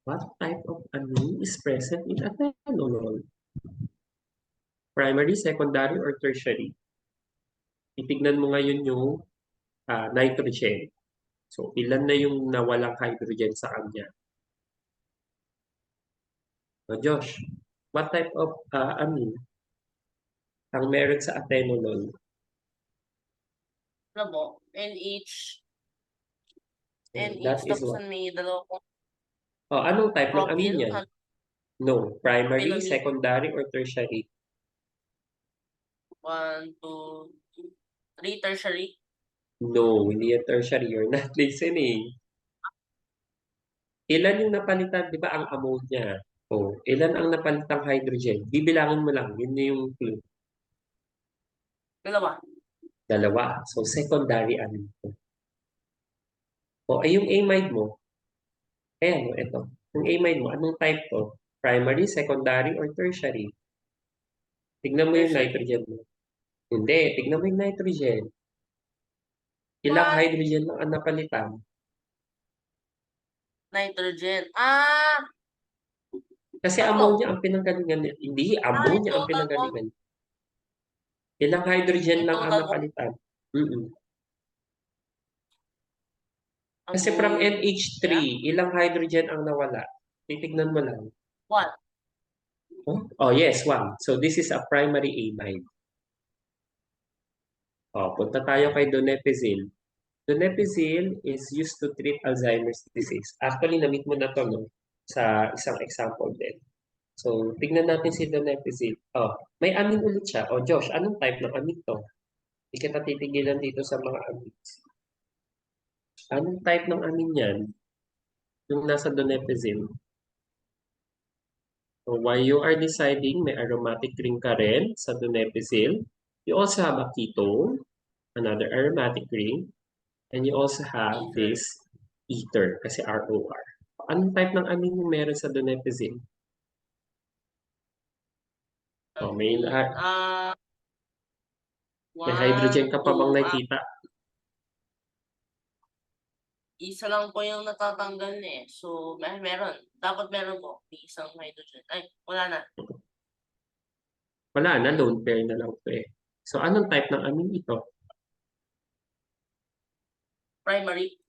What type of amine is present in atenolol? Primary, secondary, or tertiary? Titignan mo ngayon yung nitrogen. So, ilan na yung nawalang hydrogen sa kanya? So, Josh, what type of amine ang meron sa atenolol? ano po, NH, That is tapos what? may dalawang Anong type ng amine propyl, yan? No, primary, propylamine, secondary, or tertiary? 1, 2, 3, tertiary. No, hindi yan tertiary. You're not listening. Ilan yung napalitan, di ba, ang ammonia? Ilan ang napalitang hydrogen? Bibilangin mo lang. Yun yung clue. Dalawa. So, secondary amine. Ay yung amide mo. Ayan, ito. Yung amide mo, anong type to? Primary, secondary, or tertiary? Tignan mo yung Tertiary. nitrogen mo. Hindi, tignan mo yung nitrogen. Ilang hydrogen lang ang napalitan? Nitrogen. Kasi Tatlo. ammonia ang pinanggalingan niya. Hindi, ammonia ang total pinanggalingan niya. Ilang hydrogen In lang ang total, napalitan? Kasi from ammonia. NH3, ilang hydrogen ang nawala? Titignan mo lang. 1. Oh, yes, 1. So, this is a primary amide. Punta tayo kay donepezil. Donepezil is used to treat Alzheimer's disease. Actually, na-meet mo na to, no? Sa isang example din. So, tignan natin si donepezil. May amine ulit siya. Josh, anong type ng amine to? Hindi kita titigilan dito sa mga amines. Anong type ng amine yan? Yung nasa donepezil. So, while you are deciding, may aromatic ring ka rin sa donepezil. You also have a ketone, another aromatic ring, and you also have this ether, kasi ROR. Anong type ng amine yung meron sa donepezil? May hydrogen ka pa bang nakita? isa lang po yung natatanggal na eh. So, meron. Dapat meron po. May isang hydrogen. Ay, wala na. Wala na, lone pair na lang po eh. So, anong type ng amine ito? Primary.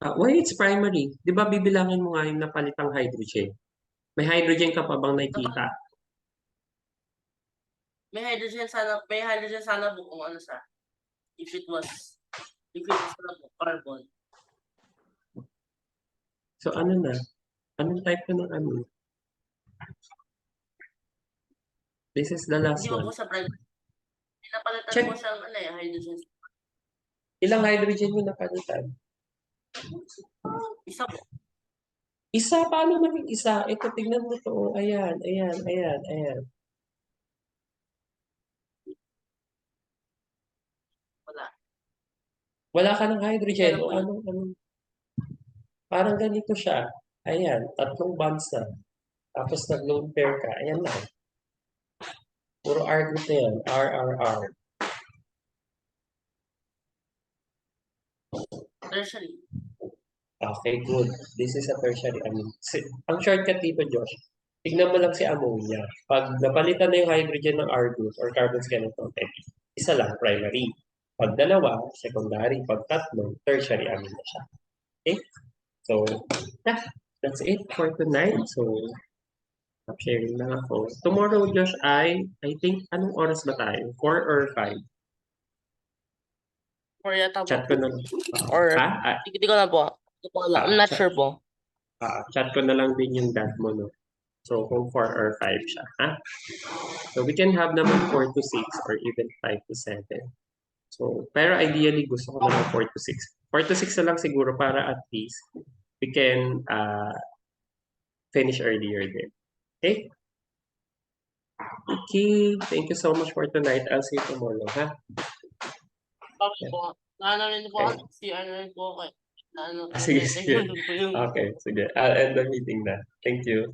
Why it's primary? Di ba bibilangin mo nga yung napalitang hydrogen? May hydrogen ka pa bang nakikita? May hydrogen sana po kung ano sa. If it was ano po, carbon. So, ano na? Anong type ko ng amine? This is the last Hindi mo one. po sa primary. Pinapalitan Check. po siyang hydrogen. Ilang hydrogen yung napalitan? Isa po. Isa, paano naging isa? Ito, tignan mo to. Ayan, ayan, ayan, ayan. Wala. Wala ka ng hydrogen. Isa na O po yun. anong. Parang ganito siya. Ayan, 3 bonds na. Tapos nag-lone pair ka. Ayan na. Puro R group na yan. R, R, R. Tertiary. Okay, good. This is a tertiary amine. Ang shortcut dito, Josh, tignan mo lang si ammonia. Pag napalitan na yung hydrogen ng R group or carbon skeleton, isa lang, primary. Pag dalawa, secondary. Pag tatlo, tertiary amine na siya. Okay? So, yeah, that's it for tonight. So, sharing lang ako. Tomorrow, Josh, I think, anong oras ba tayo? 4 or 5? Or yata po. Chat ko na. Or, Ha? hindi ko na po. Hindi ko alam. I'm not sure po. Chat ko na lang din yung dad mo, no? So, kung 4 or 5 siya, ha? So, we can have naman 4 to 6 or even 5 to 7. So, pero ideally, gusto ko naman 4 to 6. 4 to 6 na lang siguro para at least we can finish earlier din. Okay? Okay. Thank you so much for tonight. I'll see you tomorrow, ha? Okay po. Rin po. Si rin po. Sige, sige. Okay, sige. I'll end the meeting na. Thank you.